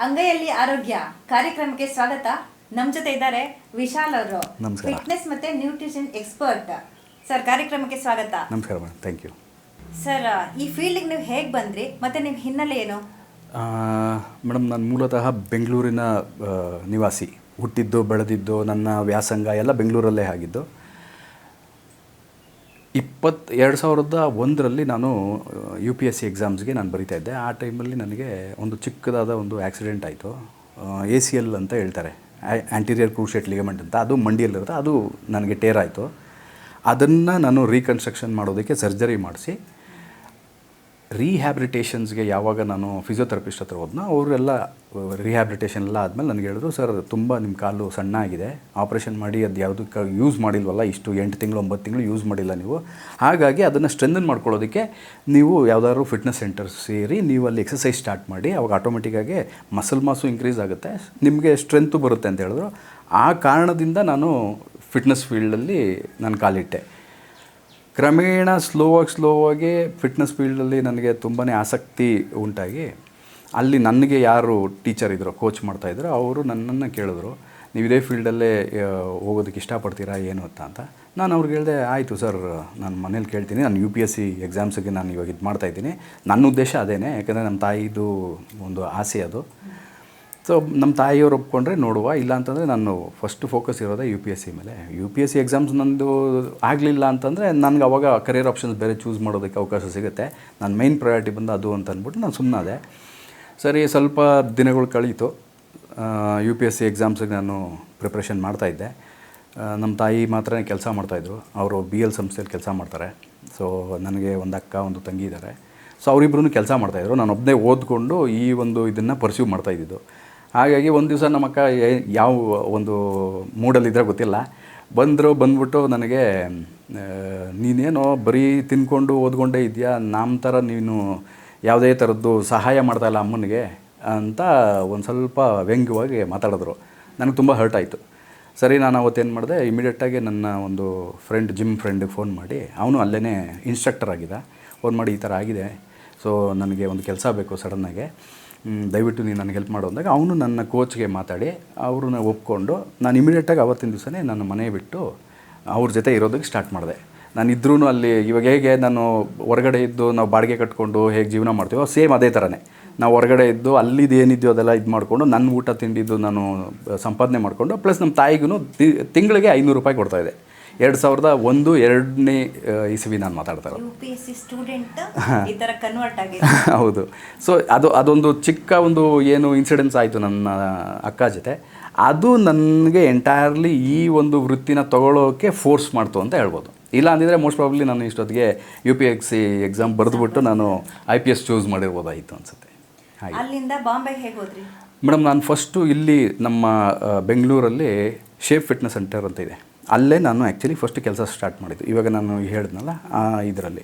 ಅಂಗೈಯಲ್ಲಿ ಆರೋಗ್ಯ ಕಾರ್ಯಕ್ರಮಕ್ಕೆ ಸ್ವಾಗತ. ನಮ್ಮ ಜೊತೆ ಇದ್ದಾರೆ ವಿಶಾಲ್ ಅವರು, ಫಿಟ್ನೆಸ್ ಮತ್ತೆ ನ್ಯೂಟ್ರಿಷನ್ ಎಕ್ಸ್ಪರ್ಟ್. ಸರ್, ಕಾರ್ಯಕ್ರಮಕ್ಕೆ ಸ್ವಾಗತ. ನಮಸ್ಕಾರ ಮೇಡಮ್, ಥ್ಯಾಂಕ್ ಯು. ಸರ್, ಈ ಫೀಲ್ಡಿಗೆ ನೀವು ಹೇಗೆ ಬಂದ್ರಿ ಮತ್ತೆ ನಿಮ್ಮ ಹಿನ್ನೆಲೆ ಏನು? ಮೇಡಮ್, ನಾನು ಮೂಲತಃ ಬೆಂಗಳೂರಿನ ನಿವಾಸಿ. ಹುಟ್ಟಿದ್ದು ಬೆಳೆದಿದ್ದು ನನ್ನ ವ್ಯಾಸಂಗ ಎಲ್ಲ ಬೆಂಗಳೂರಲ್ಲೇ ಆಗಿದ್ದು. 2001ರಲ್ಲಿ ನಾನು UPSC ಎಕ್ಸಾಮ್ಸ್ಗೆ ನಾನು ಬರಿತಾ ಇದ್ದೆ. ಆ ಟೈಮಲ್ಲಿ ನನಗೆ ಒಂದು ಚಿಕ್ಕದಾದ ಒಂದು ಆ್ಯಕ್ಸಿಡೆಂಟ್ ಆಯಿತು. ACL ಅಂತ ಹೇಳ್ತಾರೆ, ಆ್ಯಂಟೀರಿಯರ್ ಕ್ರೂಷಿಯೇಟ್ ಲಿಗಮೆಂಟ್ ಅಂತ. ಅದು ಮಂಡಿಯಲ್ಲಿರುತ್ತೆ. ಅದು ನನಗೆ ಟೇರ್ ಆಯಿತು. ಅದನ್ನು ನಾನು ರೀಕನ್ಸ್ಟ್ರಕ್ಷನ್ ಮಾಡೋದಕ್ಕೆ ಸರ್ಜರಿ ಮಾಡಿಸಿ ರೀಹ್ಯಾಬಿಲಿಟೇಷನ್ಸ್ಗೆ ಯಾವಾಗ ನಾನು ಫಿಸಿಯೋಥೆರಪಿಸ್ಟ್ ಹತ್ರ ಹೋದ್ನೋ, ಅವರೆಲ್ಲ ರೀಹ್ಯಾಬಿಲಿಟೇಷನ್ ಎಲ್ಲ ಆದಮೇಲೆ ನನಗೆ ಹೇಳಿದ್ರು, ಸರ್ ತುಂಬ ನಿಮ್ಮ ಕಾಲು ಸಣ್ಣ ಆಗಿದೆ, ಆಪ್ರೇಷನ್ ಮಾಡಿ ಅದು ಯಾವುದಕ್ಕೆ ಯೂಸ್ ಮಾಡಿಲ್ವಲ್ಲ, ಇಷ್ಟು 8 ತಿಂಗಳು 9 ತಿಂಗಳು ಯೂಸ್ ಮಾಡಿಲ್ಲ ನೀವು. ಹಾಗಾಗಿ ಅದನ್ನು ಸ್ಟ್ರೆಂಥನ್ ಮಾಡ್ಕೊಳ್ಳೋದಕ್ಕೆ ನೀವು ಯಾವುದಾದ್ರು ಫಿಟ್ನೆಸ್ ಸೆಂಟರ್ ಸೇರಿ ನೀವು ಅಲ್ಲಿ ಎಕ್ಸಸೈಸ್ ಸ್ಟಾರ್ಟ್ ಮಾಡಿ, ಅವಾಗ ಆಟೋಮೆಟಿಕ್ಕಾಗಿ ಮಸಲ್ ಮಾಸು ಇಂಕ್ರೀಸ್ ಆಗುತ್ತೆ, ನಿಮಗೆ ಸ್ಟ್ರೆಂತು ಬರುತ್ತೆ ಅಂತ ಹೇಳಿದ್ರು. ಆ ಕಾರಣದಿಂದ ನಾನು ಫಿಟ್ನೆಸ್ ಫೀಲ್ಡಲ್ಲಿ ನಾನು ಕಾಲಿಟ್ಟೆ. ಕ್ರಮೇಣ ಸ್ಲೋವಾಗಿ ಫಿಟ್ನೆಸ್ ಫೀಲ್ಡಲ್ಲಿ ನನಗೆ ತುಂಬಾ ಆಸಕ್ತಿ ಉಂಟಾಗಿ, ಅಲ್ಲಿ ನನಗೆ ಯಾರು ಟೀಚರ್ ಇದ್ದರು, ಕೋಚ್ ಮಾಡ್ತಾಯಿದ್ರು, ಅವರು ನನ್ನನ್ನು ಕೇಳಿದ್ರು, ನೀವು ಇದೇ ಫೀಲ್ಡಲ್ಲೇ ಹೋಗೋದಕ್ಕೆ ಇಷ್ಟಪಡ್ತೀರಾ ಏನು ಅಂತ. ನಾನು ಅವ್ರಿಗೆ ಹೇಳಿದೆ, ಆಯಿತು ಸರ್, ನಾನು ಮನೇಲಿ ಕೇಳ್ತೀನಿ, ನಾನು UPSC ಎಕ್ಸಾಮ್ಸಿಗೆ ನಾನು ಇವಾಗ ಇದು ಮಾಡ್ತಾಯಿದ್ದೀನಿ, ನನ್ನ ಉದ್ದೇಶ ಅದೇನೇ, ಯಾಕಂದರೆ ನಮ್ಮ ತಾಯಿದು ಒಂದು ಆಸೆ ಅದು. ಸೊ ನಮ್ಮ ತಾಯಿಯವರು ಒಪ್ಕೊಂಡ್ರೆ ನೋಡುವ, ಇಲ್ಲ ಅಂತಂದರೆ ನಾನು ಫಸ್ಟ್ ಫೋಕಸ್ ಇರೋದೇ UPSC ಮೇಲೆ. UPSC ಎಕ್ಸಾಮ್ಸ್ ನಂದು ಆಗಲಿಲ್ಲ ಅಂತಂದರೆ ನನಗೆ ಅವಾಗ ಕರಿಯರ್ ಆಪ್ಷನ್ಸ್ ಬೇರೆ ಚೂಸ್ ಮಾಡೋದಕ್ಕೆ ಅವಕಾಶ ಸಿಗುತ್ತೆ. ನನ್ನ ಮೈನ್ ಪ್ರಯಾರಿಟಿ ಬಂದು ಅದು ಅಂತ ಅಂದ್ಬಿಟ್ಟು ನಾನು ಸುಮ್ಮನಾದೆ. ಸರಿ, ಸ್ವಲ್ಪ ದಿನಗಳು ಕಳೀತು. UPSC ಎಕ್ಸಾಮ್ಸಿಗೆ ನಾನು ಪ್ರಿಪ್ರೇಷನ್ ಮಾಡ್ತಾಯಿದ್ದೆ. ನಮ್ಮ ತಾಯಿ ಮಾತ್ರ ಕೆಲಸ ಮಾಡ್ತಾಯಿದ್ರು. ಅವರು BL ಸಂಸ್ಥೆಯಲ್ಲಿ ಕೆಲಸ ಮಾಡ್ತಾರೆ. ಸೊ ನನಗೆ ಒಂದು ಅಕ್ಕ ಒಂದು ತಂಗಿ ಇದ್ದಾರೆ. ಸೊ ಅವರಿಬ್ಬರೂ ಕೆಲಸ ಮಾಡ್ತಾಯಿದ್ರು. ನಾನು ಒಬ್ಬನೇ ಓದ್ಕೊಂಡು ಈ ಒಂದು ಇದನ್ನು ಪರ್ಸ್ಯೂ ಮಾಡ್ತಾಯಿದ್ದು. ಹಾಗಾಗಿ ಒಂದು ದಿವಸ ನಮ್ಮ ಅಕ್ಕ ಯಾವ ಒಂದು ಮೂಡಲ್ಲಿದ್ದರೆ ಗೊತ್ತಿಲ್ಲ, ಬಂದ್ಬಿಟ್ಟು ನನಗೆ, ನೀನೇನೋ ಬರೀ ತಿನ್ಕೊಂಡು ಓದ್ಕೊಂಡೇ ಇದೆಯಾ, ನಮ್ಮ ಥರ ನೀನು ಯಾವುದೇ ಥರದ್ದು ಸಹಾಯ ಮಾಡ್ತಾಯಿಲ್ಲ ಅಮ್ಮನಿಗೆ ಅಂತ ಒಂದು ಸ್ವಲ್ಪ ವ್ಯಂಗ್ಯವಾಗಿ ಮಾತಾಡಿದ್ರು. ನನಗೆ ತುಂಬ ಹರ್ಟ್ ಆಯಿತು. ಸರಿ, ನಾನು ಅವತ್ತೇನು ಮಾಡಿದೆ, ಇಮಿಡಿಯೇಟಾಗಿ ನನ್ನ ಒಂದು ಜಿಮ್ ಫ್ರೆಂಡಿಗೆ ಫೋನ್ ಮಾಡಿ, ಅವನು ಅಲ್ಲೇ ಇನ್ಸ್ಟ್ರಕ್ಟರ್ ಆಗಿದೆ, ಫೋನ್ ಮಾಡಿ ಈ ಥರ ಆಗಿದೆ, ಸೊ ನನಗೆ ಒಂದು ಕೆಲಸ ಬೇಕು ಸಡನ್ನಾಗೆ, ದಯವಿಟ್ಟು ನೀನು ನನಗೆ ಹೆಲ್ಪ್ ಮಾಡು ಅಂದಾಗ, ಅವನು ನನ್ನ ಕೋಚ್ಗೆ ಮಾತಾಡಿ ಅವ್ರನ್ನ ಒಪ್ಕೊಂಡು ನಾನು ಇಮಿಡಿಯೇಟಾಗಿ ಅವತ್ತಿನ ದಿವಸನೇ ನನ್ನ ಮನೆ ಬಿಟ್ಟು ಅವ್ರ ಜೊತೆ ಇರೋದಕ್ಕೆ ಸ್ಟಾರ್ಟ್ ಮಾಡಿದೆ. ನಾನು ಇದ್ರೂ ಅಲ್ಲಿ ಇವಾಗ ಹೇಗೆ ನಾನು ಹೊರಗಡೆ ಇದ್ದು ನಾವು ಬಾಡಿಗೆ ಕಟ್ಕೊಂಡು ಹೇಗೆ ಜೀವನ ಮಾಡ್ತೀವೋ ಸೇಮ್ ಅದೇ ಥರನೇ ನಾವು ಹೊರಗಡೆ ಇದ್ದು ಅಲ್ಲಿದ್ದು ಏನಿದೆಯೋ ಅದೆಲ್ಲ ಇದು ಮಾಡಿಕೊಂಡು ನನ್ನ ಊಟ ತಿಂಡಿದ್ದು ನಾನು ಸಂಪಾದನೆ ಮಾಡಿಕೊಂಡು, ಪ್ಲಸ್ ನಮ್ಮ ತಾಯಿಗೂ ತಿಂಗಳಿಗೆ 500 ರೂಪಾಯಿ ಕೊಡ್ತಾಯಿದ್ದೆ. 2001-2ನೇ ಇಸವಿ ನಾನು ಮಾತಾಡ್ತಾರೆ. UPSC ಸ್ಟೂಡೆಂಟ್ ಈ ಥರ ಕನ್ವರ್ಟ್ ಆಗಿದೆ. ಹೌದು. ಸೊ ಅದೊಂದು ಚಿಕ್ಕ ಒಂದು ಏನು ಇನ್ಸಿಡೆನ್ಸ್ ಆಯಿತು ನನ್ನ ಅಕ್ಕ ಜೊತೆ. ಅದು ನನಗೆ ಎಂಟೈರ್ಲಿ ಈ ಒಂದು ವೃತ್ತಿನ ತಗೊಳ್ಳೋಕ್ಕೆ ಫೋರ್ಸ್ ಮಾಡ್ತು ಅಂತ ಹೇಳ್ಬೋದು. ಇಲ್ಲ ಅಂದಿದ್ರೆ ಮೋಸ್ಟ್ ಪ್ರಾಬಬ್ಲಿ ನಾನು ಇಷ್ಟೊತ್ತಿಗೆ UPSC ಎಕ್ಸಾಮ್ ಬರೆದುಬಿಟ್ಟು ನಾನು IPS ಚೂಸ್ ಮಾಡಿರ್ಬೋದಾಯಿತು ಅನಿಸುತ್ತೆ. ಹಾಗೆ ಅಲ್ಲಿಂದ ಬಾಂಬೆಗೆ ಹೇಗೆ ಹೋದ್ರಿ? ಮೇಡಮ್, ನಾನು ಫಸ್ಟು ಇಲ್ಲಿ ನಮ್ಮ ಬೆಂಗಳೂರಲ್ಲಿ ಶೇಪ್ ಫಿಟ್ನೆಸ್ ಸೆಂಟರ್ ಅಂತ ಇದೆ, ಅಲ್ಲೇ ನಾನು ಆ್ಯಕ್ಚುಲಿ ಫಸ್ಟ್ ಕೆಲಸ ಸ್ಟಾರ್ಟ್ ಮಾಡಿದ್ದು. ಇವಾಗ ನಾನು ಹೇಳಿದ್ನಲ್ಲ ಇದರಲ್ಲಿ,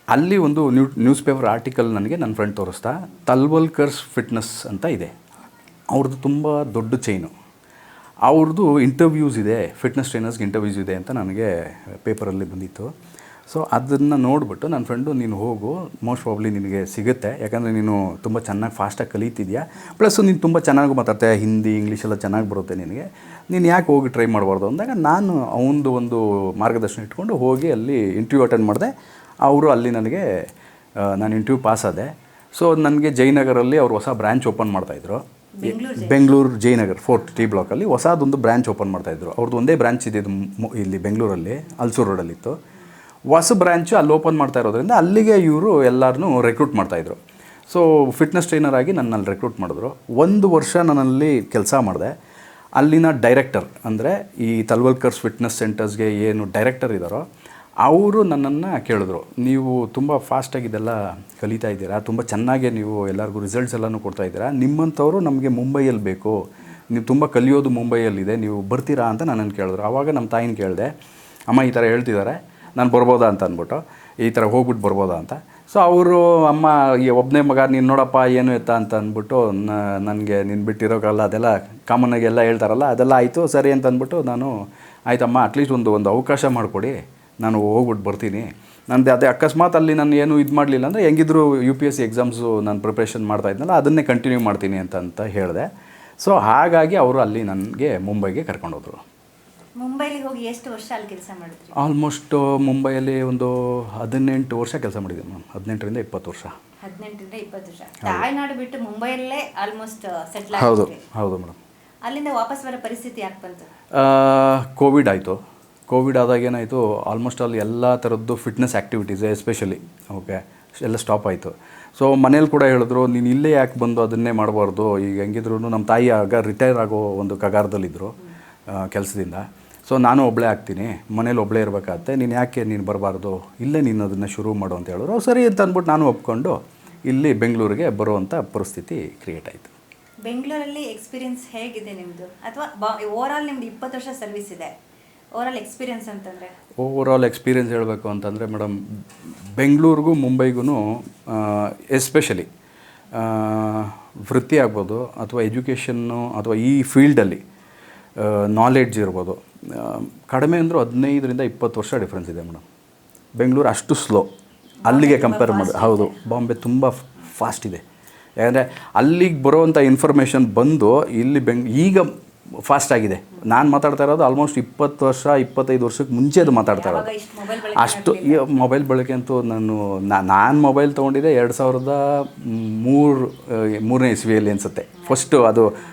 ಅಲ್ಲಿ ಒಂದು ನ್ಯೂಸ್ ಪೇಪರ್ ಆರ್ಟಿಕಲ್ ನನಗೆ ನನ್ನ ಫ್ರೆಂಡ್ ತೋರಿಸ್ತಾ, ತಲ್ವಲ್ಕರ್ಸ್ ಫಿಟ್ನೆಸ್ ಅಂತ ಇದೆ, ಅವ್ರದ್ದು ತುಂಬ ದೊಡ್ಡ ಚೈನು, ಅವ್ರದ್ದು ಇಂಟರ್ವ್ಯೂಸ್ ಇದೆ, ಫಿಟ್ನೆಸ್ ಟ್ರೈನರ್ಸ್ಗೆ ಇಂಟರ್ವ್ಯೂಸ್ ಇದೆ ಅಂತ ನನಗೆ ಪೇಪರಲ್ಲಿ ಬಂದಿತ್ತು. ಸೊ ಅದನ್ನು ನೋಡಿಬಿಟ್ಟು ನನ್ನ ಫ್ರೆಂಡು, ನೀನು ಹೋಗು, ಮೋಸ್ಟ್ ಪ್ರಾಬ್ಲಿ ನಿನಗೆ ಸಿಗುತ್ತೆ, ಯಾಕಂದರೆ ನೀನು ತುಂಬ ಚೆನ್ನಾಗಿ ಫಾಸ್ಟಾಗಿ ಕಲಿತಿದ್ಯಾ, ಪ್ಲಸ್ ನೀನು ತುಂಬ ಚೆನ್ನಾಗಿ ಮಾತಾಡ್ತೀಯ, ಹಿಂದಿ ಇಂಗ್ಲೀಷ್ ಎಲ್ಲ ಚೆನ್ನಾಗಿ ಬರುತ್ತೆ ನಿನಗೆ, ನೀನು ಯಾಕೆ ಹೋಗಿ ಟ್ರೈ ಮಾಡಬಾರ್ದು ಅಂದಾಗ ನಾನು ಅವನದು ಒಂದು ಮಾರ್ಗದರ್ಶನ ಇಟ್ಕೊಂಡು ಹೋಗಿ ಅಲ್ಲಿ ಇಂಟರ್ವ್ಯೂ ಅಟೆಂಡ್ ಮಾಡಿದೆ. ಅವರು ಅಲ್ಲಿ ನನಗೆ ನಾನು ಇಂಟರ್ವ್ಯೂ ಪಾಸ್ ಆದೆ. ಸೊ ನನಗೆ ಜಯನಗರಲ್ಲಿ ಅವರು ಹೊಸ ಬ್ರ್ಯಾಂಚ್ ಓಪನ್ ಮಾಡ್ತಾಯಿದ್ರು. ಬೆಂಗಳೂರು ಜಯನಗರ್ 4th T ಬ್ಲಾಕಲ್ಲಿ ಹೊಸದೊಂದು ಬ್ರ್ಯಾಂಚ್ ಓಪನ್ ಮಾಡ್ತಾಯಿದ್ರು. ಅವ್ರದ್ದು ಒಂದೇ ಬ್ರ್ಯಾಂಚ್ ಇದೆ ಇಲ್ಲಿ ಬೆಂಗಳೂರಲ್ಲಿ, ಅಲ್ಸೂರು ರೋಡಲ್ಲಿತ್ತು. ಹೊಸ ಬ್ರ್ಯಾಂಚು ಅಲ್ಲಿ ಓಪನ್ ಮಾಡ್ತಾ ಇರೋದ್ರಿಂದ ಅಲ್ಲಿಗೆ ಇವರು ಎಲ್ಲರನ್ನೂ ರೆಕ್ರೂಟ್ ಮಾಡ್ತಾಯಿದ್ರು. ಸೊ ಫಿಟ್ನೆಸ್ ಟ್ರೈನರ್ ಆಗಿ ನನ್ನ ಅಲ್ಲಿ ರೆಕ್ರೂಟ್ ಮಾಡಿದ್ರು. 1 ವರ್ಷ ನಾನಲ್ಲಿ ಕೆಲಸ ಮಾಡಿದೆ. ಅಲ್ಲಿನ ಡೈರೆಕ್ಟರ್, ಅಂದರೆ ಈ ತಲ್ವಲ್ಕರ್ಸ್ ಫಿಟ್ನೆಸ್ ಸೆಂಟರ್ಸ್ಗೆ ಏನು ಡೈರೆಕ್ಟರ್ ಇದ್ದಾರೋ ಅವರು ನನ್ನನ್ನು ಕೇಳಿದ್ರು, ನೀವು ತುಂಬ ಫಾಸ್ಟಾಗಿ ಇದೆಲ್ಲ ಕಲಿತಾ ಇದ್ದೀರಾ, ತುಂಬ ಚೆನ್ನಾಗೇ ನೀವು ಎಲ್ಲರಿಗೂ ರಿಸಲ್ಟ್ಸ್ ಎಲ್ಲನೂ ಕೊಡ್ತಾಯಿದ್ದೀರಾ, ನಿಮ್ಮಂಥವರು ನಮಗೆ ಮುಂಬೈಯಲ್ಲಿ ಬೇಕು, ನೀವು ತುಂಬ ಕಲಿಯೋದು ಮುಂಬೈಯಲ್ಲಿದೆ, ನೀವು ಬರ್ತೀರಾ ಅಂತ ನನ್ನನ್ನು ಕೇಳಿದ್ರು. ಆವಾಗ ನಮ್ಮ ತಾಯಿನ ಕೇಳಿದೆ, ಅಮ್ಮ ಈ ಥರ ಹೇಳ್ತಿದ್ದಾರೆ, ನಾನು ಬರ್ಬೋದಾ ಅಂತ ಅಂದ್ಬಿಟ್ಟು, ಈ ಥರ ಹೋಗ್ಬಿಟ್ಟು ಬರ್ಬೋದಾ ಅಂತ. ಸೊ ಅವರು, ಅಮ್ಮ ಈ ಒಬ್ಬನೇ ಮಗ ನೀನು ನೋಡಪ್ಪ ಏನು ಎತ್ತ ಅಂತ ಅಂದ್ಬಿಟ್ಟು ನನಗೆ ನೀನು ಬಿಟ್ಟಿರೋಕ್ಕಲ್ಲ, ಅದೆಲ್ಲ ಕಾಮನ್ನಾಗಿ ಎಲ್ಲ ಹೇಳ್ತಾರಲ್ಲ, ಅದೆಲ್ಲ ಆಯಿತು ಸರಿ ಅಂತ ಅಂದ್ಬಿಟ್ಟು ನಾನು, ಆಯ್ತಮ್ಮ ಅಟ್ಲೀಸ್ಟ್ ಒಂದು ಅವಕಾಶ ಮಾಡಿಕೊಡಿ, ನಾನು ಹೋಗ್ಬಿಟ್ಟು ಬರ್ತೀನಿ, ನಂದು ಅದೇ ಅಕಸ್ಮಾತ್ ಅಲ್ಲಿ ನಾನು ಏನು ಇದು ಮಾಡಲಿಲ್ಲ ಅಂದರೆ ಹೆಂಗಿದ್ರು UPSC ಎಕ್ಸಾಮ್ಸು ನಾನು ಪ್ರಿಪ್ರೇಷನ್ ಮಾಡ್ತಾ ಇದ್ನಲ್ಲ ಅದನ್ನೇ ಕಂಟಿನ್ಯೂ ಮಾಡ್ತೀನಿ ಅಂತ ಹೇಳಿದೆ. ಸೊ ಹಾಗಾಗಿ ಅವರು ಅಲ್ಲಿ ನನಗೆ ಮುಂಬೈಗೆ ಕರ್ಕೊಂಡೋದ್ರು. ಮುಂಬೈಲಿ ಹೋಗಿ ಎಷ್ಟು ವರ್ಷ ಅಲ್ಲಿ ಕೆಲಸ ಮಾಡಿದ್ರಿ? ಆಲ್ಮೋಸ್ಟ್ ಮುಂಬೈಯಲ್ಲಿ ಒಂದು 18 ವರ್ಷ ಕೆಲಸ ಮಾಡಿದ್ದೀನಿ ಮ್ಯಾಮ್. 18ರಿಂದ 20 ವರ್ಷ. 18ರಿಂದ 20 ವರ್ಷ. ತಾಯ್ನಾಡು ಬಿಟ್ಟು ಮುಂಬೈಯಲ್ಲೇ ಆಲ್ಮೋಸ್ಟ್ ಸೆಟ್ಲ್ ಹೌದು ಆಗಿದ್ರಿ. ಹೌದು ಮೇಡಮ್. ಅಲ್ಲಿಂದ ವಾಪಸ್ ಬರೋ ಪರಿಸ್ಥಿತಿ ಯಾಕೆ ಬಂತು? ಕೋವಿಡ್ ಆಯಿತು. ಕೋವಿಡ್ ಆದಾಗ ಏನಾಯಿತು, ಆಲ್ಮೋಸ್ಟ್ ಅಲ್ಲಿ ಎಲ್ಲ ಥರದ್ದು ಫಿಟ್ನೆಸ್ ಆ್ಯಕ್ಟಿವಿಟೀಸ್ ಎಸ್ಪೆಷಲಿ ಎಲ್ಲ ಸ್ಟಾಪ್ ಆಯಿತು. ಸೊ ಮನೇಲಿ ಕೂಡ ಹೇಳಿದ್ರು, ನೀನು ಇಲ್ಲೇ ಯಾಕೆ ಬಂದು ಅದನ್ನೇ ಮಾಡಬಾರ್ದು, ಈಗ ಹೆಂಗಿದ್ರು ನಮ್ಮ ತಾಯಿ ಆಗ ರಿಟೈರ್ ಆಗೋ ಒಂದು ಕಗಾರದಲ್ಲಿದ್ದರು ಕೆಲಸದಿಂದ. ಸೊ ನಾನು ಒಬ್ಬಳೇ ಆಗ್ತೀನಿ, ಮನೇಲಿ ಒಬ್ಬಳೇ ಇರಬೇಕಾಗತ್ತೆ, ನೀನು ಯಾಕೆ ನೀನು ಬರಬಾರ್ದು, ಇಲ್ಲೇ ನೀನು ಅದನ್ನು ಶುರು ಮಾಡು ಅಂತ ಹೇಳಿದ್ರು. ಸರಿ ಅಂತ ಅಂದ್ಬಿಟ್ಟು ನಾನು ಒಪ್ಕೊಂಡು ಇಲ್ಲಿ ಬೆಂಗಳೂರಿಗೆ ಬರುವಂಥ ಪರಿಸ್ಥಿತಿ ಕ್ರಿಯೇಟ್ ಆಯಿತು. ಬೆಂಗಳೂರಲ್ಲಿ ಎಕ್ಸ್ಪೀರಿಯನ್ಸ್ ಹೇಗಿದೆ ನಿಮ್ಮದು? ಅಥವಾ ಓವರಾಲ್ ನಿಮ್ದು 20 ವರ್ಷ ಸರ್ವಿಸ್ ಇದೆ, ಓವರಾಲ್ ಎಕ್ಸ್ಪೀರಿಯನ್ಸ್ ಅಂತಂದರೆ? ಓವರಾಲ್ ಎಕ್ಸ್ಪೀರಿಯನ್ಸ್ ಹೇಳಬೇಕು ಅಂತಂದರೆ ಮೇಡಮ್, ಬೆಂಗಳೂರಿಗೂ ಮುಂಬೈಗೂ ಎಸ್ಪೆಷಲಿ ವೃತ್ತಿ ಆಗ್ಬೋದು ಅಥವಾ ಎಜುಕೇಷನ್ನು ಅಥವಾ ಈ ಫೀಲ್ಡಲ್ಲಿ ನಾಲೆಡ್ಜ್ ಇರ್ಬೋದು, ಕಡಿಮೆ ಅಂದರೂ 15ರಿಂದ 20 ವರ್ಷ ಡಿಫ್ರೆನ್ಸ್ ಇದೆ ಮೇಡಮ್. ಬೆಂಗಳೂರು ಅಷ್ಟು ಸ್ಲೋ ಅಲ್ಲಿಗೆ ಕಂಪೇರ್ ಮಾಡಿ. ಹೌದು, ಬಾಂಬೆ ತುಂಬ ಫಾಸ್ಟ್ ಇದೆ. ಯಾಕಂದರೆ ಅಲ್ಲಿಗೆ ಬರೋವಂಥ ಇನ್ಫಾರ್ಮೇಷನ್ ಬಂದು ಇಲ್ಲಿ ಈಗ ಫಾಸ್ಟ್ ಆಗಿದೆ. ನಾನು ಮಾತಾಡ್ತಾ ಇರೋದು ಆಲ್ಮೋಸ್ಟ್ 20 ವರ್ಷ 25 ವರ್ಷಕ್ಕೆ ಮುಂಚೆ ಅದು ಮಾತಾಡ್ತಾ ಇರೋದು. ಅಷ್ಟು ಮೊಬೈಲ್ ಬಳಕೆ ಅಂತೂ ನಾನು ಮೊಬೈಲ್ ತೊಗೊಂಡಿದ್ದೆ 2003ನೇ ಇಸ್ವಿಯಲ್ಲಿ ಅನಿಸುತ್ತೆ. ಫಸ್ಟು ಅದು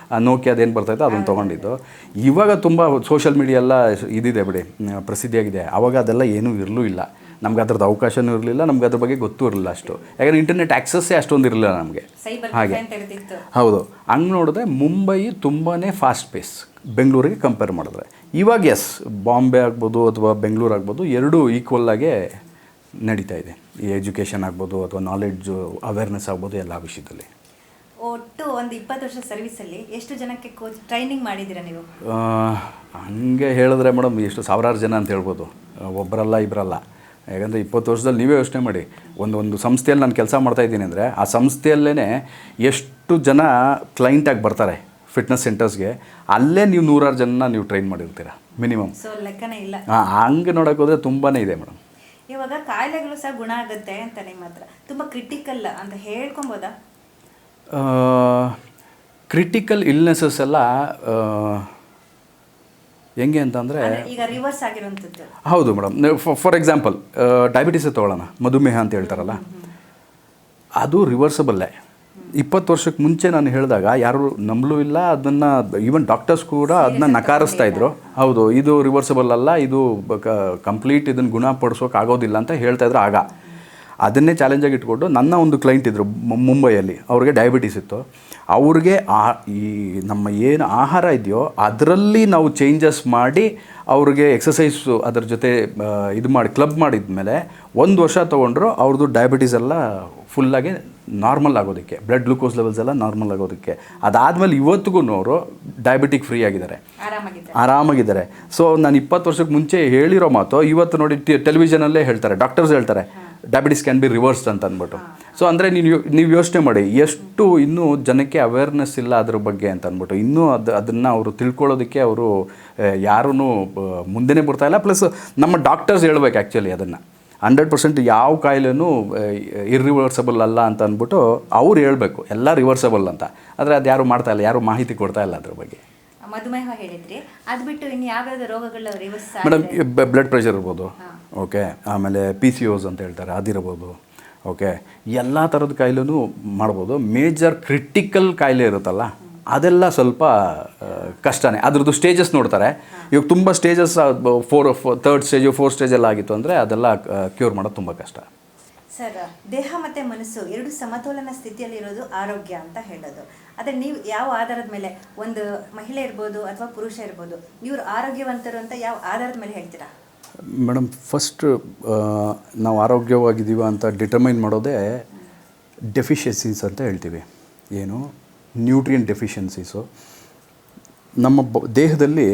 ನೋಕಿಯಾದೇನು ಬರ್ತಾಯಿತ್ತು ಅದನ್ನು ತೊಗೊಂಡಿದ್ದು. ಇವಾಗ ತುಂಬ ಸೋಷಿಯಲ್ ಮೀಡಿಯಾ ಎಲ್ಲ ಇದಿದೆ ಬಿಡಿ, ಪ್ರಸಿದ್ಧಿಯಾಗಿದೆ. ಆವಾಗ ಅದೆಲ್ಲ ಏನೂ ಇರಲೂ ಇಲ್ಲ, ನಮ್ಗೆ ಅದ್ರದ್ದು ಅವಕಾಶವೂ ಇರಲಿಲ್ಲ, ನಮ್ಗೆ ಅದ್ರ ಬಗ್ಗೆ ಗೊತ್ತೂ ಇರಲಿಲ್ಲ ಅಷ್ಟು. ಯಾಕಂದರೆ ಇಂಟರ್ನೆಟ್ ಆ್ಯಕ್ಸಸ್ಸೇ ಅಷ್ಟೊಂದು ಇರಲಿಲ್ಲ ನಮಗೆ. ಹಾಗೆ ಹೌದು. ಹಂಗೆ ನೋಡಿದ್ರೆ ಮುಂಬೈ ತುಂಬಾ ಫಾಸ್ಟ್ ಪೇಸ್ ಬೆಂಗಳೂರಿಗೆ ಕಂಪೇರ್ ಮಾಡಿದ್ರೆ. ಇವಾಗ ಎಸ್, ಬಾಂಬೆ ಆಗ್ಬೋದು ಅಥವಾ ಬೆಂಗಳೂರು ಆಗ್ಬೋದು, ಎರಡೂ ಈಕ್ವಲ್ಲಾಗೆ ನಡೀತಾ ಇದೆ. ಈ ಎಜುಕೇಷನ್ ಆಗ್ಬೋದು ಅಥವಾ ನಾಲೆಡ್ಜು ಅವೇರ್ನೆಸ್ ಆಗ್ಬೋದು, ಎಲ್ಲ ವಿಷಯದಲ್ಲಿ. ಒಟ್ಟು ಒಂದು 20 ವರ್ಷ ಸರ್ವಿಸಲ್ಲಿ ಎಷ್ಟು ಜನಕ್ಕೆ ಟ್ರೈನಿಂಗ್ ಮಾಡಿದ್ದೀರಾ ನೀವು? ಹಂಗೆ ಹೇಳಿದ್ರೆ ಮೇಡಮ್ ಎಷ್ಟು ಸಾವಿರಾರು ಜನ ಅಂತ ಹೇಳ್ಬೋದು, ಒಬ್ಬರಲ್ಲ ಇಬ್ಬರಲ್ಲ. ಯಾಕಂದರೆ 20 ವರ್ಷದಲ್ಲಿ ನೀವೇ ಯೋಚನೆ ಮಾಡಿ, ಒಂದು ಸಂಸ್ಥೆಯಲ್ಲಿ ನಾನು ಕೆಲಸ ಮಾಡ್ತಾಯಿದ್ದೀನಿ ಅಂದರೆ ಆ ಸಂಸ್ಥೆಯಲ್ಲೇ ಎಷ್ಟು ಜನ ಕ್ಲೈಂಟಾಗಿ ಬರ್ತಾರೆ ಫಿಟ್ನೆಸ್ ಸೆಂಟರ್ಸ್ಗೆ, ಅಲ್ಲೇ ನೀವು 100 ಜನ ನೀವು ಟ್ರೈನ್ ಮಾಡಿರ್ತೀರ ಮಿನಿಮಮ್. ಸೊ ಲೆಕ್ಕನೇ ಇಲ್ಲ. ಹಂಗೆ ನೋಡೋಕೆ ಹೋದರೆ ತುಂಬಾ ಇದೆ ಮೇಡಮ್. ಇವಾಗ ಕಾಯಿಲೆಗಳು ಸಹ ಗುಣ ಆಗುತ್ತೆ ಅಂತ ನಿಮ್ಮ ಹತ್ರ ತುಂಬ ಕ್ರಿಟಿಕಲ್ ಅಂತ ಹೇಳ್ಕೊಬೋದಾ? ಕ್ರಿಟಿಕಲ್ ಇಲ್ನೆಸಸ್ ಎಲ್ಲ ಹೆಂಗೆ ಅಂತಂದರೆ ಈಗ ರಿವರ್ಸ್ ಆಗಿರುವಂಥದ್ದು. ಹೌದು ಮೇಡಮ್. ಫಾರ್ ಎಕ್ಸಾಂಪಲ್ ಡಯಾಬಿಟಿಸೇ ತೊಗೊಳ್ಳೋಣ, ಮಧುಮೇಹ ಅಂತ ಹೇಳ್ತಾರಲ್ಲ, ಅದು ರಿವರ್ಸಬಲ್ಲೇ. 20 ವರ್ಷಕ್ಕೆ ಮುಂಚೆ ನಾನು ಹೇಳಿದಾಗ ಯಾರು ನಂಬಲೂ ಇಲ್ಲ ಅದನ್ನು. ಈವನ್ ಡಾಕ್ಟರ್ಸ್ ಕೂಡ ಅದನ್ನ ನಕಾರಿಸ್ತಾ ಇದ್ರು. ಹೌದು, ಇದು ರಿವರ್ಸಬಲ್ ಅಲ್ಲ, ಇದು ಕಂಪ್ಲೀಟ್ ಇದನ್ನು ಗುಣಪಡಿಸೋಕೆ ಆಗೋದಿಲ್ಲ ಅಂತ ಹೇಳ್ತಾಯಿದ್ರು ಆಗ. ಅದನ್ನೇ ಚಾಲೆಂಜಾಗಿ ಇಟ್ಕೊಂಡು ನನ್ನ ಒಂದು ಕ್ಲೈಂಟ್ ಇದ್ದರು ಮುಂಬೈಯಲ್ಲಿ, ಅವ್ರಿಗೆ ಡಯಾಬಿಟಿಸ್ ಇತ್ತು. ಅವ್ರಿಗೆ ಈ ನಮ್ಮ ಏನು ಆಹಾರ ಇದೆಯೋ ಅದರಲ್ಲಿ ನಾವು ಚೇಂಜಸ್ ಮಾಡಿ ಅವ್ರಿಗೆ ಎಕ್ಸಸೈಸು ಅದರ ಜೊತೆ ಇದು ಮಾಡಿ ಕ್ಲಬ್ ಮಾಡಿದ್ಮೇಲೆ 1 ವರ್ಷ ತೊಗೊಂಡ್ರು ಅವ್ರದ್ದು ಡಯಾಬಿಟೀಸ್ ಎಲ್ಲ ಫುಲ್ಲಾಗಿ ನಾರ್ಮಲ್ ಆಗೋದಕ್ಕೆ, ಬ್ಲಡ್ ಗ್ಲೂಕೋಸ್ ಲೆವೆಲ್ಸ್ ಎಲ್ಲ ನಾರ್ಮಲ್ ಆಗೋದಕ್ಕೆ. ಅದಾದಮೇಲೆ ಇವತ್ತಿಗೂ ಅವರು ಡಯಾಬಿಟಿಕ್ ಫ್ರೀ ಆಗಿದ್ದಾರೆ, ಆರಾಮಾಗಿದ್ದಾರೆ. ಸೊ ನಾನು 20 ವರ್ಷಕ್ಕೆ ಮುಂಚೆ ಹೇಳಿರೋ ಮಾತು ಇವತ್ತು ನೋಡಿ ಟೆಲಿವಿಷನಲ್ಲೇ ಹೇಳ್ತಾರೆ, ಡಾಕ್ಟರ್ಸ್ ಹೇಳ್ತಾರೆ ಡಯಾಬಿಟಿಸ್ ಕ್ಯಾನ್ ಬಿ ರಿವರ್ಸ್ಡ್ ಅಂತ ಅಂದ್ಬಿಟ್ಟು. ಸೊ ಅಂದರೆ ನೀವು ಯೋಚನೆ ಮಾಡಿ ಎಷ್ಟು ಇನ್ನೂ ಜನಕ್ಕೆ ಅವೇರ್ನೆಸ್ ಇಲ್ಲ ಅದ್ರ ಬಗ್ಗೆ ಅಂತ ಅಂದ್ಬಿಟ್ಟು. ಇನ್ನೂ ಅದನ್ನು ಅವರು ತಿಳ್ಕೊಳ್ಳೋದಕ್ಕೆ ಅವರು ಯಾರೂ ಮುಂದೆನೇ ಬರ್ತಾಯಿಲ್ಲ. ಪ್ಲಸ್ ನಮ್ಮ ಡಾಕ್ಟರ್ಸ್ ಹೇಳ್ಬೇಕು ಆ್ಯಕ್ಚುಲಿ ಅದನ್ನು 100% ಯಾವ ಕಾಯಿಲೆನೂ ಇರ್ರಿವರ್ಸಬಲ್ ಅಲ್ಲ ಅಂತ ಅಂದ್ಬಿಟ್ಟು ಅವ್ರು ಹೇಳಬೇಕು, ಎಲ್ಲ ರಿವರ್ಸಬಲ್ ಅಂತ. ಆದರೆ ಅದು ಯಾರು ಮಾಡ್ತಾಯಿಲ್ಲ, ಯಾರು ಮಾಹಿತಿ ಕೊಡ್ತಾಯಿಲ್ಲ ಅದ್ರ ಬಗ್ಗೆ. ಮಧುಮೇಹ ಹೇಳಿದ್ರಿ, ಅದು ಬಿಟ್ಟು ಇನ್ನು ಯಾವ್ಯಾವ ರೋಗಗಳು ರಿವರ್ಸ್? ಮೇಡಮ್ ಬ್ಲಡ್ ಪ್ರೆಷರ್ ಇರ್ಬೋದು, ಓಕೆ, ಆಮೇಲೆ PCOS ಅಂತ ಹೇಳ್ತಾರೆ ಅದಿರ್ಬೋದು, ಓಕೆ, ಎಲ್ಲ ಥರದ ಕಾಯಿಲೆನೂ ಮಾಡ್ಬೋದು. ಮೇಜರ್ ಕ್ರಿಟಿಕಲ್ ಕಾಯಿಲೆ ಇರುತ್ತಲ್ಲ ಅದೆಲ್ಲ ಸ್ವಲ್ಪ ಕಷ್ಟನೇ. ಅದ್ರದ್ದು ಸ್ಟೇಜಸ್ ನೋಡ್ತಾರೆ. ಇವಾಗ ತುಂಬ ಸ್ಟೇಜಸ್ 3rd ಸ್ಟೇಜು 4th ಸ್ಟೇಜೆಲ್ಲ ಆಗಿತ್ತು ಅಂದರೆ ಅದೆಲ್ಲ ಕ್ಯೂರ್ ಮಾಡೋದು ತುಂಬ ಕಷ್ಟ. ಸರ್, ದೇಹ ಮತ್ತು ಮನಸ್ಸು ಎರಡು ಸಮತೋಲನ ಸ್ಥಿತಿಯಲ್ಲಿರೋದು ಆರೋಗ್ಯ ಅಂತ ಹೇಳೋದು. ಆದರೆ ನೀವು ಯಾವ ಆಧಾರದ ಮೇಲೆ, ಒಂದು ಮಹಿಳೆ ಇರ್ಬೋದು ಅಥವಾ ಪುರುಷ ಇರ್ಬೋದು, ಇವರು ಆರೋಗ್ಯವಂತರು ಅಂತ ಯಾವ ಆಧಾರದ ಮೇಲೆ ಹೇಳ್ತೀರಾ? ಮೇಡಮ್, ಫಸ್ಟ್ ನಾವು ಆರೋಗ್ಯವಾಗಿದ್ದೀವ ಅಂತ ಡಿಟರ್ಮೈನ್ ಮಾಡೋದೇ ಡೆಫಿಷಿಯನ್ಸೀಸ್ ಅಂತ ಹೇಳ್ತೀವಿ. ಏನು ನ್ಯೂಟ್ರಿಯನ್ ಡೆಫಿಷಿಯನ್ಸೀಸು. ನಮ್ಮ ದೇಹದಲ್ಲಿ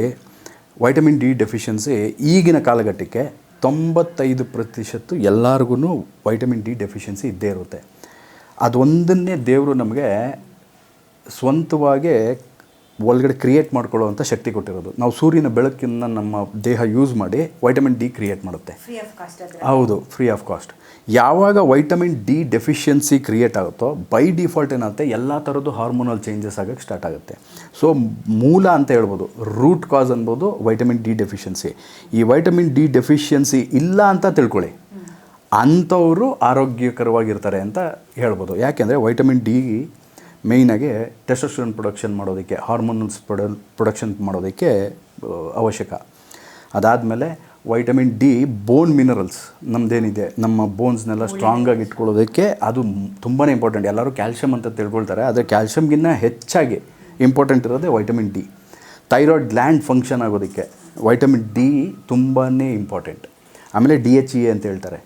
ವೈಟಮಿನ್ ಡಿ ಡೆಫಿಷಿಯನ್ಸಿ ಈಗಿನ ಕಾಲಘಟ್ಟಕ್ಕೆ 95% ಎಲ್ಲರಿಗೂ ವೈಟಮಿನ್ ಡಿ ಡೆಫಿಷಿಯನ್ಸಿ ಇದ್ದೇ ಇರುತ್ತೆ. ಅದೊಂದನ್ನೇ ದೇವರು ನಮಗೆ ಸ್ವಂತವಾಗಿ ಒಳಗಡೆ ಕ್ರಿಯೇಟ್ ಮಾಡ್ಕೊಳ್ಳೋವಂಥ ಶಕ್ತಿ ಕೊಟ್ಟಿರೋದು. ನಾವು ಸೂರ್ಯನ ಬೆಳಕನ್ನು ನಮ್ಮ ದೇಹ ಯೂಸ್ ಮಾಡಿ ವೈಟಮಿನ್ ಡಿ ಕ್ರಿಯೇಟ್ ಮಾಡುತ್ತೆ. ಫ್ರೀ ಆಫ್ ಕಾಸ್ಟ್ ಅದು. ಹೌದು, ಫ್ರೀ ಆಫ್ ಕಾಸ್ಟ್. ಯಾವಾಗ ವೈಟಮಿನ್ ಡಿ ಡೆಫಿಷಿಯನ್ಸಿ ಕ್ರಿಯೇಟ್ ಆಗುತ್ತೋ ಬೈ ಡಿಫಾಲ್ಟ್ ಏನಾಗುತ್ತೆ, ಎಲ್ಲ ಥರದ್ದು ಹಾರ್ಮೋನಲ್ ಚೇಂಜಸ್ ಆಗೋಕ್ಕೆ ಸ್ಟಾರ್ಟ್ ಆಗುತ್ತೆ. ಸೊ ಮೂಲ ಅಂತ ಹೇಳ್ಬೋದು, ರೂಟ್ ಕಾಸ್ ಅನ್ಬೋದು ವೈಟಮಿನ್ ಡಿ ಡೆಫಿಷಿಯನ್ಸಿ. ಈ ವೈಟಮಿನ್ ಡಿ ಡೆಫಿಷಿಯನ್ಸಿ ಇಲ್ಲ ಅಂತ ತಿಳ್ಕೊಳ್ಳಿ, ಅಂಥವರು ಆರೋಗ್ಯಕರವಾಗಿರ್ತಾರೆ ಅಂತ ಹೇಳ್ಬೋದು. ಯಾಕೆಂದರೆ ವೈಟಮಿನ್ ಡಿ ಮೇಯ್ನಾಗಿ ಟೆಸ್ಟೋಸ್ಟೆರೋನ್ ಪ್ರೊಡಕ್ಷನ್ ಮಾಡೋದಕ್ಕೆ, ಹಾರ್ಮೋನ್ಸ್ ಪ್ರೊಡಕ್ಷನ್ ಮಾಡೋದಕ್ಕೆ ಅವಶ್ಯಕ. ಅದಾದಮೇಲೆ ವೈಟಮಿನ್ ಡಿ ಬೋನ್ ಮಿನರಲ್ಸ್, ನಮ್ಮದೇನಿದೆ ನಮ್ಮ ಬೋನ್ಸ್ನೆಲ್ಲ ಸ್ಟ್ರಾಂಗಾಗಿ ಇಟ್ಕೊಳ್ಳೋದಕ್ಕೆ ಅದು ತುಂಬಾ ಇಂಪಾರ್ಟೆಂಟ್. ಎಲ್ಲರೂ ಕ್ಯಾಲ್ಶಿಯಮ್ ಅಂತ ತಿಳ್ಕೊಳ್ತಾರೆ, ಆದರೆ ಕ್ಯಾಲ್ಶಿಯಮ್ಗಿನ್ನ ಹೆಚ್ಚಾಗಿ ಇಂಪಾರ್ಟೆಂಟ್ ಇರೋದೇ vitamin D. Thyroid gland function ಆಗೋದಕ್ಕೆ ವೈಟಮಿನ್ ಡಿ ತುಂಬಾ ಇಂಪಾರ್ಟೆಂಟ್. ಆಮೇಲೆ DHEA ಅಂತ ಹೇಳ್ತಾರೆ,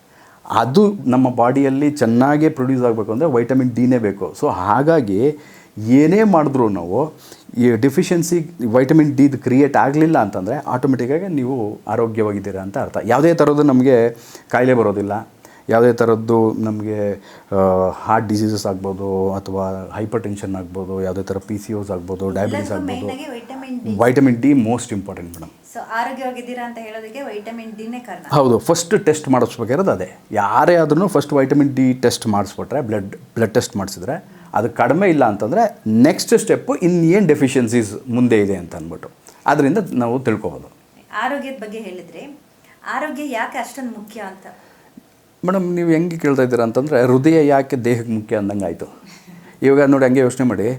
ಅದು ನಮ್ಮ ಬಾಡಿಯಲ್ಲಿ ಚೆನ್ನಾಗೇ ಪ್ರೊಡ್ಯೂಸ್ ಆಗಬೇಕು ಅಂದರೆ ವೈಟಮಿನ್ ಡಿನೇ ಬೇಕು. ಸೊ ಹಾಗಾಗಿ ಏನೇ ಮಾಡಿದ್ರೂ ನಾವು ಈ ಡೆಫಿಷಿಯನ್ಸಿ ವೈಟಮಿನ್ ಡಿದು ಕ್ರಿಯೇಟ್ ಆಗಲಿಲ್ಲ ಅಂತಂದರೆ ಆಟೋಮೆಟಿಕ್ಕಾಗಿ ನೀವು ಆರೋಗ್ಯವಾಗಿದ್ದೀರಾ ಅಂತ ಅರ್ಥ. ಯಾವುದೇ ಥರದ್ದು ನಮಗೆ ಕಾಯಿಲೆ ಬರೋದಿಲ್ಲ, ಯಾವುದೇ ಥರದ್ದು ನಮಗೆ ಹಾರ್ಟ್ ಡಿಸೀಸಸ್ ಆಗ್ಬೋದು, ಅಥವಾ ಹೈಪರ್ ಟೆನ್ಷನ್ ಆಗ್ಬೋದು, ಯಾವುದೇ ಥರ PCOS ಆಗ್ಬೋದು, ಡಯಾಬಿಟಿಸ್ ಆಗ್ಬೋದು. Vitamin D most important madam. So ಆರೋಗ್ಯವಾಗಿದ್ದೀರಾ ಅಂತ ಹೇಳೋದಕ್ಕೆ ವೈಟಮಿನ್ ಡಿನೇ ಕಾರಣ. ಹೌದು, ಫಸ್ಟ್ ಟೆಸ್ಟ್ ಮಾಡಿಸ್ಬೇಕಾಗಿರೋದು ಅದೇ. ಯಾರೇ ಆದ್ರೂ ಫಸ್ಟ್ ವೈಟಮಿನ್ ಡಿ ಟೆಸ್ಟ್ ಮಾಡಿಸ್ಬಿಟ್ರೆ, ಬ್ಲಡ್ ಟೆಸ್ಟ್ ಮಾಡಿಸಿದ್ರೆ ಅದು ಕಡಿಮೆ ಇಲ್ಲ ಅಂತಂದರೆ ನೆಕ್ಸ್ಟ್ ಸ್ಟೆಪ್ಪು ಇನ್ನೇನು ಡೆಫಿಷಿಯನ್ಸೀಸ್ ಮುಂದೆ ಇದೆ ಅಂತ ಅಂದ್ಬಿಟ್ಟು ಅದರಿಂದ ನಾವು ತಿಳ್ಕೊಬೋದು. ಆರೋಗ್ಯದ ಬಗ್ಗೆ ಹೇಳಿದ್ರಿ, ಆರೋಗ್ಯ ಯಾಕೆ ಅಷ್ಟೊಂದು ಮುಖ್ಯ ಅಂತ? ಮೇಡಮ್, ನೀವು ಹೆಂಗೆ ಕೇಳ್ತಾ ಇದ್ದೀರಾ ಅಂತಂದರೆ ಹೃದಯ ಯಾಕೆ ದೇಹಕ್ಕೆ ಮುಖ್ಯ ಅಂದಂಗೆ ಆಯಿತು. ಇವಾಗ ನೋಡಿ, ಹಂಗೆ ಯೋಚನೆ ಮಾಡಿ,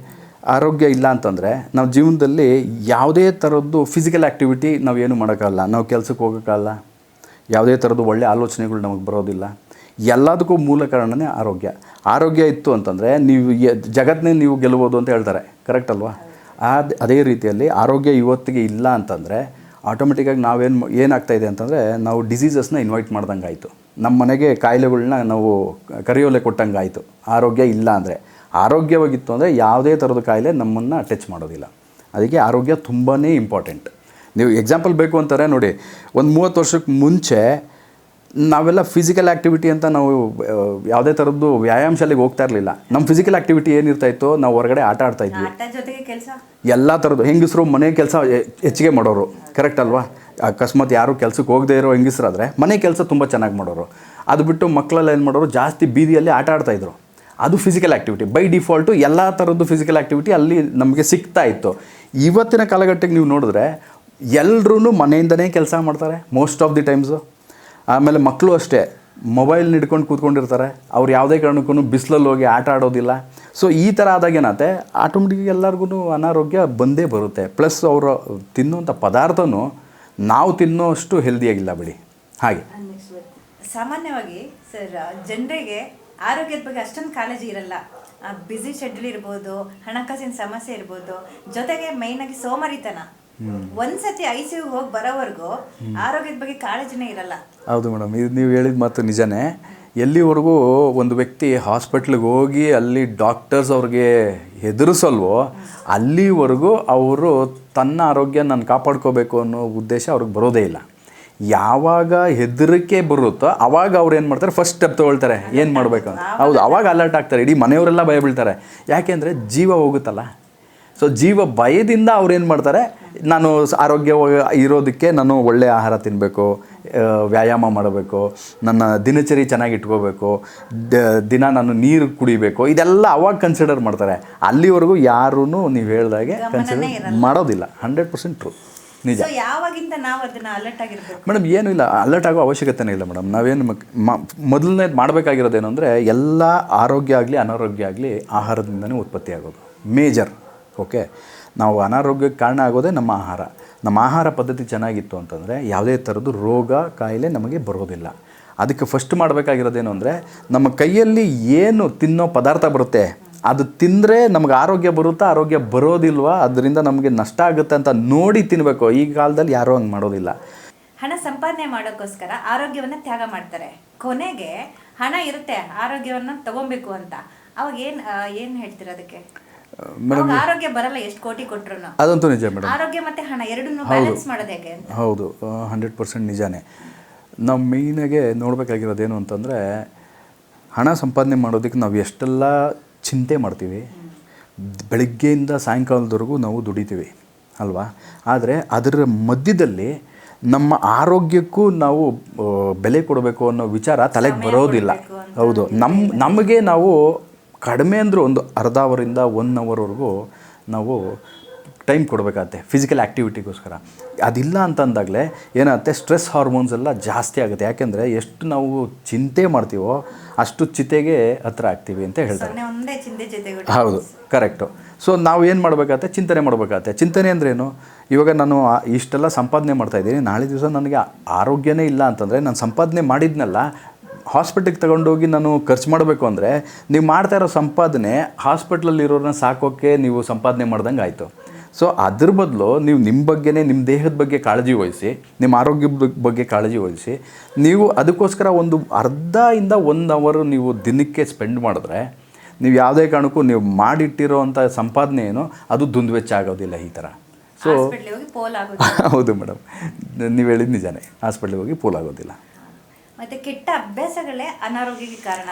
ಆರೋಗ್ಯ ಇಲ್ಲ ಅಂತಂದರೆ ನಾವು ಜೀವನದಲ್ಲಿ ಯಾವುದೇ ಥರದ್ದು ಫಿಸಿಕಲ್ ಆ್ಯಕ್ಟಿವಿಟಿ ನಾವೇನು ಮಾಡೋಕ್ಕಾಗಲ್ಲ, ನಾವು ಕೆಲಸಕ್ಕೆ ಹೋಗೋಕ್ಕಾಗಲ್ಲ, ಯಾವುದೇ ಥರದ್ದು ಒಳ್ಳೆಯ ಆಲೋಚನೆಗಳು ನಮಗೆ ಬರೋದಿಲ್ಲ. ಎಲ್ಲದಕ್ಕೂ ಮೂಲ ಕಾರಣನೇ ಆರೋಗ್ಯ. ಆರೋಗ್ಯ ಇತ್ತು ಅಂತಂದರೆ ನೀವು ಜಗತ್ತನ್ನೇ ನೀವು ಗೆಲ್ಲಬೋದು ಅಂತ ಹೇಳ್ತಾರೆ, ಕರೆಕ್ಟ್ ಅಲ್ವಾ? ಅದೇ ರೀತಿಯಲ್ಲಿ ಆರೋಗ್ಯ ಇವತ್ತಿಗೆ ಇಲ್ಲ ಅಂತಂದರೆ ಆಟೋಮೆಟಿಕ್ಕಾಗಿ ಏನಾಗ್ತಾಯಿದೆ ಅಂತಂದರೆ ನಾವು ಡಿಸೀಸಸ್ನ ಇನ್ವೈಟ್ ಮಾಡ್ದಂಗೆ ಆಯಿತು, ನಮ್ಮ ಮನೆಗೆ ಕಾಯಿಲೆಗಳನ್ನ ನಾವು ಕರೆಯೋಲೆ ಕೊಟ್ಟಂಗೆ ಆಯಿತು. ಆರೋಗ್ಯ ಇಲ್ಲ ಅಂದರೆ, ಆರೋಗ್ಯವಾಗಿತ್ತು ಅಂದರೆ ಯಾವುದೇ ಥರದ ಕಾಯಿಲೆ ನಮ್ಮನ್ನು ಟಚ್ ಮಾಡೋದಿಲ್ಲ. ಅದಕ್ಕೆ ಆರೋಗ್ಯ ತುಂಬಾ ಇಂಪಾರ್ಟೆಂಟ್. ನೀವು ಎಕ್ಸಾಂಪಲ್ ಬೇಕು ಅಂತಾರೆ ನೋಡಿ, ಒಂದು 30 ವರ್ಷಕ್ಕೆ ಮುಂಚೆ ನಾವೆಲ್ಲ ಫಿಸಿಕಲ್ ಆ್ಯಕ್ಟಿವಿಟಿ ಅಂತ ನಾವು ಯಾವುದೇ ಥರದ್ದು ವ್ಯಾಯಾಮ ಶಾಲೆಗೆ ಹೋಗ್ತಾ ಇರಲಿಲ್ಲ. ನಮ್ಮ ಫಿಸಿಕಲ್ ಆ್ಯಕ್ಟಿವಿಟಿ ಏನಿರ್ತಾಯಿತ್ತು, ನಾವು ಹೊರಗಡೆ ಆಟ ಆಡ್ತಾಯಿದ್ವಿ. ಎಲ್ಲ ಥರದ್ದು ಹೆಂಗಸರು ಮನೆ ಕೆಲಸ ಹೆಚ್ಚಿಗೆ ಮಾಡೋರು, ಕರೆಕ್ಟ್ ಅಲ್ವಾ? ಅಕಸ್ಮಾತ್ ಯಾರು ಕೆಲಸಕ್ಕೆ ಹೋಗದೇ ಇರೋ ಹೆಂಗಸರಾದರೆ ಮನೆ ಕೆಲಸ ತುಂಬ ಚೆನ್ನಾಗಿ ಮಾಡೋರು. ಅದು ಬಿಟ್ಟು ಮಕ್ಕಳೆಲ್ಲ ಏನು ಮಾಡೋರು, ಜಾಸ್ತಿ ಬೀದಿಯಲ್ಲಿ ಆಟ ಆಡ್ತಾಯಿದ್ರು. ಅದು ಫಿಸಿಕಲ್ ಆ್ಯಕ್ಟಿವಿಟಿ. ಬೈ ಡಿಫಾಲ್ಟು ಎಲ್ಲ ಥರದ್ದು ಫಿಸಿಕಲ್ ಆ್ಯಕ್ಟಿವಿಟಿ ಅಲ್ಲಿ ನಮಗೆ ಸಿಗ್ತಾ ಇತ್ತು. ಇವತ್ತಿನ ಕಾಲಘಟ್ಟಕ್ಕೆ ನೀವು ನೋಡಿದ್ರೆ ಎಲ್ಲರೂ ಮನೆಯಿಂದನೇ ಕೆಲಸ ಮಾಡ್ತಾರೆ ಮೋಸ್ಟ್ ಆಫ್ ದಿ ಟೈಮ್ಸು. ಆಮೇಲೆ ಮಕ್ಕಳು ಅಷ್ಟೇ ಮೊಬೈಲ್ ಹಿಡ್ಕೊಂಡು ಕೂತ್ಕೊಂಡಿರ್ತಾರೆ, ಅವ್ರು ಯಾವುದೇ ಕಾರಣಕ್ಕೂ ಬಿಸಿಲಲ್ಲಿ ಹೋಗಿ ಆಟ ಆಡೋದಿಲ್ಲ. ಸೊ ಈ ಥರ ಆದಾಗ ಏನಾಗುತ್ತೆ, ಆಟೋಮೆಟಿಕ್ ಎಲ್ಲರಿಗೂ ಅನಾರೋಗ್ಯ ಬಂದೇ ಬರುತ್ತೆ. ಪ್ಲಸ್ ಅವರು ತಿನ್ನುವಂಥ ಪದಾರ್ಥನೂ ನಾವು ತಿನ್ನೋಷ್ಟು ಹೆಲ್ದಿಯಾಗಿಲ್ಲ ಬಿಡಿ. ಹಾಗೆ ಸಾಮಾನ್ಯವಾಗಿ ಸರ್, ಜನರಿಗೆ ಆರೋಗ್ಯದ ಬಗ್ಗೆ ಅಷ್ಟೊಂದು ಕಾಳಜಿ ಇರಲ್ಲ. ಬ್ಯುಸಿ ಶೆಡ್ಯೂಲ್ ಇರ್ಬೋದು, ಹಣಕಾಸಿನ ಸಮಸ್ಯೆ ಇರ್ಬೋದು, ಜೊತೆಗೆ ಮೈನಾಗಿ ಸೋಮಾರಿತನ. ಒಂದ್ಸತಿ ICU ಹೋಗಿ ಬರೋವರೆಗೂ ಆರೋಗ್ಯದ ಬಗ್ಗೆ ಕಾಳಜಿನೇ ಇರಲ್ಲ. ಹೌದು ಮೇಡಮ್, ಇದು ನೀವು ಹೇಳಿದ ಮಾತು ನಿಜನೇ. ಎಲ್ಲಿವರೆಗೂ ಒಂದು ವ್ಯಕ್ತಿ ಹಾಸ್ಪಿಟ್ಲಿಗೆ ಹೋಗಿ ಅಲ್ಲಿ ಡಾಕ್ಟರ್ಸ್ ಅವ್ರಿಗೆ ಹೆದರಿಸಲ್ವೋ ಅಲ್ಲಿವರೆಗೂ ಅವರು ತನ್ನ ಆರೋಗ್ಯ ನಾನು ಕಾಪಾಡ್ಕೋಬೇಕು ಅನ್ನೋ ಉದ್ದೇಶ ಅವ್ರಿಗೆ ಬರೋದೇ ಇಲ್ಲ. ಯಾವಾಗ ಹೆದರಿಕೆ ಬರುತ್ತೋ ಆವಾಗ ಅವ್ರು ಏನು ಮಾಡ್ತಾರೆ, ಫಸ್ಟ್ ಸ್ಟೆಪ್ ತೊಗೊಳ್ತಾರೆ, ಏನು ಮಾಡಬೇಕು ಅಂತ. ಹೌದು, ಆವಾಗ ಅಲರ್ಟ್ ಆಗ್ತಾರೆ, ಇಡೀ ಮನೆಯವರೆಲ್ಲ ಭಯ ಬೀಳ್ತಾರೆ. ಯಾಕೆಂದರೆ ಜೀವ ಹೋಗುತ್ತಲ್ಲ. ಸೊ ಜೀವ ಭಯದಿಂದ ಅವ್ರು ಏನು ಮಾಡ್ತಾರೆ, ನಾನು ಆರೋಗ್ಯ ಇರೋದಕ್ಕೆ ನಾನು ಒಳ್ಳೆಯ ಆಹಾರ ತಿನ್ನಬೇಕು, ವ್ಯಾಯಾಮ ಮಾಡಬೇಕು, ನನ್ನ ದಿನಚರಿ ಚೆನ್ನಾಗಿ ಇಟ್ಕೋಬೇಕು, ದಿನ ನಾನು ನೀರು ಕುಡಿಬೇಕು, ಇದೆಲ್ಲ ಅವಾಗ ಕನ್ಸಿಡರ್ ಮಾಡ್ತಾರೆ. ಅಲ್ಲಿವರೆಗೂ ಯಾರೂ ನೀವು ಹೇಳ್ದಾಗೆ ಕನ್ಸಿಡರ್ ಮಾಡೋದಿಲ್ಲ. 100% ಟ್ರೂ, ನಿಜ. ಯಾವಾಗಿಂದ ನಾವು ಅದನ್ನು ಅಲರ್ಟ್ ಆಗಿರ್ಬೇಕು ಮೇಡಮ್? ಏನೂ ಇಲ್ಲ, ಅಲರ್ಟ್ ಆಗೋ ಅವಶ್ಯಕತೆನೇ ಇಲ್ಲ ಮೇಡಮ್. ನಾವೇನು ಮೊದಲನೇದು ಮಾಡಬೇಕಾಗಿರೋದೇನು ಅಂದರೆ, ಎಲ್ಲ ಆರೋಗ್ಯ ಆಗಲಿ ಅನಾರೋಗ್ಯ ಆಗಲಿ ಆಹಾರದಿಂದನೇ ಉತ್ಪತ್ತಿ ಆಗೋದು ಮೇಜರ್. ಓಕೆ, ನಾವು ಅನಾರೋಗ್ಯಕ್ಕೆ ಕಾರಣ ಆಗೋದೇ ನಮ್ಮ ಆಹಾರ. ನಮ್ಮ ಆಹಾರ ಪದ್ಧತಿ ಚೆನ್ನಾಗಿತ್ತು ಅಂತಂದರೆ ಯಾವುದೇ ಥರದ್ದು ರೋಗ ಕಾಯಿಲೆ ನಮಗೆ ಬರೋದಿಲ್ಲ. ಅದಕ್ಕೆ ಫಸ್ಟ್ ಮಾಡಬೇಕಾಗಿರೋದೇನು ಅಂದರೆ, ನಮ್ಮ ಕೈಯಲ್ಲಿ ಏನು ತಿನ್ನೋ ಪದಾರ್ಥ ಬರುತ್ತೆ ಅದು ತಿಂದರೆ ನಮಗೆ ಆರೋಗ್ಯ ಬರುತ್ತಾ, ಆರೋಗ್ಯ ಬರೋದಿಲ್ವಾ, ಅದರಿಂದ ನಮಗೆ ನಷ್ಟ ಆಗುತ್ತೆ ಅಂತ ನೋಡಿ ತಿನ್ನಬೇಕು. ಈ ಕಾಲದಲ್ಲಿ ಯಾರೂ ಹಂಗೆ ಮಾಡೋದಿಲ್ಲ. ಹಣ ಸಂಪಾದನೆ ಮಾಡೋಕ್ಕೋಸ್ಕರ ಆರೋಗ್ಯವನ್ನು ತ್ಯಾಗ ಮಾಡ್ತಾರೆ. ಕೊನೆಗೆ ಹಣ ಇರುತ್ತೆ, ಆರೋಗ್ಯವನ್ನು ತಗೊಬೇಕು ಅಂತ. ಅವಾಗ ಏನು ಹೇಳ್ತೀರ ಅದಕ್ಕೆ? ಮೇಡಮ್, ಆರೋಗ್ಯ ಬರಲ್ಲ ಎಷ್ಟು ಕೋಟಿ ಕೊಟ್ಟರು. ಅದಂತೂ ನಿಜ ಮೇಡಮ್. ಆರೋಗ್ಯ ಮತ್ತು ಹಣ ಎರಡನ್ನೂ ಬ್ಯಾಲೆನ್ಸ್ ಮಾಡೋದು ಹೇಗೆ ಅಂತ? ಹೌದು, 100% ನಿಜಾನೇ. ನಾವು ಮೇಯ್ನಾಗೆ ನೋಡಬೇಕಾಗಿರೋದೇನು ಅಂತಂದರೆ, ಹಣ ಸಂಪಾದನೆ ಮಾಡೋದಕ್ಕೆ ನಾವು ಎಷ್ಟೆಲ್ಲ ಚಿಂತೆ ಮಾಡ್ತೀವಿ, ಬೆಳಗ್ಗೆಯಿಂದ ಸಾಯಂಕಾಲದವರೆಗೂ ನಾವು ದುಡಿತೀವಿ ಅಲ್ವಾ. ಆದರೆ ಅದರ ಮಧ್ಯದಲ್ಲಿ ನಮ್ಮ ಆರೋಗ್ಯಕ್ಕೂ ನಾವು ಬೆಲೆ ಕೊಡಬೇಕು ಅನ್ನೋ ವಿಚಾರ ತಲೆಗೆ ಬರೋದಿಲ್ಲ. ಹೌದು, ನಮಗೆ ನಾವು ಕಡಿಮೆ ಅಂದರೂ ಒಂದು ಅರ್ಧ ಅವರಿಂದ 1 ಅವರ್ವರೆಗೂ ನಾವು ಟೈಮ್ ಕೊಡಬೇಕಾಗತ್ತೆ ಫಿಸಿಕಲ್ ಆ್ಯಕ್ಟಿವಿಟಿಗೋಸ್ಕರ. ಅದಿಲ್ಲ ಅಂತಂದಾಗಲೇ ಏನಾಗುತ್ತೆ, ಸ್ಟ್ರೆಸ್ ಹಾರ್ಮೋನ್ಸ್ ಎಲ್ಲ ಜಾಸ್ತಿ ಆಗುತ್ತೆ. ಯಾಕೆಂದರೆ ಎಷ್ಟು ನಾವು ಚಿಂತೆ ಮಾಡ್ತೀವೋ ಅಷ್ಟು ಚಿತೆಗೆ ಹತ್ರ ಆಗ್ತೀವಿ ಅಂತ ಹೇಳ್ತಾರೆ. ಹೌದು, ಕರೆಕ್ಟು. ಸೊ ನಾವು ಏನು ಮಾಡಬೇಕಾಗತ್ತೆ, ಚಿಂತನೆ ಮಾಡಬೇಕಾಗತ್ತೆ. ಚಿಂತನೆ ಅಂದ್ರೇನು, ಇವಾಗ ನಾನು ಇಷ್ಟೆಲ್ಲ ಸಂಪಾದನೆ ಮಾಡ್ತಾಯಿದ್ದೀನಿ, ನಾಳೆ ದಿವಸ ನನಗೆ ಆರೋಗ್ಯನೇ ಇಲ್ಲ ಅಂತಂದರೆ ನಾನು ಸಂಪಾದನೆ ಮಾಡಿದ್ನಲ್ಲ ಹಾಸ್ಪಿಟ್ಲಿಗೆ ತಗೊಂಡೋಗಿ ನಾನು ಖರ್ಚು ಮಾಡಬೇಕು ಅಂದರೆ ನೀವು ಮಾಡ್ತಾ ಇರೋ ಸಂಪಾದನೆ ಹಾಸ್ಪಿಟ್ಲಲ್ಲಿರೋರನ್ನ ಸಾಕೋಕ್ಕೆ ನೀವು ಸಂಪಾದನೆ ಮಾಡ್ದಂಗೆ ಆಯಿತು. ಸೊ ಅದ್ರ ಬದಲು ನೀವು ನಿಮ್ಮ ಬಗ್ಗೆನೇ, ನಿಮ್ಮ ದೇಹದ ಬಗ್ಗೆ ಕಾಳಜಿ ವಹಿಸಿ, ನಿಮ್ಮ ಆರೋಗ್ಯದ ಬಗ್ಗೆ ಕಾಳಜಿ ವಹಿಸಿ, ನೀವು ಅದಕ್ಕೋಸ್ಕರ ಒಂದು ಅರ್ಧದಿಂದ 1 ಅವರ್ ನೀವು ದಿನಕ್ಕೆ ಸ್ಪೆಂಡ್ ಮಾಡಿದ್ರೆ ನೀವು ಯಾವುದೇ ಕಾರಣಕ್ಕೂ ನೀವು ಮಾಡಿಟ್ಟಿರೋ ಅಂಥ ಸಂಪಾದನೆ ಏನೋ ಅದು ದುಂದುವೆಚ್ಚ ಆಗೋದಿಲ್ಲ ಈ ಥರ. ಸೊ ಹೌದು ಮೇಡಮ್, ನೀವು ಹೇಳಿದ ನಿಜಾನೇ, ಹಾಸ್ಪಿಟ್ಲಿಗೆ ಹೋಗಿ ಪೋಲ್ ಆಗೋದಿಲ್ಲ. ಮತ್ತೆ ಕೆಟ್ಟ ಅಭ್ಯಾಸಗಳೇ ಅನಾರೋಗ್ಯಕ್ಕೆ ಕಾರಣ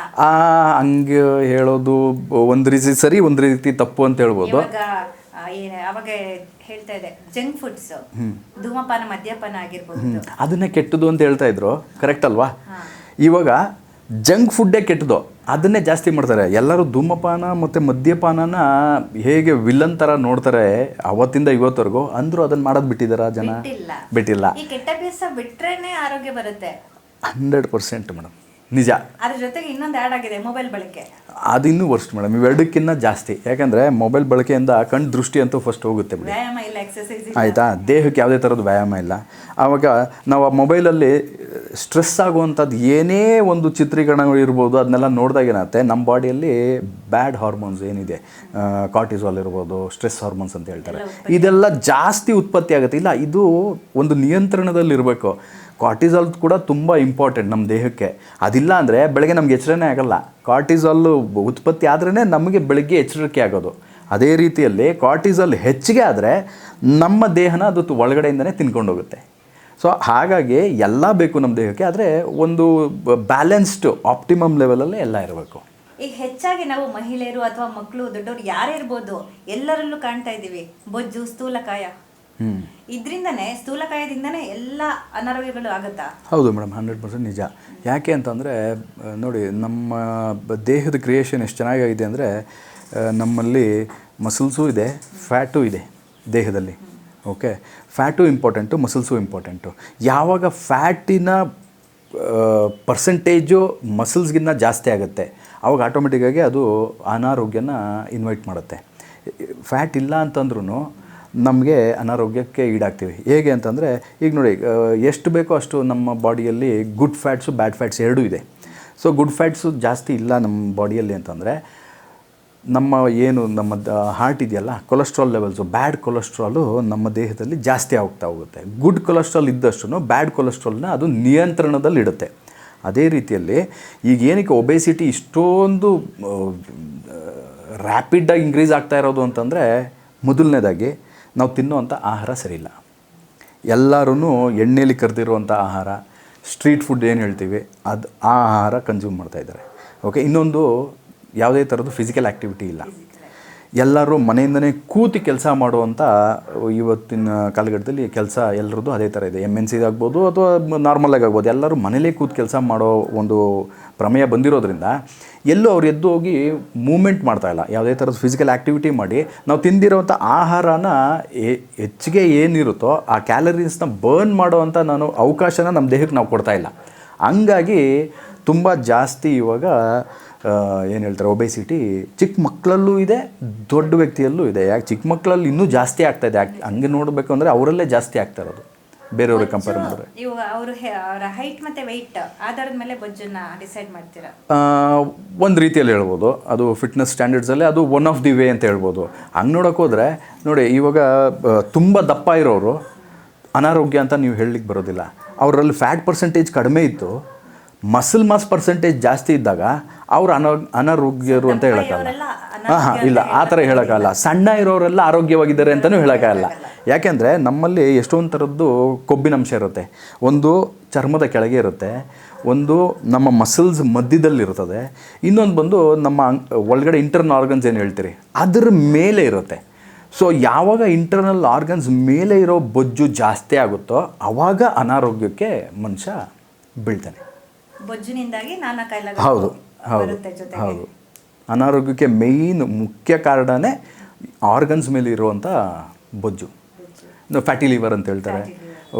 ಹಂಗೆ ಹೇಳೋದು ಒಂದು ರೀತಿ ಸರಿ, ಒಂದು ರೀತಿ ತಪ್ಪು ಅಂತ ಹೇಳ್ಬೋದು. ಅವಾಗ ಹೇಳ್ತಾ ಇದೆ ಜಂಕ್ ಫುಡ್ಸ್, ಧೂಮಪಾನ, ಮದ್ಯಪಾನ ಆಗಿರ್ಬೋದು, ಅದನ್ನೇ ಕೆಟ್ಟದು ಅಂತ ಹೇಳ್ತಾ ಇದ್ರು, ಕರೆಕ್ಟ್ ಅಲ್ವಾ? ಇವಾಗ ಜಂಕ್ ಫುಡ್ಡೇ ಕೆಟ್ಟದು, ಅದನ್ನೇ ಜಾಸ್ತಿ ಮಾಡ್ತಾರೆ ಎಲ್ಲರೂ. ಧೂಮಪಾನ ಮತ್ತು ಮದ್ಯಪಾನನ ಹೇಗೆ ವಿಲನ್ ಥರ ನೋಡ್ತಾರೆ ಅವತ್ತಿಂದ ಇವತ್ತವರೆಗೂ, ಅಂದರೂ ಅದನ್ನು ಮಾಡೋದು ಬಿಟ್ಟಿದ್ದಾರಾ ಜನ? ಬಿಟ್ಟಿಲ್ಲ. ಈ ಕೆಟ್ಟ ಅಭ್ಯಾಸ ಬಿಟ್ರೇನೆ ಆರೋಗ್ಯ ಬರುತ್ತೆ. 100% ಮೇಡಮ್, ನಿಜ. ಅದ್ರ ಜೊತೆಗೆ ಇನ್ನೊಂದು ಆ್ಯಡ್ ಆಗಿದೆ, ಮೊಬೈಲ್ ಬಳಕೆ. ಅದು ಇನ್ನೂ ವರ್ಸ್ಟ್ ಮೇಡಮ್, ಇವೆರಡಕ್ಕಿಂಂತ ಜಾಸ್ತಿ. ಯಾಕಂದರೆ ಮೊಬೈಲ್ ಬಳಕೆಯಿಂದ ಕಣ್ಣು ದೃಷ್ಟಿ ಅಂತೂ ಫಸ್ಟ್ ಹೋಗುತ್ತೆ ಬಿಡಿ, ವ್ಯಾಯಾಮ ಇಲ್ಲ, ಎಕ್ಸಸೈಸ್ ಆಯಿತಾ, ದೇಹಕ್ಕೆ ಯಾವುದೇ ಥರದ ವ್ಯಾಯಾಮ ಇಲ್ಲ. ಆವಾಗ ನಾವು ಆ ಮೊಬೈಲಲ್ಲಿ ಸ್ಟ್ರೆಸ್ ಆಗುವಂಥದ್ದು ಏನೇ ಒಂದು ಚಿತ್ರೀಕರಣಗಳು ಇರ್ಬೋದು, ಅದನ್ನೆಲ್ಲ ನೋಡಿದಾಗ ಏನಾಗುತ್ತೆ, ನಮ್ಮ ಬಾಡಿಯಲ್ಲಿ ಬ್ಯಾಡ್ ಹಾರ್ಮೋನ್ಸ್ ಏನಿದೆ, ಕಾರ್ಟಿಸಾಲ್ ಇರ್ಬೋದು, ಸ್ಟ್ರೆಸ್ ಹಾರ್ಮೋನ್ಸ್ ಅಂತ ಹೇಳ್ತಾರೆ, ಇದೆಲ್ಲ ಜಾಸ್ತಿ ಉತ್ಪತ್ತಿ ಆಗುತ್ತೆ. ಇಲ್ಲ, ಇದು ಒಂದು ನಿಯಂತ್ರಣದಲ್ಲಿರಬೇಕು. ಕಾರ್ಟಿಸಾಲ್ ಕೂಡ ತುಂಬ ಇಂಪಾರ್ಟೆಂಟ್ ನಮ್ಮ ದೇಹಕ್ಕೆ. ಅದಿಲ್ಲ ಅಂದರೆ ಬೆಳಗ್ಗೆ ನಮ್ಗೆ ಎಚ್ಚರನೇ ಆಗಲ್ಲ. ಕಾರ್ಟಿಸಾಲ್ ಉತ್ಪತ್ತಿ ಆದ್ರೇ ನಮಗೆ ಬೆಳಗ್ಗೆ ಎಚ್ಚರಿಕೆ ಆಗೋದು. ಅದೇ ರೀತಿಯಲ್ಲಿ ಕಾರ್ಟಿಸಾಲ್ ಹೆಚ್ಚಿಗೆ ಆದರೆ ನಮ್ಮ ದೇಹನ ಅದು ಒಳಗಡೆಯಿಂದನೇ ತಿನ್ಕೊಂಡೋಗುತ್ತೆ. ಸೊ ಹಾಗಾಗಿ ಎಲ್ಲ ಬೇಕು ನಮ್ಮ ದೇಹಕ್ಕೆ, ಆದರೆ ಒಂದು ಬ್ಯಾಲೆನ್ಸ್ಡ್ ಆಪ್ಟಿಮಮ್ ಲೆವೆಲಲ್ಲೇ ಎಲ್ಲ ಇರಬೇಕು. ಈಗ ಹೆಚ್ಚಾಗಿ ನಾವು ಮಹಿಳೆಯರು ಅಥವಾ ಮಕ್ಕಳು, ದೊಡ್ಡವರು ಯಾರೇ ಇರ್ಬೋದು, ಎಲ್ಲರಲ್ಲೂ ಕಾಣ್ತಾ ಇದ್ದೀವಿ ಬೊಜ್ಜು, ಸ್ಥೂಲಕಾಯ. ಇದರಿಂದನೇ, ಸ್ಥೂಲಕಾಯದಿಂದನೇ ಎಲ್ಲ ಅನಾರೋಗ್ಯಗಳು ಆಗುತ್ತಾ? ಹೌದು ಮೇಡಮ್, 100% ನಿಜ. ಯಾಕೆ ಅಂತಂದರೆ ನೋಡಿ, ನಮ್ಮ ದೇಹದ ಕ್ರಿಯೇಷನ್ ಎಷ್ಟು ಚೆನ್ನಾಗಿದೆ ಅಂದರೆ, ನಮ್ಮಲ್ಲಿ ಮಸಲ್ಸು ಇದೆ, ಫ್ಯಾಟು ಇದೆ ದೇಹದಲ್ಲಿ. Okay, fat important, muscles important. ಯಾವಾಗ ಫ್ಯಾಟಿನ ಪರ್ಸೆಂಟೇಜು ಮಸಲ್ಸ್ಗಿನ್ನ ಜಾಸ್ತಿ ಆಗುತ್ತೆ, ಆವಾಗ ಆಟೋಮೆಟಿಕ್ಕಾಗಿ ಅದು ಅನಾರೋಗ್ಯನ ಇನ್ವೈಟ್ ಮಾಡುತ್ತೆ. ಫ್ಯಾಟ್ ಇಲ್ಲ ಅಂತಂದ್ರೂ ನಮಗೆ ಅನಾರೋಗ್ಯಕ್ಕೆ ಈಡಾಗ್ತೀವಿ. ಹೇಗೆ ಅಂತಂದರೆ, ಈಗ ನೋಡಿ, ಎಷ್ಟು ಬೇಕೋ ಅಷ್ಟು ನಮ್ಮ ಬಾಡಿಯಲ್ಲಿ ಗುಡ್ ಫ್ಯಾಟ್ಸು, ಬ್ಯಾಡ್ ಫ್ಯಾಟ್ಸ್ ಎರಡೂ ಇದೆ. ಸೊ ಗುಡ್ ಫ್ಯಾಟ್ಸು ಜಾಸ್ತಿ ಇಲ್ಲ ನಮ್ಮ ಬಾಡಿಯಲ್ಲಿ ಅಂತಂದರೆ, ನಮ್ಮ ಹಾರ್ಟ್ ಇದೆಯಲ್ಲ, ಕೊಲೆಸ್ಟ್ರಾಲ್ ಲೆವೆಲ್ಸು, ಬ್ಯಾಡ್ ಕೊಲೆಸ್ಟ್ರಾಲು ನಮ್ಮ ದೇಹದಲ್ಲಿ ಜಾಸ್ತಿ ಆಗ್ತಾ ಹೋಗುತ್ತೆ. ಗುಡ್ ಕೊಲೆಸ್ಟ್ರಾಲ್ ಇದ್ದಷ್ಟು ಬ್ಯಾಡ್ ಕೊಲೆಸ್ಟ್ರಾಲ್ನ ಅದು ನಿಯಂತ್ರಣದಲ್ಲಿಡುತ್ತೆ. ಅದೇ ರೀತಿಯಲ್ಲಿ ಈಗ ಏನಕ್ಕೆ ಒಬೆಸಿಟಿ ಇಷ್ಟೊಂದು ರ್ಯಾಪಿಡಾಗಿ ಇನ್ಕ್ರೀಸ್ ಆಗ್ತಾ ಇರೋದು ಅಂತಂದರೆ, ಮೊದಲನೇದಾಗಿ ನಾವು ತಿನ್ನೋವಂಥ ಆಹಾರ ಸರಿಯಿಲ್ಲ. ಎಲ್ಲರೂ ಎಣ್ಣೆಯಲ್ಲಿ ಕರೆದಿರುವಂಥ ಆಹಾರ, ಸ್ಟ್ರೀಟ್ ಫುಡ್ ಏನು ಹೇಳ್ತೀವಿ, ಅದು ಆ ಆಹಾರ ಕನ್ಸ್ಯೂಮ್ ಮಾಡ್ತಾಯಿದ್ದಾರೆ. ಓಕೆ, ಇನ್ನೊಂದು ಯಾವುದೇ ಥರದ್ದು ಫಿಸಿಕಲ್ ಆ್ಯಕ್ಟಿವಿಟಿ ಇಲ್ಲ. ಎಲ್ಲರೂ ಮನೆಯಿಂದನೇ ಕೂತಿ ಕೆಲಸ ಮಾಡುವಂಥ ಇವತ್ತಿನ ಕಾಲಘಟ್ಟದಲ್ಲಿ ಕೆಲಸ ಎಲ್ಲರದ್ದು ಅದೇ ಥರ ಇದೆ. MNC ಆಗ್ಬೋದು ಅಥವಾ ನಾರ್ಮಲಾಗಿ ಆಗ್ಬೋದು, ಎಲ್ಲರೂ ಮನೇಲೇ ಕೂತು ಕೆಲಸ ಮಾಡೋ ಒಂದು ಪ್ರಮೇಯ ಬಂದಿರೋದ್ರಿಂದ ಎಲ್ಲೂ ಅವ್ರು ಎದ್ದು ಹೋಗಿ ಮೂಮೆಂಟ್ ಮಾಡ್ತಾಯಿಲ್ಲ. ಯಾವುದೇ ಥರದ ಫಿಸಿಕಲ್ ಆ್ಯಕ್ಟಿವಿಟಿ ಮಾಡಿ ನಾವು ತಿಂದಿರೋವಂಥ ಆಹಾರನ ಹೆಚ್ಚಿಗೆ ಏನಿರುತ್ತೋ ಆ ಕ್ಯಾಲರೀಸ್ನ ಬರ್ನ್ ಮಾಡೋವಂಥ ಅವಕಾಶನ ನಮ್ಮ ದೇಹಕ್ಕೆ ನಾವು ಕೊಡ್ತಾಯಿಲ್ಲ. ಹಂಗಾಗಿ ತುಂಬ ಜಾಸ್ತಿ ಇವಾಗ ಏನು ಹೇಳ್ತಾರೆ, ಒಬೆಸಿಟಿ ಚಿಕ್ಕ ಮಕ್ಕಳಲ್ಲೂ ಇದೆ, ದೊಡ್ಡ ವ್ಯಕ್ತಿಯಲ್ಲೂ ಇದೆ. ಯಾಕೆ ಚಿಕ್ಕ ಮಕ್ಕಳಲ್ಲಿ ಇನ್ನೂ ಜಾಸ್ತಿ ಆಗ್ತಾಯಿದೆ. ಹಂಗೆ ನೋಡಬೇಕು ಅಂದರೆ ಅವರಲ್ಲೇ ಜಾಸ್ತಿ ಆಗ್ತಾ ಇರೋದು ಬೇರೆಯವ್ರಿಗೆ ಕಂಪೇರ್ ಮಾಡಿದ್ರೆ. ಅವರ ಹೈಟ್ ಮತ್ತು ವೆಯ್ಟ್ ಆಧಾರದ ಮೇಲೆ ಬೊಜ್ಜನ್ನು ಡಿಸೈಡ್ ಮಾಡ್ತೀರಾ? ಒಂದು ರೀತಿಯಲ್ಲಿ ಹೇಳ್ಬೋದು, ಅದು ಫಿಟ್ನೆಸ್ ಸ್ಟ್ಯಾಂಡರ್ಡ್ಸಲ್ಲೇ ಅದು ಒನ್ ಆಫ್ ದಿ ವೇ ಅಂತ ಹೇಳ್ಬೋದು. ಹಂಗೆ ನೋಡೋಕೆ ಹೋದರೆ ನೋಡಿ, ಇವಾಗ ತುಂಬ ದಪ್ಪ ಇರೋರು ಅನಾರೋಗ್ಯ ಅಂತ ನೀವು ಹೇಳಲಿಕ್ಕೆ ಬರೋದಿಲ್ಲ. ಅವರಲ್ಲಿ ಫ್ಯಾಟ್ ಪರ್ಸೆಂಟೇಜ್ ಕಡಿಮೆ ಇತ್ತು, ಮಸಲ್ ಮಾಸ್ ಪರ್ಸೆಂಟೇಜ್ ಜಾಸ್ತಿ ಇದ್ದಾಗ ಅವ್ರು ಅನಾರೋಗ್ಯರು ಅಂತ ಹೇಳೋಕ್ಕಲ್ಲ. ಹಾಂ ಇಲ್ಲ, ಆ ಥರ ಹೇಳೋಕ್ಕಲ್ಲ. ಸಣ್ಣ ಇರೋರೆಲ್ಲ ಆರೋಗ್ಯವಾಗಿದ್ದಾರೆ ಅಂತಲೂ ಹೇಳೋಕ್ಕಾಗಲ್ಲ. ಯಾಕೆಂದರೆ ನಮ್ಮಲ್ಲಿ ಎಷ್ಟೊಂದು ಥರದ್ದು ಕೊಬ್ಬಿನಂಶ ಇರುತ್ತೆ. ಒಂದು ಚರ್ಮದ ಕೆಳಗೆ ಇರುತ್ತೆ, ಒಂದು ನಮ್ಮ ಮಸಲ್ಸ್ ಮಧ್ಯದಲ್ಲಿರ್ತದೆ, ಇನ್ನೊಂದು ಬಂದು ನಮ್ಮ ಒಳಗಡೆ ಇಂಟರ್ನಲ್ ಆರ್ಗನ್ಸ್ ಏನು ಹೇಳ್ತೀರಿ ಅದ್ರ ಮೇಲೆ ಇರುತ್ತೆ. ಸೊ ಯಾವಾಗ ಇಂಟರ್ನಲ್ ಆರ್ಗನ್ಸ್ ಮೇಲೆ ಇರೋ ಬೊಜ್ಜು ಜಾಸ್ತಿ ಆಗುತ್ತೋ ಆವಾಗ ಅನಾರೋಗ್ಯಕ್ಕೆ ಮನುಷ್ಯ ಬೀಳ್ತಾನೆ. ಬೊಜ್ಜಿನಿಂದಾಗಿ ನಾನಾ ಕಾಯಿಲೆ. ಹೌದು ಹೌದು ಹೌದು. ಅನಾರೋಗ್ಯಕ್ಕೆ ಮುಖ್ಯ ಕಾರಣನೇ ಆರ್ಗನ್ಸ್ ಮೇಲೆ ಇರುವಂಥ ಬೊಜ್ಜು. ಫ್ಯಾಟಿ ಲಿವರ್ ಅಂತ ಹೇಳ್ತಾರೆ.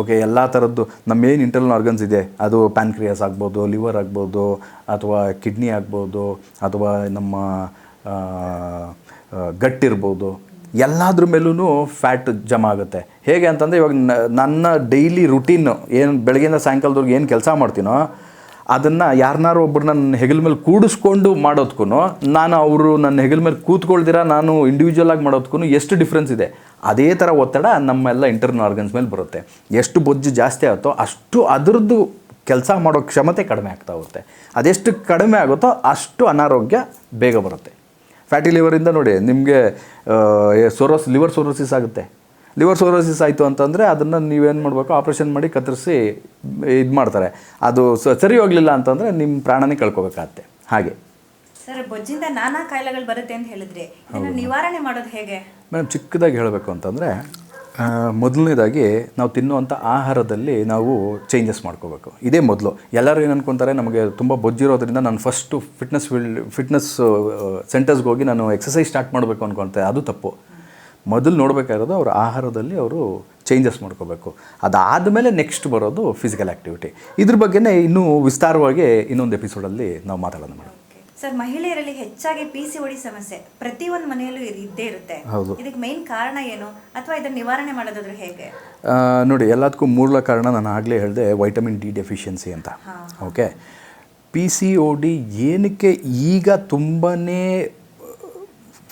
ಓಕೆ, ಎಲ್ಲ ಥರದ್ದು ನಮ್ಮೇನು ಇಂಟರ್ನಲ್ ಆರ್ಗನ್ಸ್ ಇದೆ, ಅದು ಪ್ಯಾನ್ಕ್ರಿಯಾಸ್ ಆಗ್ಬೋದು, ಲಿವರ್ ಆಗ್ಬೋದು, ಅಥವಾ ಕಿಡ್ನಿ ಆಗ್ಬೋದು, ಅಥವಾ ನಮ್ಮ ಗಟ್ಟಿರ್ಬೋದು, ಎಲ್ಲದ್ರ ಮೇಲೂ ಫ್ಯಾಟ್ ಜಮಾ ಆಗುತ್ತೆ. ಹೇಗೆ ಅಂತಂದರೆ ಇವಾಗ ನನ್ನ ಡೈಲಿ ರುಟೀನ್ ಏನು ಬೆಳಗ್ಗೆಯಿಂದ ಸಾಯಂಕಾಲದವ್ರಿಗೆ ಏನು ಕೆಲಸ ಮಾಡ್ತೀನೋ ಅದನ್ನು ಯಾರನ್ನಾರು ಒಬ್ಬರು ನನ್ನ ಹೆಗಲ ಮೇಲೆ ಕೂಡಿಸ್ಕೊಂಡು ಮಾಡೋದಕ್ಕೂ ನಾನು ಅವರು ನನ್ನ ಹೆಗಲ ಮೇಲೆ ಕೂತ್ಕೊಳ್ದಿರ ನಾನು ಇಂಡಿವಿಜುವಲ್ ಆಗಿ ಮಾಡೋದಕ್ಕೂ ಎಷ್ಟು ಡಿಫ್ರೆನ್ಸ್ ಇದೆ. ಅದೇ ಥರ ಒತ್ತಡ ನಮ್ಮೆಲ್ಲ ಇಂಟರ್ನಲ್ ಆರ್ಗನ್ಸ್ ಮೇಲೆ ಬರುತ್ತೆ. ಎಷ್ಟು ಬೊಜ್ಜು ಜಾಸ್ತಿ ಆಗುತ್ತೋ ಅಷ್ಟು ಅದರದ್ದು ಕೆಲಸ ಮಾಡೋ ಕ್ಷಮತೆ ಕಡಿಮೆ ಆಗ್ತಾ ಹೋಗುತ್ತೆ. ಅದೆಷ್ಟು ಕಡಿಮೆ ಆಗುತ್ತೋ ಅಷ್ಟು ಅನಾರೋಗ್ಯ ಬೇಗ ಬರುತ್ತೆ. ಫ್ಯಾಟಿ ಲಿವರಿಂದ ನೋಡಿ ನಿಮಗೆ ಲಿವರ್ ಸೋರೋಸಿಸ್ ಆಗುತ್ತೆ. ಲಿವರ್ ಸೋರೋಸಿಸ್ ಆಯಿತು ಅಂತಂದರೆ ಅದನ್ನು ನೀವೇನು ಮಾಡಬೇಕು, ಆಪ್ರೇಷನ್ ಮಾಡಿ ಕತ್ತರಿಸಿ ಇದು ಮಾಡ್ತಾರೆ. ಅದು ಸರಿ ಹೋಗಲಿಲ್ಲ ಅಂತಂದರೆ ನಿಮ್ಮ ಪ್ರಾಣನೇ ಕಳ್ಕೊಬೇಕಾಗತ್ತೆ. ಹಾಗೆ ಸರ್, ಬೊಜ್ಜಿಂದ ನಾನಾ ಕಾಯಿಲೆಗಳು ಬರುತ್ತೆ ಅಂತ ಹೇಳಿದ್ರಿ, ಇದನ್ನು ನಿವಾರಣೆ ಮಾಡೋದು ಹೇಗೆ? ಮೇಡಮ್, ಚಿಕ್ಕದಾಗಿ ಹೇಳಬೇಕು ಅಂತಂದರೆ ಮೊದಲನೇದಾಗಿ ನಾವು ತಿನ್ನುವಂಥ ಆಹಾರದಲ್ಲಿ ನಾವು ಚೇಂಜಸ್ ಮಾಡ್ಕೋಬೇಕು. ಇದೇ ಮೊದಲು. ಎಲ್ಲರೂ ಏನು ಅನ್ಕೊತಾರೆ, ನಮಗೆ ತುಂಬ ಬೊಜ್ಜಿರೋದ್ರಿಂದ ನಾನು ಫಸ್ಟು ಫಿಟ್ನೆಸ್ ಸೆಂಟರ್ಸ್ಗೆ ಹೋಗಿ ನಾನು ಎಕ್ಸಸೈಸ್ ಸ್ಟಾರ್ಟ್ ಮಾಡಬೇಕು ಅನ್ಕೊತಾರೆ. ಅದು ತಪ್ಪು. ಮೊದಲು ನೋಡಬೇಕಾಗಿರೋದು ಅವ್ರ ಆಹಾರದಲ್ಲಿ ಅವರು ಚೇಂಜಸ್ ಮಾಡ್ಕೋಬೇಕು. ಅದಾದಮೇಲೆ ನೆಕ್ಸ್ಟ್ ಬರೋದು ಫಿಸಿಕಲ್ ಆ್ಯಕ್ಟಿವಿಟಿ. ಇದ್ರ ಬಗ್ಗೆನೇ ಇನ್ನೂ ವಿಸ್ತಾರವಾಗಿ ಇನ್ನೊಂದು ಎಪಿಸೋಡಲ್ಲಿ ನಾವು ಮಾತಾಡೋಣ ಮೇಡಮ್. ಸರ್, ಮಹಿಳೆಯರಲ್ಲಿ ಹೆಚ್ಚಾಗಿ PCOD ಸಮಸ್ಯೆ ಪ್ರತಿಯೊಂದು ಮನೆಯಲ್ಲೂ ಇದ್ದೇ ಇರುತ್ತೆ. ಹೌದು. ಇದಕ್ಕೆ ಮೇನ್ ಕಾರಣ ಏನು, ಅಥವಾ ಇದನ್ನು ನಿವಾರಣೆ ಮಾಡೋದಾದ್ರೆ ಹೇಗೆ? ನೋಡಿ, ಎಲ್ಲದಕ್ಕೂ ಮೂಲ ಕಾರಣ ನಾನು ಆಗಲೇ ಹೇಳಿದೆ, ವೈಟಮಿನ್ ಡಿ ಡೆಫಿಷಿಯನ್ಸಿ ಅಂತ. ಓಕೆ, PCOD ಏನಕ್ಕೆ ಈಗ ತುಂಬಾ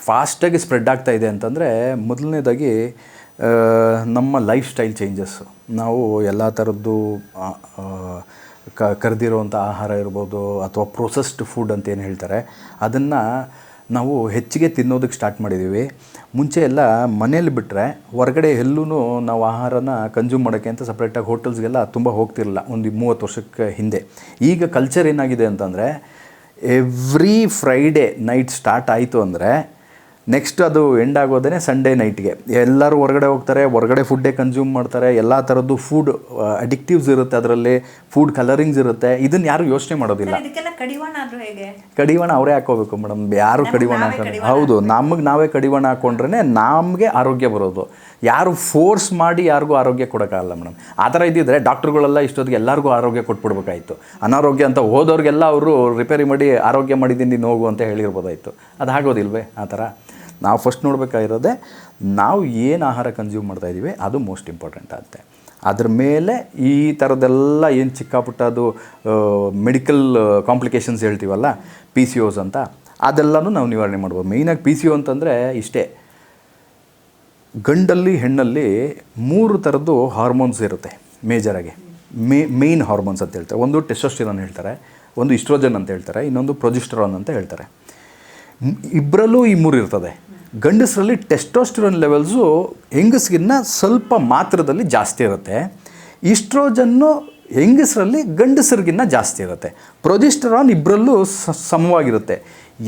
ಫಾಸ್ಟಾಗಿ ಸ್ಪ್ರೆಡ್ ಆಗ್ತಾ ಇದೆ ಅಂತಂದರೆ, ಮೊದಲನೇದಾಗಿ ನಮ್ಮ ಲೈಫ್ ಸ್ಟೈಲ್ ಚೇಂಜಸ್ಸು. ನಾವು ಎಲ್ಲ ಥರದ್ದು ಕರೆದಿರೋವಂಥ ಆಹಾರ ಇರ್ಬೋದು, ಅಥವಾ ಪ್ರೊಸೆಸ್ಡ್ ಫುಡ್ ಅಂತ ಏನು ಹೇಳ್ತಾರೆ, ಅದನ್ನು ನಾವು ಹೆಚ್ಚಿಗೆ ತಿನ್ನೋದಕ್ಕೆ ಸ್ಟಾರ್ಟ್ ಮಾಡಿದ್ದೀವಿ. ಮುಂಚೆ ಎಲ್ಲ ಮನೇಲಿ ಬಿಟ್ಟರೆ ಹೊರಗಡೆ ಎಲ್ಲೂ ನಾವು ಆಹಾರನ ಕನ್ಸ್ಯೂಮ್ ಮಾಡೋಕ್ಕೆ ಅಂತ ಸಪ್ರೇಟಾಗಿ ಹೋಟೆಲ್ಸ್ಗೆಲ್ಲ ತುಂಬ ಹೋಗ್ತಿರಲಿಲ್ಲ ಒಂದು 30 ವರ್ಷಕ್ಕೆ ಹಿಂದೆ. ಈಗ ಕಲ್ಚರ್ ಏನಾಗಿದೆ ಅಂತಂದರೆ, ಎವ್ರಿ ಫ್ರೈಡೇ ನೈಟ್ ಸ್ಟಾರ್ಟ್ ಆಯಿತು ಅಂದರೆ ನೆಕ್ಸ್ಟ್ ಅದು ಎಂಡ್ ಆಗೋದೇ ಸಂಡೇ ನೈಟ್ಗೆ. ಎಲ್ಲರೂ ಹೊರಗಡೆ ಹೋಗ್ತಾರೆ, ಹೊರಗಡೆ ಫುಡ್ಡೇ ಕನ್ಸ್ಯೂಮ್ ಮಾಡ್ತಾರೆ. ಎಲ್ಲ ಥರದ್ದು ಫುಡ್ ಅಡಿಕ್ಟಿವ್ಸ್ ಇರುತ್ತೆ, ಅದರಲ್ಲಿ ಫುಡ್ ಕಲರಿಂಗ್ಸ್ ಇರುತ್ತೆ. ಇದನ್ನು ಯಾರು ಯೋಚನೆ ಮಾಡೋದಿಲ್ಲ. ಕಡಿವಾಣ ಅವರೇ ಹಾಕೋಬೇಕು ಮೇಡಮ್, ಯಾರು ಕಡಿವಾಣ ಹಾಕೋದು? ಹೌದು, ನಮಗೆ ನಾವೇ ಕಡಿವಾಣ ಹಾಕ್ಕೊಂಡ್ರೆ ನಮಗೆ ಆರೋಗ್ಯ ಬರೋದು. ಯಾರು ಫೋರ್ಸ್ ಮಾಡಿ ಯಾರಿಗೂ ಆರೋಗ್ಯ ಕೊಡೋಕ್ಕಾಗಲ್ಲ ಮೇಡಮ್. ಆ ಥರ ಇದ್ದಿದ್ರೆ ಡಾಕ್ಟ್ರುಗಳೆಲ್ಲ ಇಷ್ಟೊತ್ತಿಗೆ ಎಲ್ಲರಿಗೂ ಆರೋಗ್ಯ ಕೊಟ್ಬಿಡ್ಬೇಕಾಯ್ತು. ಅನಾರೋಗ್ಯ ಅಂತ ಹೋದವ್ರಿಗೆಲ್ಲ ಅವರು ರಿಪೇರಿ ಮಾಡಿ ಆರೋಗ್ಯ ಮಾಡಿದ್ದೀನಿ ನೀನು ಹೋಗು ಅಂತ ಹೇಳಿರ್ಬೋದಾಯಿತು. ಅದು ಆಗೋದಿಲ್ವೇ? ಆ ಥರ ನಾವು ಫಸ್ಟ್ ನೋಡಬೇಕಾಗಿರೋದೆ ನಾವು ಏನು ಆಹಾರ ಕನ್ಸ್ಯೂಮ್ ಮಾಡ್ತಾಯಿದ್ದೀವಿ, ಅದು ಮೋಸ್ಟ್ ಇಂಪಾರ್ಟೆಂಟ್ ಆಗುತ್ತೆ. ಅದ್ರ ಮೇಲೆ ಈ ಥರದ್ದೆಲ್ಲ ಏನು ಚಿಕ್ಕಪುಟ್ಟದು ಮೆಡಿಕಲ್ ಕಾಂಪ್ಲಿಕೇಶನ್ಸ್ ಹೇಳ್ತೀವಲ್ಲ, PCOS ಅಂತ, ಅದೆಲ್ಲನೂ ನಾವು ನಿವಾರಣೆ ಮಾಡ್ಬೋದು. ಮೇಯ್ನಾಗಿ PCO ಅಂತಂದರೆ ಇಷ್ಟೇ, ಗಂಡಲ್ಲಿ ಹೆಣ್ಣಲ್ಲಿ 3 ಥರದ್ದು ಹಾರ್ಮೋನ್ಸ್ ಇರುತ್ತೆ ಮೇಜರಾಗಿ. ಮೇಯ್ನ್ ಹಾರ್ಮೋನ್ಸ್ ಅಂತ ಹೇಳ್ತಾರೆ. ಒಂದು ಟೆಸ್ಟೋಸ್ಟಿರಾನ್ ಹೇಳ್ತಾರೆ, ಒಂದು ಇಸ್ಟ್ರೋಜನ್ ಅಂತ ಹೇಳ್ತಾರೆ, ಇನ್ನೊಂದು ಪ್ರೊಜೆಸ್ಟರಾನ್ ಅಂತ ಹೇಳ್ತಾರೆ. ಇಬ್ಬರಲ್ಲೂ ಈ 3 ಇರ್ತದೆ. ಗಂಡಸರಲ್ಲಿ ಟೆಸ್ಟೋಸ್ಟಿರಾನ್ ಲೆವೆಲ್ಸು ಹೆಂಗಸ್ಗಿನ್ನ ಸ್ವಲ್ಪ ಮಾತ್ರದಲ್ಲಿ ಜಾಸ್ತಿ ಇರುತ್ತೆ. ಈಸ್ಟ್ರೋಜನ್ನು ಹೆಂಗಸರಲ್ಲಿ ಗಂಡಸರಿಗಿನ್ನ ಜಾಸ್ತಿ ಇರುತ್ತೆ. ಪ್ರೊಜೆಸ್ಟರಾನ್ ಇಬ್ಬರಲ್ಲೂ ಸಮವಾಗಿರುತ್ತೆ.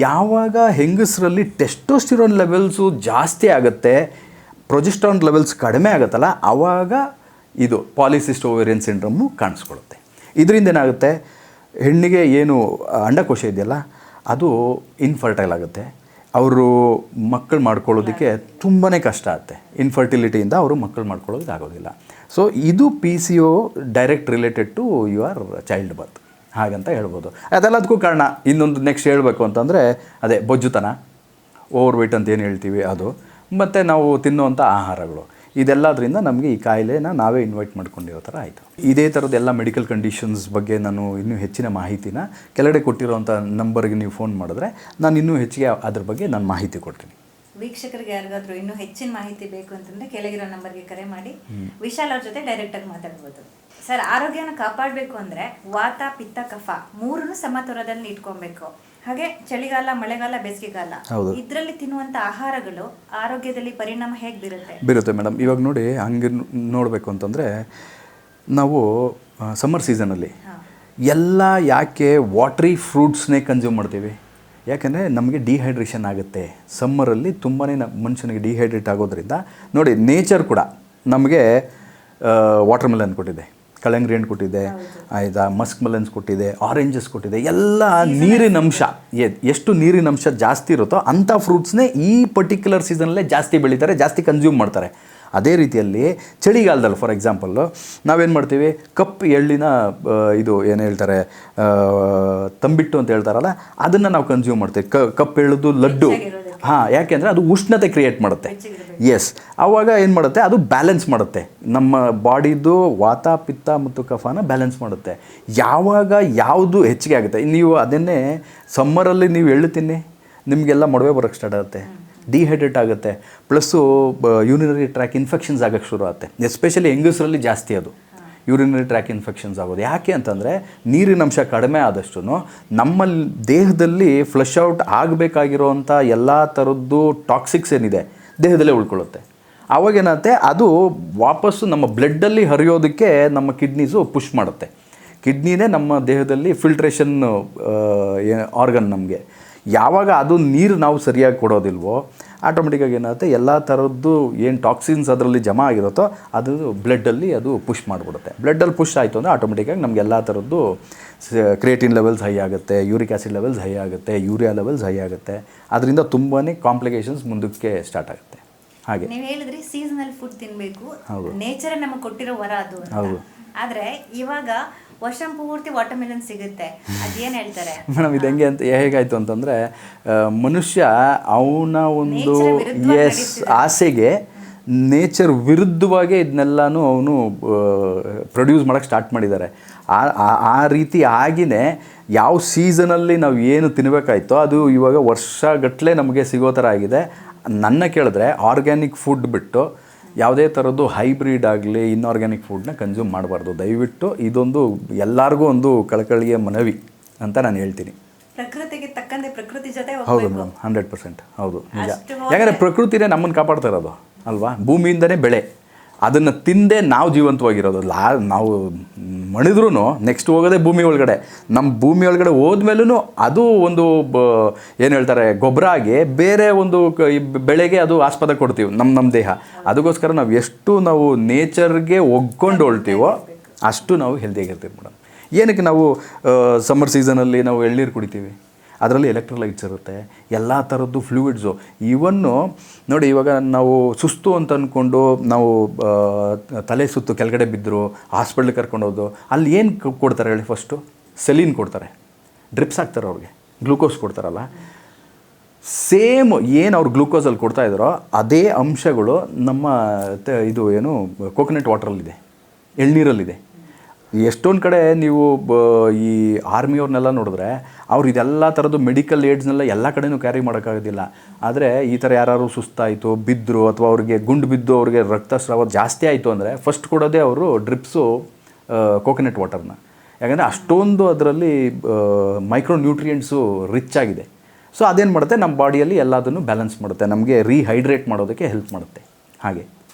ಯಾವಾಗ ಹೆಂಗಸರಲ್ಲಿ ಟೆಸ್ಟೋಸ್ಟಿರಾನ್ ಲೆವೆಲ್ಸು ಜಾಸ್ತಿ ಆಗುತ್ತೆ, ಪ್ರೊಜೆಸ್ಟರಾನ್ ಲೆವೆಲ್ಸ್ ಕಡಿಮೆ ಆಗುತ್ತಲ್ಲ, ಆವಾಗ ಇದು ಪಾಲಿಸಿಸ್ಟ್ ಓವೇರಿಯನ್ ಸಿಂಡ್ರೋಮು ಕಾಣಿಸ್ಕೊಳ್ಳುತ್ತೆ. ಇದರಿಂದ ಏನಾಗುತ್ತೆ, ಹೆಣ್ಣಿಗೆ ಏನು ಅಂಡಕೋಶ ಇದೆಯಲ್ಲ ಅದು ಇನ್ಫರ್ಟೈಲ್ ಆಗುತ್ತೆ. ಅವರು ಮಕ್ಕಳು ಮಾಡ್ಕೊಳ್ಳೋದಕ್ಕೆ ತುಂಬಾ ಕಷ್ಟ ಆಗುತ್ತೆ. ಇನ್ಫರ್ಟಿಲಿಟಿಯಿಂದ ಅವರು ಮಕ್ಕಳು ಮಾಡ್ಕೊಳ್ಳೋದಕ್ಕೆ ಆಗೋದಿಲ್ಲ. ಸೊ ಇದು PCO direct related to your child birth ಹಾಗಂತ ಹೇಳ್ಬೋದು. ಅದೆಲ್ಲದಕ್ಕೂ ಕಾರಣ ಇನ್ನೊಂದು ನೆಕ್ಸ್ಟ್ ಹೇಳಬೇಕು ಅಂತಂದರೆ ಅದೇ ಬೊಜ್ಜುತನ, ಓವರ್ ವೆಯ್ಟ್ ಅಂತ ಏನು ಹೇಳ್ತೀವಿ ಅದು, ಮತ್ತು ನಾವು ತಿನ್ನುವಂಥ ಆಹಾರಗಳು. ಇದೆಲ್ಲದರಿಂದ ನಮಗೆ ಈ ಕಾಯಿಲೆನ ನಾವೇ ಇನ್ವೈಟ್ ಮಾಡ್ಕೊಂಡಿರೋ ಥರ ಆಯಿತು. ಇದೇ ಥರದ ಎಲ್ಲ ಮೆಡಿಕಲ್ ಕಂಡೀಷನ್ಸ್ ಬಗ್ಗೆ ನಾನು ಇನ್ನೂ ಹೆಚ್ಚಿನ ಮಾಹಿತಿನ ಕೆಳಗಡೆ ಕೊಟ್ಟಿರೋವಂಥ ನಂಬರ್ಗೆ ನೀವು ಫೋನ್ ಮಾಡಿದ್ರೆ ನಾನು ಇನ್ನೂ ಹೆಚ್ಚಿಗೆ ಅದ್ರ ಬಗ್ಗೆ ನಾನು ಮಾಹಿತಿ ಕೊಡ್ತೀನಿ. ವೀಕ್ಷಕರಿಗೆ ಯಾರಿಗಾದ್ರೂ ಇನ್ನೂ ಹೆಚ್ಚಿನ ಮಾಹಿತಿ ಬೇಕು ಅಂತಂದ್ರೆ ಕೆಳಗಿರೋ ನಂಬರ್ಗೆ ಕರೆ ಮಾಡಿ ವಿಶಾಲ್ ಅವ್ರ ಜೊತೆ ಡೈರೆಕ್ಟ್ ಆಗಿ ಮಾತಾಡ್ಬೋದು. ಸರ್, ಆರೋಗ್ಯನ ಕಾಪಾಡಬೇಕು ಅಂದ್ರೆ ವಾತ ಪಿತ್ತ ಕಫ ಮೂರನ್ನು ಸಮತೋಲನದಲ್ಲಿ ಇಟ್ಕೊಬೇಕು. ಹಾಗೆ ಚಳಿಗಾಲ, ಮಳೆಗಾಲ, ಬೇಸಿಗೆಗಾಲ ಇದರಲ್ಲಿ ತಿನ್ನುವಂತ ಆಹಾರಗಳು ಆರೋಗ್ಯದಲ್ಲಿ ಪರಿಣಾಮ ಹೇಗೆ ಬೀರುತ್ತೆ ಮೇಡಮ್. ಇವಾಗ ನೋಡಿ, ಹಂಗೆ ನೋಡಬೇಕು ಅಂತಂದರೆ ನಾವು ಸಮ್ಮರ್ ಸೀಸನಲ್ಲಿ ಎಲ್ಲ ಯಾಕೆ ವಾಟ್ರಿ ಫ್ರೂಟ್ಸ್ನೇ ಕನ್ಸ್ಯೂಮ್ ಮಾಡ್ತೀವಿ? ಯಾಕೆಂದರೆ ನಮಗೆ ಡಿಹೈಡ್ರೇಷನ್ ಆಗುತ್ತೆ. ಸಮ್ಮರಲ್ಲಿ ತುಂಬಾ ಮನುಷ್ಯನಿಗೆ ಡಿಹೈಡ್ರೇಟ್ ಆಗೋದ್ರಿಂದ ನೋಡಿ, ನೇಚರ್ ಕೂಡ ನಮಗೆ ವಾಟರ್ ಮೆಲನ್ ಕೊಟ್ಟಿದೆ, ಕಳಂಗ್ರಿ ಹಣ್ಣು ಕೊಟ್ಟಿದೆ, ಆಯಿತಾ, ಮಸ್ಕ್ ಮೆಲನ್ಸ್ ಕೊಟ್ಟಿದೆ, ಆರೆಂಜಸ್ ಕೊಟ್ಟಿದೆ. ಎಲ್ಲ ನೀರಿನ ಅಂಶ, ಎಷ್ಟು ನೀರಿನ ಅಂಶ ಜಾಸ್ತಿ ಇರುತ್ತೋ ಅಂಥ ಫ್ರೂಟ್ಸ್ನೇ ಈ ಪರ್ಟಿಕ್ಯುಲರ್ ಸೀಸನಲ್ಲೇ ಜಾಸ್ತಿ ಬೆಳೀತಾರೆ, ಜಾಸ್ತಿ ಕನ್ಸ್ಯೂಮ್ ಮಾಡ್ತಾರೆ. ಅದೇ ರೀತಿಯಲ್ಲಿ ಚಳಿಗಾಲದಲ್ಲಿ ಫಾರ್ ಎಕ್ಸಾಂಪಲ್ಲು ನಾವೇನು ಮಾಡ್ತೀವಿ, ಕಪ್ ಎಳ್ಳಿನ ಇದು ಏನು ಹೇಳ್ತಾರೆ, ತಂಬಿಟ್ಟು ಅಂತ ಹೇಳ್ತಾರಲ್ಲ, ಅದನ್ನು ನಾವು ಕನ್ಸ್ಯೂಮ್ ಮಾಡ್ತೀವಿ. ಕಪ್ ಎಳ್ಳುದು ಲಡ್ಡು. ಯಾಕೆಂದರೆ ಅದು ಉಷ್ಣತೆ ಕ್ರಿಯೇಟ್ ಮಾಡುತ್ತೆ. ಎಸ್, ಆವಾಗ ಏನು ಮಾಡುತ್ತೆ, ಅದು ಬ್ಯಾಲೆನ್ಸ್ ಮಾಡುತ್ತೆ, ನಮ್ಮ ಬಾಡಿದು ವಾತ ಪಿತ್ತ ಮತ್ತು ಕಫನ ಬ್ಯಾಲೆನ್ಸ್ ಮಾಡುತ್ತೆ. ಯಾವಾಗ ಯಾವುದು ಹೆಚ್ಚಿಗೆ ಆಗುತ್ತೆ, ನೀವು ಅದನ್ನೇ ಸಮ್ಮರಲ್ಲಿ ನೀವು ಎಳ್ಳು ತಿನ್ನಿ, ನಿಮಗೆಲ್ಲ ಮೊಡವೆ ಬರೋಕ್ಕೆ ಸ್ಟಾರ್ಟ್ ಆಗುತ್ತೆ, ಡಿಹೈಡ್ರೇಟ್ ಆಗುತ್ತೆ, ಪ್ಲಸ್ಸು ಯೂರಿನರಿ ಟ್ರ್ಯಾಕ್ ಇನ್ಫೆಕ್ಷನ್ಸ್ ಆಗೋಕ್ಕೆ ಶುರು ಆಗುತ್ತೆ. ಎಸ್ಪೆಷಲಿ ಹೆಂಗಸರಲ್ಲಿ ಜಾಸ್ತಿ ಅದು ಯೂರಿನರಿ ಟ್ರ್ಯಾಕ್ ಇನ್ಫೆಕ್ಷನ್ಸ್ ಆಗೋದು. ಯಾಕೆ ಅಂತಂದರೆ ನೀರಿನ ಅಂಶ ಕಡಿಮೆ ಆದಷ್ಟು ನಮ್ಮ ದೇಹದಲ್ಲಿ ಫ್ಲಶ್ ಔಟ್ ಆಗಬೇಕಾಗಿರೋವಂಥ ಎಲ್ಲ ಥರದ್ದು ಟಾಕ್ಸಿಕ್ಸ್ ಏನಿದೆ ದೇಹದಲ್ಲೇ ಉಳ್ಕೊಳ್ಳುತ್ತೆ. ಆವಾಗೇನಾಗುತ್ತೆ, ಅದು ವಾಪಸ್ಸು ನಮ್ಮ ಬ್ಲಡ್ಡಲ್ಲಿ ಹರಿಯೋದಕ್ಕೆ ನಮ್ಮ ಕಿಡ್ನೀಸು ಪುಷ್ ಮಾಡುತ್ತೆ. ಕಿಡ್ನಿನೇ ನಮ್ಮ ದೇಹದಲ್ಲಿ ಫಿಲ್ಟ್ರೇಷನ್ ಆರ್ಗನ್. ನಮಗೆ ಯಾವಾಗ ಅದು ನೀರು ನಾವು ಸರಿಯಾಗಿ ಕೊಡೋದಿಲ್ವೋ, ಆಟೋಮೆಟಿಕ್ಕಾಗಿ ಏನಾಗುತ್ತೆ, ಎಲ್ಲ ಥರದ್ದು ಏನು ಟಾಕ್ಸಿನ್ಸ್ ಅದರಲ್ಲಿ ಜಮಾ ಆಗಿರುತ್ತೋ ಅದು ಬ್ಲಡ್ಡಲ್ಲಿ ಅದು ಪುಷ್ ಮಾಡಿಬಿಡುತ್ತೆ. ಬ್ಲಡ್ಡಲ್ಲಿ ಪುಷ್ ಆಯಿತು ಅಂದರೆ ಆಟೋಮೆಟಿಕ್ಕಾಗಿ ನಮಗೆ ಎಲ್ಲ ಥರದ್ದು ಕ್ರಿಯೇಟಿನ್ ಲೆವೆಲ್ಸ್ ಹೈ ಆಗುತ್ತೆ, ಯೂರಿಕ್ ಆ್ಯಸಿಡ್ ಲೆವೆಲ್ಸ್ ಹೈ ಆಗುತ್ತೆ, ಯೂರಿಯಾ ಲೆವೆಲ್ಸ್ ಹೈ ಆಗುತ್ತೆ. ಅದರಿಂದ ತುಂಬಾ ಕಾಂಪ್ಲಿಕೇಶನ್ಸ್ ಮುಂದಕ್ಕೆ ಸ್ಟಾರ್ಟ್ ಆಗುತ್ತೆ. ಹಾಗೆ ನೀವು ಹೇಳಿದ್ರಿ ಸೀಸನಲ್ ಫುಡ್ ತಿನ್ನಬೇಕು, ನೇಚರೇ ನಮಗೆ ಕೊಟ್ಟಿರೋ ವರ ಅದು. ಹೌದು. ಆದರೆ ಇವಾಗ ವರ್ಷ ಪೂರ್ತಿ ವಾಟರ್ ಮೆಲನ್ ಸಿಗುತ್ತೆ, ಅದೇನು ಹೇಳ್ತಾರೆ ಮೇಡಮ್? ಇದು ಹೆಂಗೆ ಅಂತ ಹೇಗಾಯಿತು ಅಂತಂದರೆ, ಮನುಷ್ಯ ಅವನ ಒಂದು ಆಸೆಗೆ ನೇಚರ್ ವಿರುದ್ಧವಾಗಿ ಇದನ್ನೆಲ್ಲನೂ ಅವನು ಪ್ರೊಡ್ಯೂಸ್ ಮಾಡೋಕ್ಕೆ ಸ್ಟಾರ್ಟ್ ಮಾಡಿದ್ದಾರೆ. ಆ ರೀತಿ ಆಗಿನೇ ಯಾವ ಸೀಸನಲ್ಲಿ ನಾವು ಏನು ತಿನ್ನಬೇಕಾಯ್ತೋ ಅದು ಇವಾಗ ವರ್ಷಗಟ್ಟಲೆ ನಮಗೆ ಸಿಗೋ ಥರ ಆಗಿದೆ. ನನ್ನ ಕೇಳಿದ್ರೆ ಆರ್ಗ್ಯಾನಿಕ್ ಫುಡ್ ಬಿಟ್ಟು ಯಾವುದೇ ಥರದ್ದು ಹೈಬ್ರಿಡ್ ಆಗಲಿ ಇನ್ಆರ್ಗ್ಯಾನಿಕ್ ಫುಡ್ನ ಕನ್ಸ್ಯೂಮ್ ಮಾಡಬಾರ್ದು ದಯವಿಟ್ಟು. ಇದೊಂದು ಎಲ್ಲರಿಗೂ ಒಂದು ಕಳಕಳಿಯ ಮನವಿ ಅಂತ ನಾನು ಹೇಳ್ತೀನಿ. ಪ್ರಕೃತಿಗೆ ತಕ್ಕಂತೆ ಪ್ರಕೃತಿ ಜೊತೆ ಹೌದು ಮೇಡಮ್, 100% ಹೌದು, ನಿಜ. ಯಾಕಂದರೆ ಪ್ರಕೃತಿನೇ ನಮ್ಮನ್ನು ಕಾಪಾಡ್ತಾ ಇರೋದು ಅಲ್ವಾ? ಭೂಮಿಯಿಂದನೇ ಬೆಳೆ, ಅದನ್ನು ತಿಂದೇ ನಾವು ಜೀವಂತವಾಗಿರೋದು. ನಾವು ಮಣಿದ್ರೂ ನೆಕ್ಸ್ಟ್ ಹೋಗೋದೇ ಭೂಮಿ ಒಳಗಡೆ. ನಮ್ಮ ಭೂಮಿ ಒಳಗಡೆ ಹೋದ್ಮೇಲೂ ಅದು ಒಂದು ಏನು ಹೇಳ್ತಾರೆ, ಗೊಬ್ಬರ ಆಗಿ ಬೇರೆ ಒಂದು ಬೆಳೆಗೆ ಅದು ಆಸ್ಪದ ಕೊಡ್ತೀವಿ ನಮ್ಮ ದೇಹ. ಅದಕ್ಕೋಸ್ಕರ ನಾವು ಎಷ್ಟು ನಾವು ನೇಚರ್ಗೆ ಒಗ್ಕೊಂಡು ಹೊಳ್ತೀವೋ ಅಷ್ಟು ನಾವು ಹೆಲ್ದಿಯಾಗಿರ್ತೀವಿ ಮೇಡಮ್. ಏನಕ್ಕೆ ನಾವು ಸಮ್ಮರ್ ಸೀಸನಲ್ಲಿ ನಾವು ಎಳ್ನೀರು ಕುಡಿತೀವಿ, ಅದರಲ್ಲಿ ಎಲೆಕ್ಟ್ರೋಲೈಟ್ಸ್ ಇರುತ್ತೆ, ಎಲ್ಲ ಥರದ್ದು ಫ್ಲೂಯಿಡ್ಸು. ಇವನ್ನು ನೋಡಿ, ಇವಾಗ ನಾವು ಸುಸ್ತು ಅಂತ ಅಂದ್ಕೊಂಡು ನಾವು ತಲೆ ಸುತ್ತು ಕೆಳಗಡೆ ಬಿದ್ದರು ಹಾಸ್ಪಿಟ್ಲಿಗೆ ಕರ್ಕೊಂಡೋದು, ಅಲ್ಲಿ ಏನು ಕೊಡ್ತಾರೆ ಹೇಳಿ? ಫಸ್ಟು ಸೆಲೀನ್ ಕೊಡ್ತಾರೆ, ಡ್ರಿಪ್ಸ್ ಹಾಕ್ತಾರೆ, ಅವ್ರಿಗೆ ಗ್ಲೂಕೋಸ್ ಕೊಡ್ತಾರಲ್ಲ. ಸೇಮ್ ಏನು ಅವ್ರು ಗ್ಲೂಕೋಸಲ್ಲಿ ಕೊಡ್ತಾಯಿದ್ದಾರೋ ಅದೇ ಅಂಶಗಳು ನಮ್ಮ ಇದು ಏನು ಕೋಕೋನಟ್ ವಾಟ್ರಲ್ಲಿದೆ, ಎಳ್ನೀರಲ್ಲಿದೆ. ಎಷ್ಟೊಂದು ಕಡೆ ನೀವು ಈ ಆರ್ಮಿಯವ್ರನ್ನೆಲ್ಲ ನೋಡಿದ್ರೆ ಅವ್ರು ಇದೆಲ್ಲ ಥರದ್ದು ಮೆಡಿಕಲ್ ಏಡ್ಸ್ನೆಲ್ಲ ಎಲ್ಲ ಕಡೆಯೂ ಕ್ಯಾರಿ ಮಾಡೋಕ್ಕಾಗೋದಿಲ್ಲ. ಆದರೆ ಈ ಥರ ಯಾರು ಸುಸ್ತಾಯಿತು, ಬಿದ್ದರು, ಅಥವಾ ಅವ್ರಿಗೆ ಗುಂಡು ಬಿದ್ದು ಅವ್ರಿಗೆ ರಕ್ತಸ್ರಾವ ಜಾಸ್ತಿ ಆಯಿತು ಅಂದರೆ ಫಸ್ಟ್ ಕೊಡೋದೇ ಅವರು ಡ್ರಿಪ್ಸು ಕೋಕೋನಟ್ ವಾಟರ್ನ. ಯಾಕಂದರೆ ಅಷ್ಟೊಂದು ಅದರಲ್ಲಿ ಮೈಕ್ರೋ ನ್ಯೂಟ್ರಿಯೆಂಟ್ಸು ರಿಚ್ ಆಗಿದೆ. ಸೊ ಅದೇನು ಮಾಡುತ್ತೆ, ನಮ್ಮ ಬಾಡಿಯಲ್ಲಿ ಎಲ್ಲದನ್ನು ಬ್ಯಾಲೆನ್ಸ್ ಮಾಡುತ್ತೆ, ನಮಗೆ ರೀಹೈಡ್ರೇಟ್ ಮಾಡೋದಕ್ಕೆ ಹೆಲ್ಪ್ ಮಾಡುತ್ತೆ. ಹಾಗೆ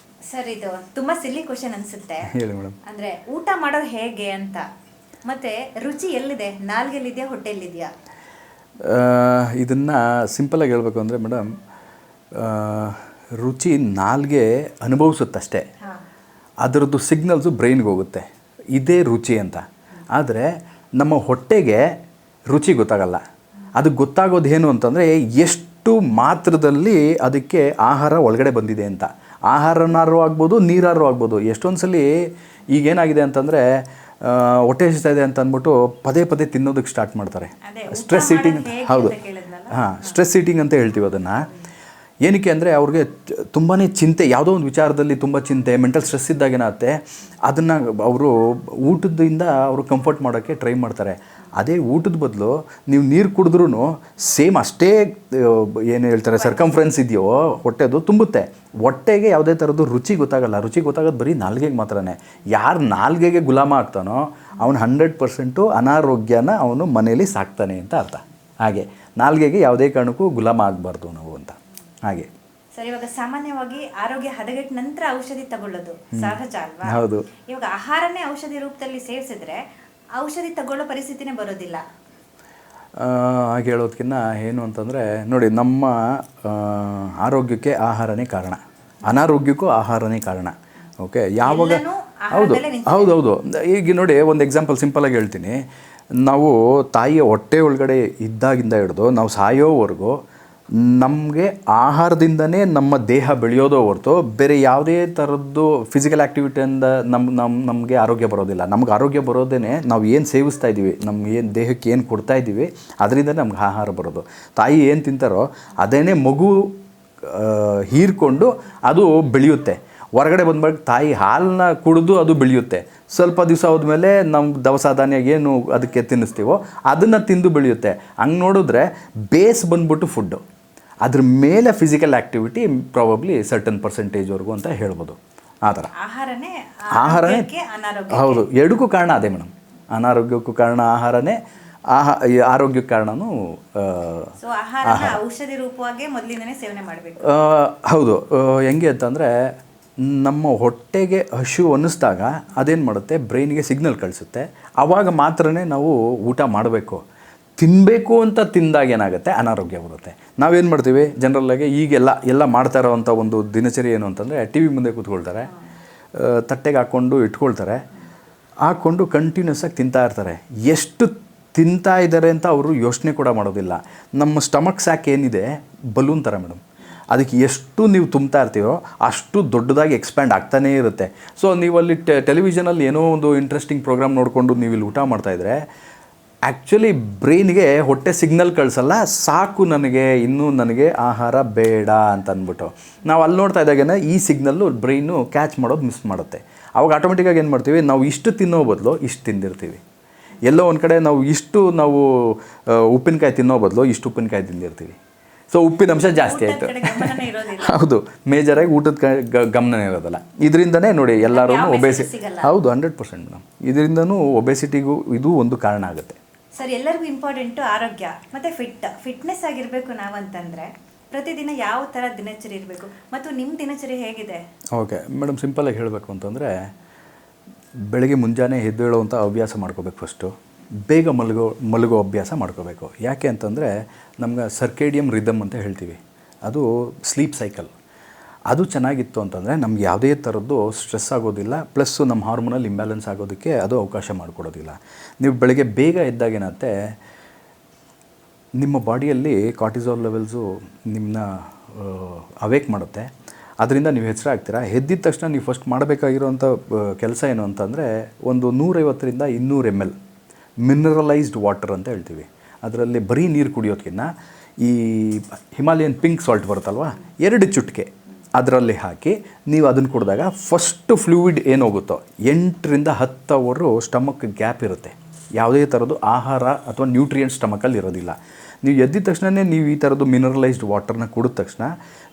ಸರ್, ಇದು ತುಂಬ ಸಿಲ್ಲಿ ಕ್ವಶನ್ ಅನಿಸುತ್ತೆ. ಹೇಳಿ ಮೇಡಮ್. ಅಂದರೆ ಊಟ ಮಾಡೋದು ಹೇಗೆ ಅಂತ, ಮತ್ತು ರುಚಿ ಎಲ್ಲಿದೆ, ನಾಲ್ಗೆಲ್ಲಿದೆಯಾ ಹೊಟ್ಟೆಲ್ಲಿದೆಯಾ? ಇದನ್ನು ಸಿಂಪಲಾಗಿ ಹೇಳಬೇಕು ಅಂದರೆ ಮೇಡಮ್, ರುಚಿ ನಾಲ್ಗೆ ಅನುಭವಿಸುತ್ತಷ್ಟೇ, ಅದರದ್ದು ಸಿಗ್ನಲ್ಸು ಬ್ರೈನ್ಗೆ ಹೋಗುತ್ತೆ, ಇದೇ ರುಚಿ ಅಂತ. ಆದರೆ ನಮ್ಮ ಹೊಟ್ಟೆಗೆ ರುಚಿ ಗೊತ್ತಾಗಲ್ಲ. ಅದು ಗೊತ್ತಾಗೋದೇನು ಅಂತಂದರೆ ಎಷ್ಟು ಮಾತ್ರದಲ್ಲಿ ಅದಕ್ಕೆ ಆಹಾರ ಒಳಗಡೆ ಬಂದಿದೆ ಅಂತ. ಆಹಾರನಾರು ಆಗ್ಬೋದು, ನೀರಾರು ಆಗ್ಬೋದು. ಎಷ್ಟೊಂದು ಸಲ ಈಗೇನಾಗಿದೆ ಅಂತಂದರೆ ಹೊಟ್ಟೆ ಹಸಿತಾ ಇದೆ ಅಂತ ಅಂದ್ಬಿಟ್ಟು ಪದೇ ಪದೇ ತಿನ್ನೋದಕ್ಕೆ ಸ್ಟಾರ್ಟ್ ಮಾಡ್ತಾರೆ. ಸ್ಟ್ರೆಸ್ ಈಟಿಂಗ್ ಅಂತ. ಹೌದು, ಸ್ಟ್ರೆಸ್ ಈಟಿಂಗ್ ಅಂತ ಹೇಳ್ತೀವಿ ಅದನ್ನು. ಏನಕ್ಕೆ ಅಂದರೆ ಅವ್ರಿಗೆ ತುಂಬಾ ಚಿಂತೆ, ಯಾವುದೋ ಒಂದು ವಿಚಾರದಲ್ಲಿ ತುಂಬ ಚಿಂತೆ, ಮೆಂಟಲ್ ಸ್ಟ್ರೆಸ್ ಇದ್ದಾಗೇನಾಗುತ್ತೆ, ಅದನ್ನು ಅವರು ಊಟದಿಂದ ಅವರು ಕಂಫರ್ಟ್ ಮಾಡೋಕ್ಕೆ ಟ್ರೈ ಮಾಡ್ತಾರೆ. ಅದೇ ಊಟದ ಬದಲು ನೀವು ನೀರು ಕುಡಿದ್ರೂ ಸೇಮ್ ಅಷ್ಟೇ ಏನು ಹೇಳ್ತಾರೆ ಸರ್ಕಂಫ್ರೆನ್ಸ್ ಇದೆಯೋ ಹೊಟ್ಟೆದು ತುಂಬುತ್ತೆ. ಹೊಟ್ಟೆಗೆ ಯಾವುದೇ ಥರದ್ದು ರುಚಿ ಗೊತ್ತಾಗಲ್ಲ. ರುಚಿ ಗೊತ್ತಾಗೋದು ಬರೀ ನಾಲ್ಗೆಗೆ ಮಾತ್ರನೇ. ಯಾರು ನಾಲ್ಗೆಗೆ ಗುಲಾಮ ಆಗ್ತಾನೋ ಅವನು 100% ಅನಾರೋಗ್ಯನ ಅವನು ಮನೇಲಿ ಸಾಕ್ತಾನೆ ಅಂತ ಅರ್ಥ. ಹಾಗೆ ನಾಲ್ಗೆಗೆ ಯಾವುದೇ ಕಾರಣಕ್ಕೂ ಗುಲಾಮ ಆಗಬಾರ್ದು ನಾವು ಅಂತ. ಹಾಗೆ ಸರ್, ಇವಾಗ ಸಾಮಾನ್ಯವಾಗಿ ಆರೋಗ್ಯ ಹದಗೆಟ್ಟ ನಂತರ ಔಷಧಿ ತಗೊಳ್ಳೋದು ಸಹಜ ಅಲ್ವಾ? ಹೌದು. ಇವಾಗ ಆಹಾರನೇ ಔಷಧಿ ರೂಪದಲ್ಲಿ ಸೇವಿಸಿದ್ರೆ ಔಷಧಿ ತಗೊಳ್ಳೋ ಪರಿಸ್ಥಿತಿನೇ ಬರೋದಿಲ್ಲ. ಹಾಗೆ ಹೇಳೋದಕ್ಕಿಂತ ಏನು ಅಂತಂದರೆ ನೋಡಿ, ನಮ್ಮ ಆರೋಗ್ಯಕ್ಕೆ ಆಹಾರನೇ ಕಾರಣ, ಅನಾರೋಗ್ಯಕ್ಕೂ ಆಹಾರನೇ ಕಾರಣ. ಓಕೆ, ಯಾವಾಗ ಹೌದು. ಈಗ ನೋಡಿ, ಒಂದು ಎಕ್ಸಾಂಪಲ್ ಸಿಂಪಲಾಗಿ ಹೇಳ್ತೀನಿ. ನಾವು ತಾಯಿಯ ಹೊಟ್ಟೆ ಒಳಗಡೆ ಇದ್ದಾಗಿಂದ ಹಿಡಿದು ನಾವು ಸಾಯೋವರೆಗೂ ನಮಗೆ ಆಹಾರದಿಂದನೇ ನಮ್ಮ ದೇಹ ಬೆಳೆಯೋದೋ ಹೊರತು ಬೇರೆ ಯಾವುದೇ ಥರದ್ದು ಫಿಸಿಕಲ್ ಆ್ಯಕ್ಟಿವಿಟಿಯಿಂದ ನಮಗೆ ಆರೋಗ್ಯ ಬರೋದಿಲ್ಲ. ನಮ್ಗೆ ಆರೋಗ್ಯ ಬರೋದೇ ನಾವು ಏನು ಸೇವಿಸ್ತಾ ಇದ್ದೀವಿ, ನಮ್ಗೆ ಏನು ದೇಹಕ್ಕೆ ಏನು ಕೊಡ್ತಾ ಇದ್ದೀವಿ, ಅದರಿಂದ ನಮ್ಗೆ ಆಹಾರ ಬರೋದು. ತಾಯಿ ಏನು ತಿಂತಾರೋ ಅದೇನೇ ಮಗು ಹೀರ್ಕೊಂಡು ಅದು ಬೆಳೆಯುತ್ತೆ. ಹೊರಗಡೆ ಬಂದ್ಮೇಲೆ ತಾಯಿ ಹಾಲನ್ನ ಕುಡಿದು ಅದು ಬೆಳೆಯುತ್ತೆ. ಸ್ವಲ್ಪ ದಿವಸ ಹೋದ್ಮೇಲೆ ನಮ್ಮ ದವಸ ಧಾನ್ಯ ಏನು ಅದಕ್ಕೆ ತಿನ್ನಿಸ್ತೀವೋ ಅದನ್ನು ತಿಂದು ಬೆಳೆಯುತ್ತೆ. ಹಂಗೆ ನೋಡಿದ್ರೆ ಬೇಸ್ ಬಂದ್ಬಿಟ್ಟು ಫುಡ್ಡು, ಅದ್ರ ಮೇಲೆ ಫಿಸಿಕಲ್ ಆ್ಯಕ್ಟಿವಿಟಿ ಪ್ರಾಬಬ್ಲಿ ಸರ್ಟನ್ ಪರ್ಸೆಂಟೇಜ್ವರೆಗೂ ಅಂತ ಹೇಳ್ಬೋದು. ಆ ಥರ ಆಹಾರನೇ ಹೌದು. ಎರಡಕ್ಕೂ ಕಾರಣ ಅದೇ ಮೇಡಮ್. ಅನಾರೋಗ್ಯಕ್ಕೂ ಕಾರಣ ಆಹಾರನೇ, ಆರೋಗ್ಯಕ್ಕೆ ಕಾರಣನೂ ಔಷಧಿ ರೂಪವಾಗಿ ಮೊದಲಿಂದನೇ ಸೇವನೆ ಮಾಡಬೇಕು. ಹೌದು. ಹೆಂಗೆ ಅಂತಂದರೆ, ನಮ್ಮ ಹೊಟ್ಟೆಗೆ ಹಸಿವು ಅನ್ನಿಸ್ದಾಗ ಅದೇನು ಮಾಡುತ್ತೆ, ಬ್ರೈನ್ಗೆ ಸಿಗ್ನಲ್ ಕಳಿಸುತ್ತೆ. ಆವಾಗ ಮಾತ್ರನೇ ನಾವು ಊಟ ಮಾಡಬೇಕು. ತಿನ್ನಬೇಕು ಅಂತ ತಿಂದಾಗ ಏನಾಗುತ್ತೆ, ಅನಾರೋಗ್ಯ ಬರುತ್ತೆ. ನಾವೇನು ಮಾಡ್ತೀವಿ ಜನರಲ್ಲಾಗಿ ಈಗೆಲ್ಲ ಮಾಡ್ತಾ ಇರೋವಂಥ ಒಂದು ದಿನಚರಿ ಏನು ಅಂತಂದರೆ, ಟಿ ವಿ ಮುಂದೆ ಕೂತ್ಕೊಳ್ತಾರೆ, ತಟ್ಟೆಗೆ ಹಾಕ್ಕೊಂಡು ಹಾಕ್ಕೊಂಡು ಕಂಟಿನ್ಯೂಸ್ ಆಗಿ ತಿಂತಾ ಇರ್ತಾರೆ. ಎಷ್ಟು ತಿಂತಾ ಇದ್ದಾರೆ ಅಂತ ಅವರು ಯೋಚನೆ ಕೂಡ ಮಾಡೋದಿಲ್ಲ. ನಮ್ಮ ಸ್ಟಮಕ್ ಸ್ಯಾಕ್ ಏನಿದೆ ಬಲೂನ್ ಥರ ಮೇಡಮ್, ಅದಕ್ಕೆ ಎಷ್ಟು ನೀವು ತುಂಬ್ತಾ ಇರ್ತೀರೋ ಅಷ್ಟು ದೊಡ್ಡದಾಗಿ ಎಕ್ಸ್ಪ್ಯಾಂಡ್ ಆಗ್ತಾನೇ ಇರುತ್ತೆ. ಸೊ ನೀವಲ್ಲಿ ಟೆಲಿವಿಷನಲ್ಲಿ ಏನೋ ಒಂದು ಇಂಟ್ರೆಸ್ಟಿಂಗ್ ಪ್ರೋಗ್ರಾಮ್ ನೋಡಿಕೊಂಡು ನೀವು ಇಲ್ಲಿ ಊಟ ಮಾಡ್ತಾಯಿದ್ರೆ ಆ್ಯಕ್ಚುಲಿ ಬ್ರೈನ್ಗೆ ಹೊಟ್ಟೆ ಸಿಗ್ನಲ್ ಕಳಿಸಲ್ಲ, ಸಾಕು ಇನ್ನೂ ನನಗೆ ಆಹಾರ ಬೇಡ ಅಂತ ಅಂದ್ಬಿಟ್ಟು. ನಾವು ಅಲ್ಲಿ ನೋಡ್ತಾ ಇದ್ದಾಗೇನೆ ಈ ಸಿಗ್ನಲ್ಲು ಬ್ರೈನು ಕ್ಯಾಚ್ ಮಾಡೋದು ಮಿಸ್ ಮಾಡುತ್ತೆ. ಅವಾಗ ಆಟೋಮೆಟಿಕ್ಕಾಗಿ ಏನು ಮಾಡ್ತೀವಿ, ನಾವು ಇಷ್ಟು ತಿನ್ನೋ ಬದಲು ಇಷ್ಟು ತಿಂದಿರ್ತೀವಿ. ಎಲ್ಲೋ ಒಂದು ಕಡೆ ನಾವು ಉಪ್ಪಿನಕಾಯಿ ತಿನ್ನೋ ಬದಲು ಇಷ್ಟು ಉಪ್ಪಿನಕಾಯಿ ತಿಂದಿರ್ತೀವಿ. ಸೊ ಉಪ್ಪಿನ ಅಂಶ ಜಾಸ್ತಿ ಆಯಿತು. ಹೌದು, ಮೇಜರಾಗಿ ಊಟದ ಗಮನನೇ ಇರೋದಲ್ಲ. ಇದರಿಂದನೇ ನೋಡಿ ಎಲ್ಲರೂ ಹೌದು 100% ಮೇಡಮ್. ಇದರಿಂದನೂ ಒಬೆಸಿಟಿಗೂ ಇದು ಒಂದು ಕಾರಣ ಆಗುತ್ತೆ. ಸರ್, ಎಲ್ಲರಿಗೂ ಇಂಪಾರ್ಟೆಂಟು ಆರೋಗ್ಯ ಮತ್ತು ಫಿಟ್ನೆಸ್ ಆಗಿರಬೇಕು ನಾವಂತಂದರೆ ಪ್ರತಿದಿನ ಯಾವ ಥರ ದಿನಚರಿ ಇರಬೇಕು ಮತ್ತು ನಿಮ್ಮ ದಿನಚರಿ ಹೇಗಿದೆ? ಓಕೆ ಮೇಡಮ್, ಸಿಂಪಲಾಗಿ ಹೇಳಬೇಕು ಅಂತಂದರೆ, ಬೆಳಗ್ಗೆ ಮುಂಜಾನೆ ಎದ್ದು ಹೇಳುವಂಥ ಅಭ್ಯಾಸ ಮಾಡ್ಕೋಬೇಕು. ಫಸ್ಟು ಬೇಗ ಮಲಗೋ ಅಭ್ಯಾಸ ಮಾಡ್ಕೋಬೇಕು. ಯಾಕೆ ಅಂತಂದರೆ, ನಮ್ಗೆ ಸರ್ಕೇಡಿಯಮ್ ರಿದಮ್ ಅಂತ ಹೇಳ್ತೀವಿ, ಅದು ಸ್ಲೀಪ್ ಸೈಕಲ್. ಅದು ಚೆನ್ನಾಗಿತ್ತು ಅಂತಂದರೆ ನಮ್ಗೆ ಯಾವುದೇ ಥರದ್ದು ಸ್ಟ್ರೆಸ್ ಆಗೋದಿಲ್ಲ, ಪ್ಲಸ್ಸು ನಮ್ಮ ಹಾರ್ಮೋನಲ್ ಇಂಬ್ಯಾಲೆನ್ಸ್ ಆಗೋದಕ್ಕೆ ಅದು ಅವಕಾಶ ಮಾಡಿಕೊಡೋದಿಲ್ಲ. ನೀವು ಬೆಳಗ್ಗೆ ಬೇಗ ಎದ್ದಾಗೇನತ್ತೆ, ನಿಮ್ಮ ಬಾಡಿಯಲ್ಲಿ ಕಾರ್ಟಿಸಾಲ್ ಲೆವೆಲ್ಸು ನಿಮ್ಮನ್ನ ಅವೇಕ್ ಮಾಡುತ್ತೆ. ಅದರಿಂದ ನೀವು ಆಗ್ತೀರಾ. ಎದ್ದಿದ ತಕ್ಷಣ ನೀವು ಫಸ್ಟ್ ಮಾಡಬೇಕಾಗಿರೋಂಥ ಕೆಲಸ ಏನು ಅಂತಂದರೆ, ಒಂದು 150ರಿಂದ 200 ml ಮಿನರಲೈಸ್ಡ್ ವಾಟರ್ ಅಂತ ಹೇಳ್ತೀವಿ. ಅದರಲ್ಲಿ ಬರೀ ನೀರು ಕುಡಿಯೋದಕ್ಕಿಂತ ಈ ಹಿಮಾಲಯನ್ ಪಿಂಕ್ ಸಾಲ್ಟ್ ಬರುತ್ತಲ್ವ, 2 ಚುಟಿಕೆ ಅದರಲ್ಲಿ ಹಾಕಿ ನೀವು ಅದನ್ನು ಕುಡಿದಾಗ ಫಸ್ಟು ಫ್ಲೂಯಿಡ್ ಏನೋಗುತ್ತೋ 8ರಿಂದ 10 ಅವರು ಸ್ಟಮಕ್ ಗ್ಯಾಪ್ ಇರುತ್ತೆ. ಯಾವುದೇ ಥರದ್ದು ಆಹಾರ ಅಥವಾ ನ್ಯೂಟ್ರಿಯೆಂಟ್ ಸ್ಟಮಕಲ್ಲಿ ಇರೋದಿಲ್ಲ. ನೀವು ಎದ್ದಿದ ತಕ್ಷಣವೇ ನೀವು ಈ ಥರದ್ದು ಮಿನರಲೈಸ್ಡ್ ವಾಟರ್ನ ಕುಡಿದ ತಕ್ಷಣ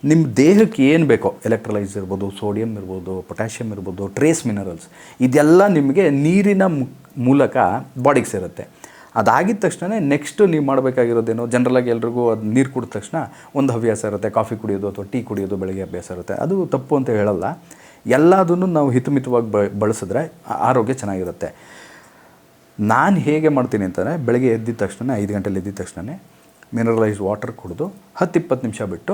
ನಿಮ್ಮ ದೇಹಕ್ಕೆ ಏನು ಬೇಕೋ, ಎಲೆಕ್ಟ್ರೋಲೈಟ್ಸ್ ಇರ್ಬೋದು, ಸೋಡಿಯಂ ಇರ್ಬೋದು, ಪೊಟ್ಯಾಷಿಯಮ್ ಇರ್ಬೋದು, ಟ್ರೇಸ್ ಮಿನರಲ್ಸ್, ಇದೆಲ್ಲ ನಿಮಗೆ ನೀರಿನ ಮೂಲಕ ಬಾಡಿಗೆ ಸೇರುತ್ತೆ. ಅದಾಗಿದ್ದ ತಕ್ಷಣ ನೆಕ್ಸ್ಟ್ ನೀವು ಮಾಡಬೇಕಾಗಿರೋದೇನೋ, ಜನರಲಾಗಿ ಎಲ್ರಿಗೂ ಅದು ನೀರು ಕುಡಿದ ತಕ್ಷಣ ಒಂದು ಹವ್ಯಾಸ ಇರುತ್ತೆ, ಕಾಫಿ ಕುಡಿಯೋದು ಅಥವಾ ಟೀ ಕುಡಿಯೋದು ಬೆಳಗ್ಗೆ ಅಭ್ಯಾಸ ಇರುತ್ತೆ. ಅದು ತಪ್ಪು ಅಂತ ಹೇಳಲ್ಲ. ಎಲ್ಲದನ್ನು ನಾವು ಹಿತಮಿತವಾಗಿ ಬಳಸಿದ್ರೆ ಆರೋಗ್ಯ ಚೆನ್ನಾಗಿರುತ್ತೆ. ನಾನು ಹೇಗೆ ಮಾಡ್ತೀನಿ ಅಂತಂದರೆ, ಬೆಳಗ್ಗೆ ಎದ್ದಿದ ತಕ್ಷಣ 5 ಗಂಟೆಲಿ ಎದ್ದಿದ ತಕ್ಷಣ ಮಿನರಲೈಸ್ಡ್ ವಾಟರ್ ಕುಡಿದು 10-20 ನಿಮಿಷ ಬಿಟ್ಟು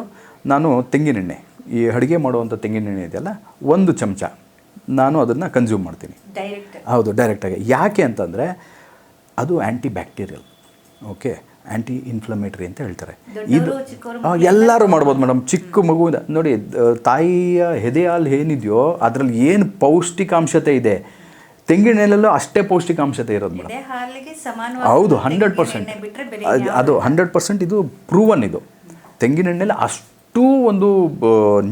ನಾನು ತೆಂಗಿನೆಣ್ಣೆ, ಈ ಅಡುಗೆ ಮಾಡುವಂಥ ತೆಂಗಿನೆಣ್ಣೆ ಇದೆಯಲ್ಲ, 1 ಚಮಚ ನಾನು ಅದನ್ನು ಕನ್ಸ್ಯೂಮ್ ಮಾಡ್ತೀನಿ. ಹೌದು, ಡೈರೆಕ್ಟಾಗಿ. ಯಾಕೆ ಅಂತಂದರೆ ಅದು ಆ್ಯಂಟಿ ಬ್ಯಾಕ್ಟೀರಿಯಲ್, ಓಕೆ, ಆ್ಯಂಟಿ ಇನ್ಫ್ಲಮೇಟ್ರಿ ಅಂತ ಹೇಳ್ತಾರೆ. ಇದು ಎಲ್ಲರೂ ಮಾಡ್ಬೋದು ಮೇಡಮ್. ಚಿಕ್ಕ ಮಗುವಿಂದ ನೋಡಿ, ತಾಯಿಯ ಎದೆ ಹಾಲು ಏನಿದೆಯೋ ಅದರಲ್ಲಿ ಏನು ಪೌಷ್ಟಿಕಾಂಶತೆ ಇದೆ, ತೆಂಗಿನೆಣ್ಣೆಯಲ್ಲೂ ಅಷ್ಟೇ ಪೌಷ್ಟಿಕಾಂಶತೆ ಇರೋದು ಮೇಡಮ್. ಹೌದು, 100%. ಅದು 100% ಇದು ಪ್ರೂವನ್. ಇದು ತೆಂಗಿನೆಣ್ಣೆಲಿ ಅಷ್ಟು ಒಂದು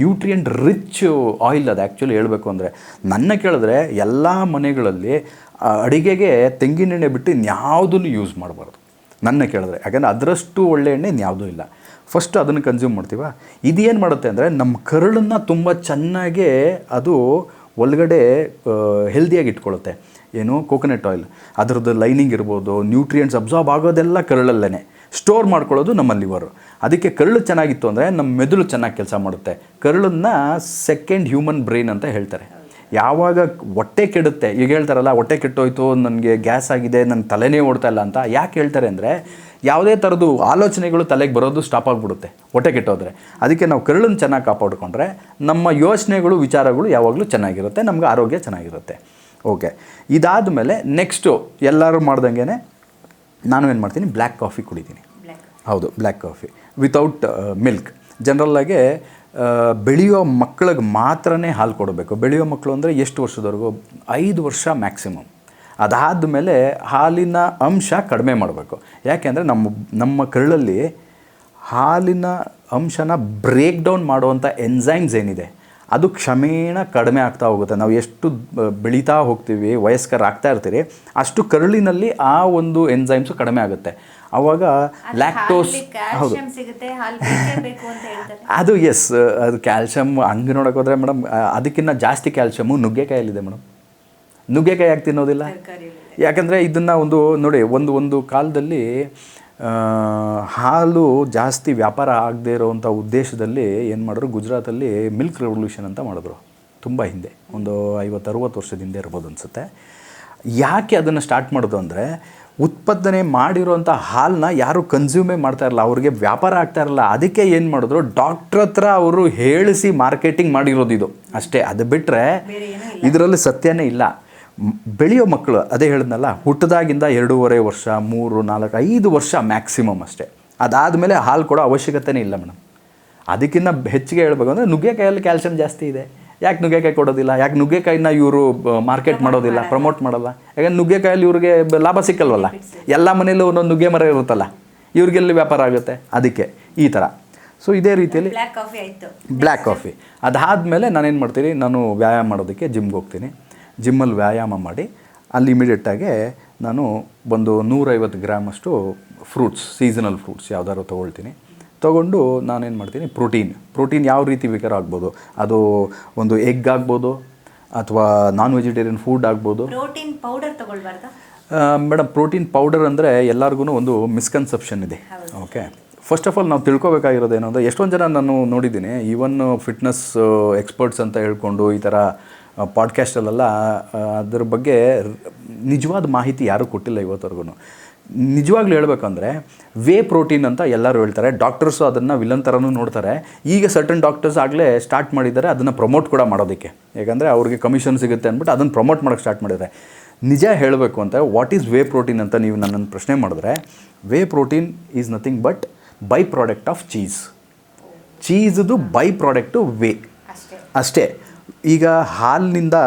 ನ್ಯೂಟ್ರಿಯೆಂಟ್ ರಿಚ್ ಆಯಿಲ್ ಅದು ಆ್ಯಕ್ಚುಲಿ ಹೇಳಬೇಕು ಅಂದರೆ. ನನ್ನ ಕೇಳಿದ್ರೆ ಎಲ್ಲ ಮನೆಗಳಲ್ಲಿ ಅಡಿಗೆಗೆ ತೆಂಗಿನೆಣ್ಣೆ ಬಿಟ್ಟು ಇನ್ಯಾವುದನ್ನು ಯೂಸ್ ಮಾಡಬಾರ್ದು ನನ್ನ ಕೇಳಿದ್ರೆ. ಯಾಕಂದರೆ ಅದರಷ್ಟು ಒಳ್ಳೆ ಎಣ್ಣೆ ಇನ್ಯಾವುದೂ ಇಲ್ಲ. ಫಸ್ಟ್ ಅದನ್ನು ಕನ್ಸ್ಯೂಮ್ ಮಾಡ್ತೀವ. ಇದೇನು ಮಾಡುತ್ತೆ ಅಂದರೆ ನಮ್ಮ ಕರುಳನ್ನು ತುಂಬ ಚೆನ್ನಾಗೇ ಅದು ಒಳಗಡೆ ಹೆಲ್ದಿಯಾಗಿ ಇಟ್ಕೊಳ್ಳುತ್ತೆ. ಏನು ಕೋಕೋನಟ್ ಆಯಿಲ್, ಅದರದ್ದು ಲೈನಿಂಗ್ ಇರ್ಬೋದು, ನ್ಯೂಟ್ರಿಯೆಂಟ್ಸ್ ಅಬ್ಸಾರ್ಬ್ ಆಗೋದೆಲ್ಲ ಕರುಳಲ್ಲೇ, ಸ್ಟೋರ್ ಮಾಡ್ಕೊಳ್ಳೋದು ನಮ್ಮ ಲಿವರು. ಅದಕ್ಕೆ ಕರುಳು ಚೆನ್ನಾಗಿತ್ತು ಅಂದರೆ ನಮ್ಮ ಮೆದುಳು ಚೆನ್ನಾಗಿ ಕೆಲಸ ಮಾಡುತ್ತೆ. ಕರುಳನ್ನು ಸೆಕೆಂಡ್ ಹ್ಯೂಮನ್ ಬ್ರೈನ್ ಅಂತ ಹೇಳ್ತಾರೆ. ಯಾವಾಗ ಹೊಟ್ಟೆ ಕೆಡುತ್ತೆ, ಈಗ ಹೇಳ್ತಾರಲ್ಲ ಹೊಟ್ಟೆ ಕೆಟ್ಟೋಯ್ತು, ನನಗೆ ಗ್ಯಾಸ್ ಆಗಿದೆ, ನನ್ನ ತಲೆನೇ ಓಡ್ತಾ ಇಲ್ಲ ಅಂತ ಯಾಕೆ ಹೇಳ್ತಾರೆ ಅಂದರೆ, ಯಾವುದೇ ಥರದ್ದು ಆಲೋಚನೆಗಳು ತಲೆಗೆ ಬರೋದು ಸ್ಟಾಪ್ ಆಗಿಬಿಡುತ್ತೆ ಹೊಟ್ಟೆ ಕೆಟ್ಟೋದ್ರೆ. ಅದಕ್ಕೆ ನಾವು ಕರುಳನ್ನು ಚೆನ್ನಾಗಿ ಕಾಪಾಡಿಕೊಂಡ್ರೆ ನಮ್ಮ ಯೋಚನೆಗಳು ವಿಚಾರಗಳು ಯಾವಾಗಲೂ ಚೆನ್ನಾಗಿರುತ್ತೆ, ನಮ್ಗೆ ಆರೋಗ್ಯ ಚೆನ್ನಾಗಿರುತ್ತೆ. ಓಕೆ, ಇದಾದ ಮೇಲೆ ನೆಕ್ಸ್ಟು ಎಲ್ಲರೂ ಮಾಡ್ದಂಗೆ ನಾನು ಏನು ಮಾಡ್ತೀನಿ, ಬ್ಲ್ಯಾಕ್ ಕಾಫಿ ಕುಡಿತೀನಿ. ಹೌದು, ಬ್ಲ್ಯಾಕ್ ಕಾಫಿ ವಿತೌಟ್ ಮಿಲ್ಕ್. ಜನರಲ್ಲಾಗೆ ಬೆಳೆಯೋ ಮಕ್ಕಳಿಗೆ ಮಾತ್ರನೇ ಹಾಲು ಕೊಡಬೇಕು. ಬೆಳೆಯೋ ಮಕ್ಕಳು ಅಂದರೆ ಎಷ್ಟು ವರ್ಷದವರೆಗೂ? 5 ವರ್ಷ ಮ್ಯಾಕ್ಸಿಮಮ್. ಅದಾದ ಮೇಲೆ ಹಾಲಿನ ಅಂಶ ಕಡಿಮೆ ಮಾಡಬೇಕು. ಯಾಕೆಂದರೆ ನಮ್ಮ ಕರುಳಲ್ಲಿ ಹಾಲಿನ ಅಂಶನ ಬ್ರೇಕ್ ಡೌನ್ ಮಾಡುವಂಥ ಎನ್ಸೈಮ್ಸ್ ಏನಿದೆ ಅದು ಕ್ರಮೇಣ ಕಡಿಮೆ ಆಗ್ತಾ ಹೋಗುತ್ತೆ. ನಾವು ಎಷ್ಟು ಬೆಳೀತಾ ಹೋಗ್ತೀವಿ, ವಯಸ್ಕರಾಗ್ತಾ ಇರ್ತೀರಿ, ಅಷ್ಟು ಕರುಳಿನಲ್ಲಿ ಆ ಒಂದು ಎನ್ಸೈಮ್ಸು ಕಡಿಮೆ ಆಗುತ್ತೆ. ಆವಾಗ ಲ್ಯಾಕ್ಟೋಸ್, ಹೌದು ಅದು ಎಸ್, ಅದು ಕ್ಯಾಲ್ಶಿಯಮ್ ಹಂಗೆ ನೋಡೋಕೆ ಹೋದರೆ ಮೇಡಮ್, ಅದಕ್ಕಿಂತ ಜಾಸ್ತಿ ಕ್ಯಾಲ್ಶಿಯಮ್ಮು ನುಗ್ಗೆಕಾಯಲ್ಲಿದೆ ಮೇಡಮ್. ನುಗ್ಗೆಕಾಯಿ ಯಾಕೆ ತಿನ್ನೋದಿಲ್ಲ? ಯಾಕಂದರೆ ಇದನ್ನು ನೋಡಿ, ಒಂದು ಕಾಲದಲ್ಲಿ ಹಾಲು ಜಾಸ್ತಿ ವ್ಯಾಪಾರ ಆಗದೆ ಇರೋವಂಥ ಉದ್ದೇಶದಲ್ಲಿ ಏನು ಮಾಡಿದ್ರು, ಗುಜರಾತಲ್ಲಿ ಮಿಲ್ಕ್ ರೆವಲ್ಯೂಷನ್ ಅಂತ ಮಾಡಿದ್ರು. ತುಂಬ ಹಿಂದೆ, ಒಂದು 50-60 ವರ್ಷದ ಹಿಂದೆ ಇರ್ಬೋದು ಅನಿಸುತ್ತೆ. ಯಾಕೆ ಅದನ್ನು ಸ್ಟಾರ್ಟ್ ಮಾಡೋದು ಅಂದರೆ, ಉತ್ಪಾದನೆ ಮಾಡಿರೋಂಥ ಹಾಲನ್ನ ಯಾರು ಕನ್ಸ್ಯೂಮೇ ಮಾಡ್ತಾ ಇರಲ್ಲ, ಅವ್ರಿಗೆ ವ್ಯಾಪಾರ ಆಗ್ತಾ ಇರಲ್ಲ. ಅದಕ್ಕೆ ಏನು ಮಾಡಿದ್ರು, ಡಾಕ್ಟ್ರ್ ಹತ್ರ ಅವರು ಹೇಳಿಸಿ ಮಾರ್ಕೆಟಿಂಗ್ ಮಾಡಿರೋದು ಇದು ಅಷ್ಟೇ. ಅದು ಬಿಟ್ಟರೆ ಇದರಲ್ಲಿ ಸತ್ಯನೇ ಇಲ್ಲ. ಬೆಳೆಯೋ ಮಕ್ಕಳು, ಅದೇ ಹೇಳಿದ್ನಲ್ಲ, ಹುಟ್ಟಿದಾಗಿಂದ 2.5 ವರ್ಷ, 3, 4, 5 ವರ್ಷ ಮ್ಯಾಕ್ಸಿಮಮ್ ಅಷ್ಟೇ. ಅದಾದಮೇಲೆ ಹಾಲು ಕೊಡೋ ಅವಶ್ಯಕತೆನೇ ಇಲ್ಲ ಮೇಡಮ್. ಅದಕ್ಕಿಂತ ಹೆಚ್ಚಿಗೆ ಹೇಳ್ಬೇಕು ಅಂದರೆ ನುಗ್ಗೆಕಾಯಲ್ಲಿ ಕ್ಯಾಲ್ಶಿಯಂ ಜಾಸ್ತಿ ಇದೆ. ಯಾಕೆ ನುಗ್ಗೆಕಾಯಿ ಕೊಡೋದಿಲ್ಲ? ಯಾಕೆ ನುಗ್ಗೆಕಾಯಿನ ಇವರು ಮಾರ್ಕೆಟ್ ಮಾಡೋದಿಲ್ಲ, ಪ್ರಮೋಟ್ ಮಾಡಲ್ಲ? ಯಾಕಂದ್ರೆ ನುಗ್ಗೆಕಾಯಲ್ಲಿ ಇವ್ರಿಗೆ ಲಾಭ ಸಿಕ್ಕಲ್ವಲ್ಲ. ಎಲ್ಲ ಮನೇಲೂ ಒಂದೊಂದು ನುಗ್ಗೆ ಮರ ಇರುತ್ತಲ್ಲ, ಇವ್ರಿಗೆಲ್ಲಿ ವ್ಯಾಪಾರ ಆಗುತ್ತೆ. ಅದಕ್ಕೆ ಈ ಥರ. ಸೊ ಇದೇ ರೀತಿಯಲ್ಲಿ ಬ್ಲ್ಯಾಕ್ ಕಾಫಿ. ಅದಾದಮೇಲೆ ನಾನೇನು ಮಾಡ್ತೀನಿ, ನಾನು ವ್ಯಾಯಾಮ ಮಾಡೋದಕ್ಕೆ ಜಿಮ್ಗೆ ಹೋಗ್ತೀನಿ. ಜಿಮ್ಮಲ್ಲಿ ವ್ಯಾಯಾಮ ಮಾಡಿ ಅಲ್ಲಿ ಇಮಿಡಿಯೇಟಾಗೆ ನಾನು ಒಂದು 150 ಗ್ರಾಮಷ್ಟು ಫ್ರೂಟ್ಸ್, ಸೀಸನಲ್ ಫ್ರೂಟ್ಸ್ ಯಾವ್ದಾದ್ರು ತೊಗೊಳ್ತೀನಿ. ತೊಗೊಂಡು ನಾನೇನು ಮಾಡ್ತೀನಿ, ಪ್ರೋಟೀನ್ ಯಾವ ರೀತಿ ಬೇಕಾದ್ರೂ ಆಗ್ಬೋದು. ಅದು ಒಂದು ಎಗ್ ಆಗ್ಬೋದು, ಅಥವಾ ನಾನ್ ವೆಜಿಟೇರಿಯನ್ ಫುಡ್ ಆಗ್ಬೋದು. ಪ್ರೋಟೀನ್ ಪೌಡರ್ ತೊಗೊಳ್ಬಾರ್ದು ಮೇಡಮ್? ಪ್ರೋಟೀನ್ ಪೌಡರ್ ಅಂದರೆ ಎಲ್ಲರಿಗೂ ಒಂದು ಮಿಸ್ಕನ್ಸೆಪ್ಷನ್ ಇದೆ. ಓಕೆ, ಫಸ್ಟ್ ಆಫ್ ಆಲ್ ನಾವು ತಿಳ್ಕೊಬೇಕಾಗಿರೋದು ಏನು ಅಂದರೆ, ಎಷ್ಟೊಂದು ಜನ ನಾನು ನೋಡಿದ್ದೀನಿ, ಈವನ್ ಫಿಟ್ನೆಸ್ ಎಕ್ಸ್ಪರ್ಟ್ಸ್ ಅಂತ ಹೇಳ್ಕೊಂಡು ಈ ಥರ ಪಾಡ್ಕ್ಯಾಸ್ಟಲ್ಲೆಲ್ಲ ಅದ್ರ ಬಗ್ಗೆ ನಿಜವಾದ ಮಾಹಿತಿ ಯಾರೂ ಕೊಟ್ಟಿಲ್ಲ ಇವತ್ತವರೆಗೂ. ನಿಜವಾಗ್ಲೂ ಹೇಳ್ಬೇಕಂದ್ರೆ ವೇ ಪ್ರೋಟೀನ್ ಅಂತ ಎಲ್ಲರೂ ಹೇಳ್ತಾರೆ. ಡಾಕ್ಟರ್ಸು ಅದನ್ನು ವಿಲನ್ ಥರನೂ ನೋಡ್ತಾರೆ. ಈಗ ಸರ್ಟನ್ ಡಾಕ್ಟರ್ಸ್ ಆಗಲೇ ಸ್ಟಾರ್ಟ್ ಮಾಡಿದ್ದಾರೆ ಅದನ್ನು ಪ್ರಮೋಟ್ ಕೂಡ ಮಾಡೋದಕ್ಕೆ. ಯಾಕಂದರೆ ಅವ್ರಿಗೆ ಕಮಿಷನ್ ಸಿಗುತ್ತೆ ಅಂದ್ಬಿಟ್ಟು ಅದನ್ನು ಪ್ರಮೋಟ್ ಮಾಡೋಕ್ಕೆ ಸ್ಟಾರ್ಟ್ ಮಾಡಿದ್ದಾರೆ. ನಿಜ ಹೇಳಬೇಕು ಅಂತ, ವಾಟ್ ಈಸ್ ವೇ ಪ್ರೋಟೀನ್ ಅಂತ ನೀವು ನನ್ನನ್ನು ಪ್ರಶ್ನೆ ಮಾಡಿದ್ರೆ, whey protein is nothing but by product of ಚೀಸ್ದು ಬೈ ಪ್ರಾಡಕ್ಟು ವೇ ಅಷ್ಟೇ. ಈಗ ಹಾಲಿನಿಂದ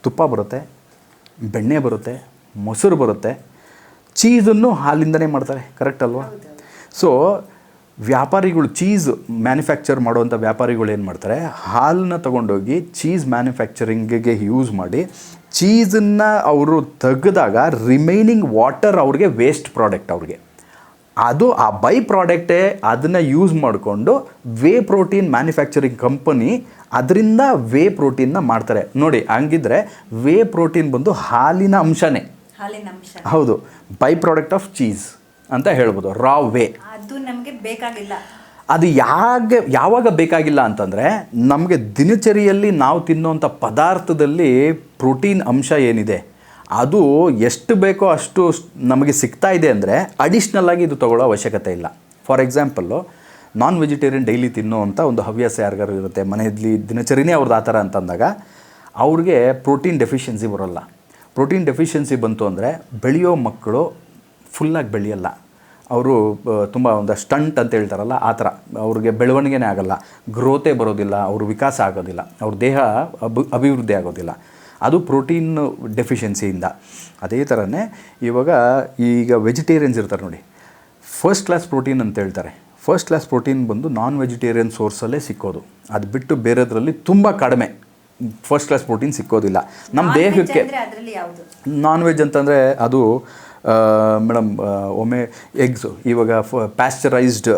ತುಪ್ಪ ಬರುತ್ತೆ, ಬೆಣ್ಣೆ ಬರುತ್ತೆ, ಮೊಸರು ಬರುತ್ತೆ. ಚೀಸನ್ನು ಹಾಲಿಂದನೇ ಮಾಡ್ತಾರೆ, ಕರೆಕ್ಟ್ ಅಲ್ವಾ? ಸೊ ವ್ಯಾಪಾರಿಗಳು, ಚೀಸ್ ಮ್ಯಾನುಫ್ಯಾಕ್ಚರ್ ಮಾಡುವಂಥ ವ್ಯಾಪಾರಿಗಳು ಏನು ಮಾಡ್ತಾರೆ, ಹಾಲನ್ನ ತೊಗೊಂಡೋಗಿ ಚೀಸ್ ಮ್ಯಾನುಫ್ಯಾಕ್ಚರಿಂಗಿಗೆ ಯೂಸ್ ಮಾಡಿ ಚೀಸನ್ನು ಅವರು ತೆಗೆದಾಗ ರಿಮೈನಿಂಗ್ ವಾಟರ್ ಅವ್ರಿಗೆ ವೇಸ್ಟ್ ಪ್ರಾಡಕ್ಟ್ ಅವ್ರಿಗೆ. ಅದು ಆ ಬೈ ಪ್ರಾಡಕ್ಟೇ ಅದನ್ನು ಯೂಸ್ ಮಾಡಿಕೊಂಡು ವೇ ಪ್ರೋಟೀನ್ ಮ್ಯಾನುಫ್ಯಾಕ್ಚರಿಂಗ್ ಕಂಪನಿ ಅದರಿಂದ ವೇ ಪ್ರೋಟೀನ್ನ ಮಾಡ್ತಾರೆ. ನೋಡಿ, ಹಂಗಿದ್ರೆ ವೇ ಪ್ರೋಟೀನ್ ಬಂದು ಹಾಲಿನ ಅಂಶನೇ. ಹೌದು, ಬೈ ಪ್ರಾಡಕ್ಟ್ ಆಫ್ ಚೀಸ್ ಅಂತ ಹೇಳ್ಬೋದು. ರಾ ವೇ ಅದು ನಮಗೆ ಬೇಕಾಗಿಲ್ಲ. ಅದು ಯಾವಾಗ ಬೇಕಾಗಿಲ್ಲ ಅಂತಂದರೆ, ನಮಗೆ ದಿನಚರಿಯಲ್ಲಿ ನಾವು ತಿನ್ನೋವಂಥ ಪದಾರ್ಥದಲ್ಲಿ ಪ್ರೋಟೀನ್ ಅಂಶ ಏನಿದೆ ಅದು ಎಷ್ಟು ಬೇಕೋ ಅಷ್ಟು ನಮಗೆ ಸಿಗ್ತಾ ಇದೆ ಅಂದರೆ ಅಡಿಷ್ನಲ್ಲಾಗಿ ಇದು ತೊಗೊಳ್ಳೋ ಅವಶ್ಯಕತೆ ಇಲ್ಲ. For example, non vegetarian daily ತಿನ್ನೋವಂಥ ಒಂದು ಹವ್ಯಾಸ ಯಾರಿಗಾರು ಇರುತ್ತೆ, ಮನೆಯಲ್ಲಿ ದಿನಚರಿನೇ ಅವ್ರದ್ದು ಆ ಥರ ಅಂತಂದಾಗ ಅವ್ರಿಗೆ ಪ್ರೋಟೀನ್ ಡೆಫಿಷಿಯನ್ಸಿ ಬರೋಲ್ಲ. ಪ್ರೋಟೀನ್ ಡೆಫಿಷಿಯನ್ಸಿ ಬಂತು ಅಂದರೆ ಬೆಳೆಯೋ ಮಕ್ಕಳು ಫುಲ್ಲಾಗಿ ಬೆಳೆಯಲ್ಲ. ಅವರು ತುಂಬ ಒಂದು ಸ್ಟಂಟ್ ಅಂತ ಹೇಳ್ತಾರಲ್ಲ, ಆ ಥರ ಅವ್ರಿಗೆ ಬೆಳವಣಿಗೆನೇ ಆಗೋಲ್ಲ, ಗ್ರೋತೇ ಬರೋದಿಲ್ಲ, ಅವ್ರ ವಿಕಾಸ ಆಗೋದಿಲ್ಲ, ಅವ್ರ ದೇಹ ಅಭಿವೃದ್ಧಿ ಆಗೋದಿಲ್ಲ. ಅದು ಪ್ರೋಟೀನ್ ಡೆಫಿಷಿಯನ್ಸಿಯಿಂದ. ಅದೇ ಥರನೇ ಈಗ ವೆಜಿಟೇರಿಯನ್ಸ್ ಇರ್ತಾರೆ ನೋಡಿ, ಫಸ್ಟ್ ಕ್ಲಾಸ್ ಪ್ರೋಟೀನ್ ಅಂತ ಹೇಳ್ತಾರೆ. ಫಸ್ಟ್ ಕ್ಲಾಸ್ ಪ್ರೋಟೀನ್ ಬಂದು ನಾನ್ ವೆಜಿಟೇರಿಯನ್ ಸೋರ್ಸಲ್ಲೇ ಸಿಕ್ಕೋದು. ಅದು ಬಿಟ್ಟು ಬೇರೆದ್ರಲ್ಲಿ ತುಂಬ ಕಡಿಮೆ ಫಸ್ಟ್ ಕ್ಲಾಸ್ ಪ್ರೋಟೀನ್ ಸಿಕ್ಕೋದಿಲ್ಲ ನಮ್ಮ ದೇಹಕ್ಕೆ. ಅದರಲ್ಲಿ ಯಾವುದು ನಾನ್ ವೆಜ್ ಅಂತಂದರೆ ಅದು ಮೇಡಮ್ ಒಮ್ಮೆ ಎಗ್ಸು, ಇವಾಗ ಪ್ಯಾಸ್ಚರೈಸ್ಡ್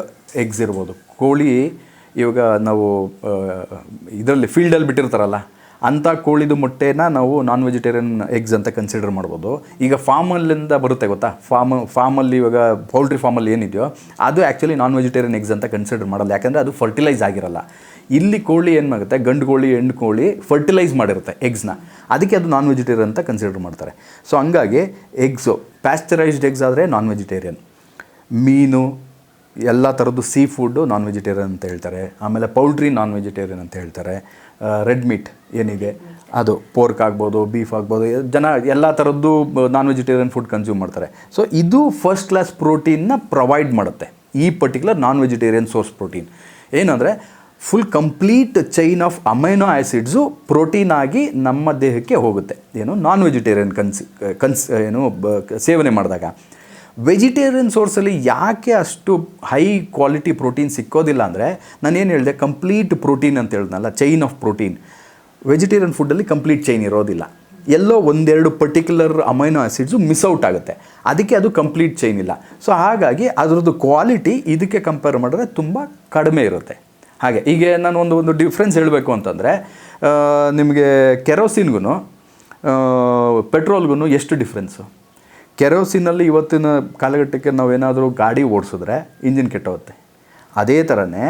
ಎಗ್ಸ್ ಇರ್ಬೋದು. ಕೋಳಿ ಇವಾಗ ನಾವು ಇದರಲ್ಲಿ ಫೀಲ್ಡಲ್ಲಿ ಬಿಟ್ಟಿರ್ತಾರಲ್ಲ ಅಂಥ ಕೋಳಿದು ಮೊಟ್ಟೆನ ನಾವು ನಾನ್ ವೆಜಿಟೇರಿಯನ್ ಎಗ್ಸ್ ಅಂತ ಕನ್ಸಿಡರ್ ಮಾಡ್ಬೋದು. ಈಗ ಫಾರ್ಮಲ್ಲಿಂದ ಬರುತ್ತೆ ಗೊತ್ತಾ, ಫಾರ್ಮಲ್ಲಿ ಇವಾಗ ಪೌಲ್ಟ್ರಿ ಫಾರ್ಮಲ್ಲಿ ಏನಿದೆಯೋ ಅದು ಆ್ಯಕ್ಚುಲಿ ನಾನ್ ವೆಜಿಟೇರಿಯನ್ ಎಗ್ಸ್ ಅಂತ ಕನ್ಸಿಡರ್ ಮಾಡಲ್ಲ, ಯಾಕಂದರೆ ಅದು ಫರ್ಟಿಲೈಸ್ ಆಗಿರಲ್ಲ. ಇಲ್ಲಿ ಕೋಳಿ ಏನು ಮಾಡುತ್ತೆ, ಗಂಡು ಕೋಳಿ ಹೆಣ್ಣು ಕೋಳಿ ಫರ್ಟಿಲೈಸ್ ಮಾಡಿರುತ್ತೆ ಎಗ್ಸ್ನ, ಅದಕ್ಕೆ ಅದು ನಾನ್ ವೆಜಿಟೇರಿಯನ್ ಅಂತ ಕನ್ಸಿಡರ್ ಮಾಡ್ತಾರೆ. ಸೊ ಹಂಗಾಗಿ ಎಗ್ಸು ಪ್ಯಾಸ್ಚರೈಸ್ಡ್ ಎಗ್ಸ್ ಆದರೆ ನಾನ್ ವೆಜಿಟೇರಿಯನ್. ಮೀನು ಎಲ್ಲ ಥರದ್ದು ಸೀ ಫುಡ್ಡು ನಾನ್ ವೆಜಿಟೇರಿಯನ್ ಅಂತ ಹೇಳ್ತಾರೆ. ಆಮೇಲೆ ಪೌಲ್ಟ್ರಿ ನಾನ್ ವೆಜಿಟೇರಿಯನ್ ಅಂತ ಹೇಳ್ತಾರೆ. ರೆಡ್ ಮೀಟ್ ಏನಿದೆ ಅದು ಪೋರ್ಕ್ ಆಗ್ಬೋದು, ಬೀಫ್ ಆಗ್ಬೋದು, ಜನ ಎಲ್ಲ ಥರದ್ದು ನಾನ್ ವೆಜಿಟೇರಿಯನ್ ಫುಡ್ ಕನ್ಸ್ಯೂಮ್ ಮಾಡ್ತಾರೆ. ಸೊ ಇದು ಫಸ್ಟ್ ಕ್ಲಾಸ್ ಪ್ರೋಟೀನ್ನ ಪ್ರೊವೈಡ್ ಮಾಡುತ್ತೆ, ಈ particular non vegetarian source protein. ಏನಂದರೆ full complete chain of amino acids protein ಆಗಿ ನಮ್ಮ ದೇಹಕ್ಕೆ ಹೋಗುತ್ತೆ, ಏನು ನಾನ್ ವೆಜಿಟೇರಿಯನ್ ಸೇವನೆ ಮಾಡಿದಾಗ. ವೆಜಿಟೇರಿಯನ್ ಸೋರ್ಸಲ್ಲಿ ಯಾಕೆ ಅಷ್ಟು ಹೈ ಕ್ವಾಲಿಟಿ ಪ್ರೋಟೀನ್ ಸಿಕ್ಕೋದಿಲ್ಲ ಅಂದರೆ, ನಾನೇನು ಹೇಳಿದೆ ಕಂಪ್ಲೀಟ್ ಪ್ರೋಟೀನ್ ಅಂತ ಹೇಳಿದ್ನಲ್ಲ, ಚೈನ್ ಆಫ್ ಪ್ರೋಟೀನ್. ವೆಜಿಟೇರಿಯನ್ ಫುಡ್ಡಲ್ಲಿ ಕಂಪ್ಲೀಟ್ ಚೈನ್ ಇರೋದಿಲ್ಲ, ಎಲ್ಲೋ ಒಂದೆರಡು particular amino acids miss out ಆಗುತ್ತೆ, ಅದಕ್ಕೆ ಅದು ಕಂಪ್ಲೀಟ್ ಚೈನ್ ಇಲ್ಲ. ಸೊ ಹಾಗಾಗಿ ಅದರದ್ದು ಕ್ವಾಲಿಟಿ ಇದಕ್ಕೆ ಕಂಪೇರ್ ಮಾಡಿದ್ರೆ ತುಂಬ ಕಡಿಮೆ ಇರುತ್ತೆ. ಹಾಗೆ ಈಗ ನಾನು ಒಂದು ಡಿಫ್ರೆನ್ಸ್ ಹೇಳಬೇಕು ಅಂತಂದರೆ, ನಿಮಗೆ ಕೆರೋಸಿನ್ಗೂ ಪೆಟ್ರೋಲ್ಗೂ ಎಷ್ಟು ಡಿಫ್ರೆನ್ಸು? ಕೆರೋಸಿನಲ್ಲಿ ಇವತ್ತಿನ ಕಾಲಘಟ್ಟಕ್ಕೆ ನಾವೇನಾದರೂ ಗಾಡಿ ಓಡಿಸಿದ್ರೆ ಇಂಜಿನ್ ಕೆಟ್ಟೋಗುತ್ತೆ. ಅದೇ ಥರನೇ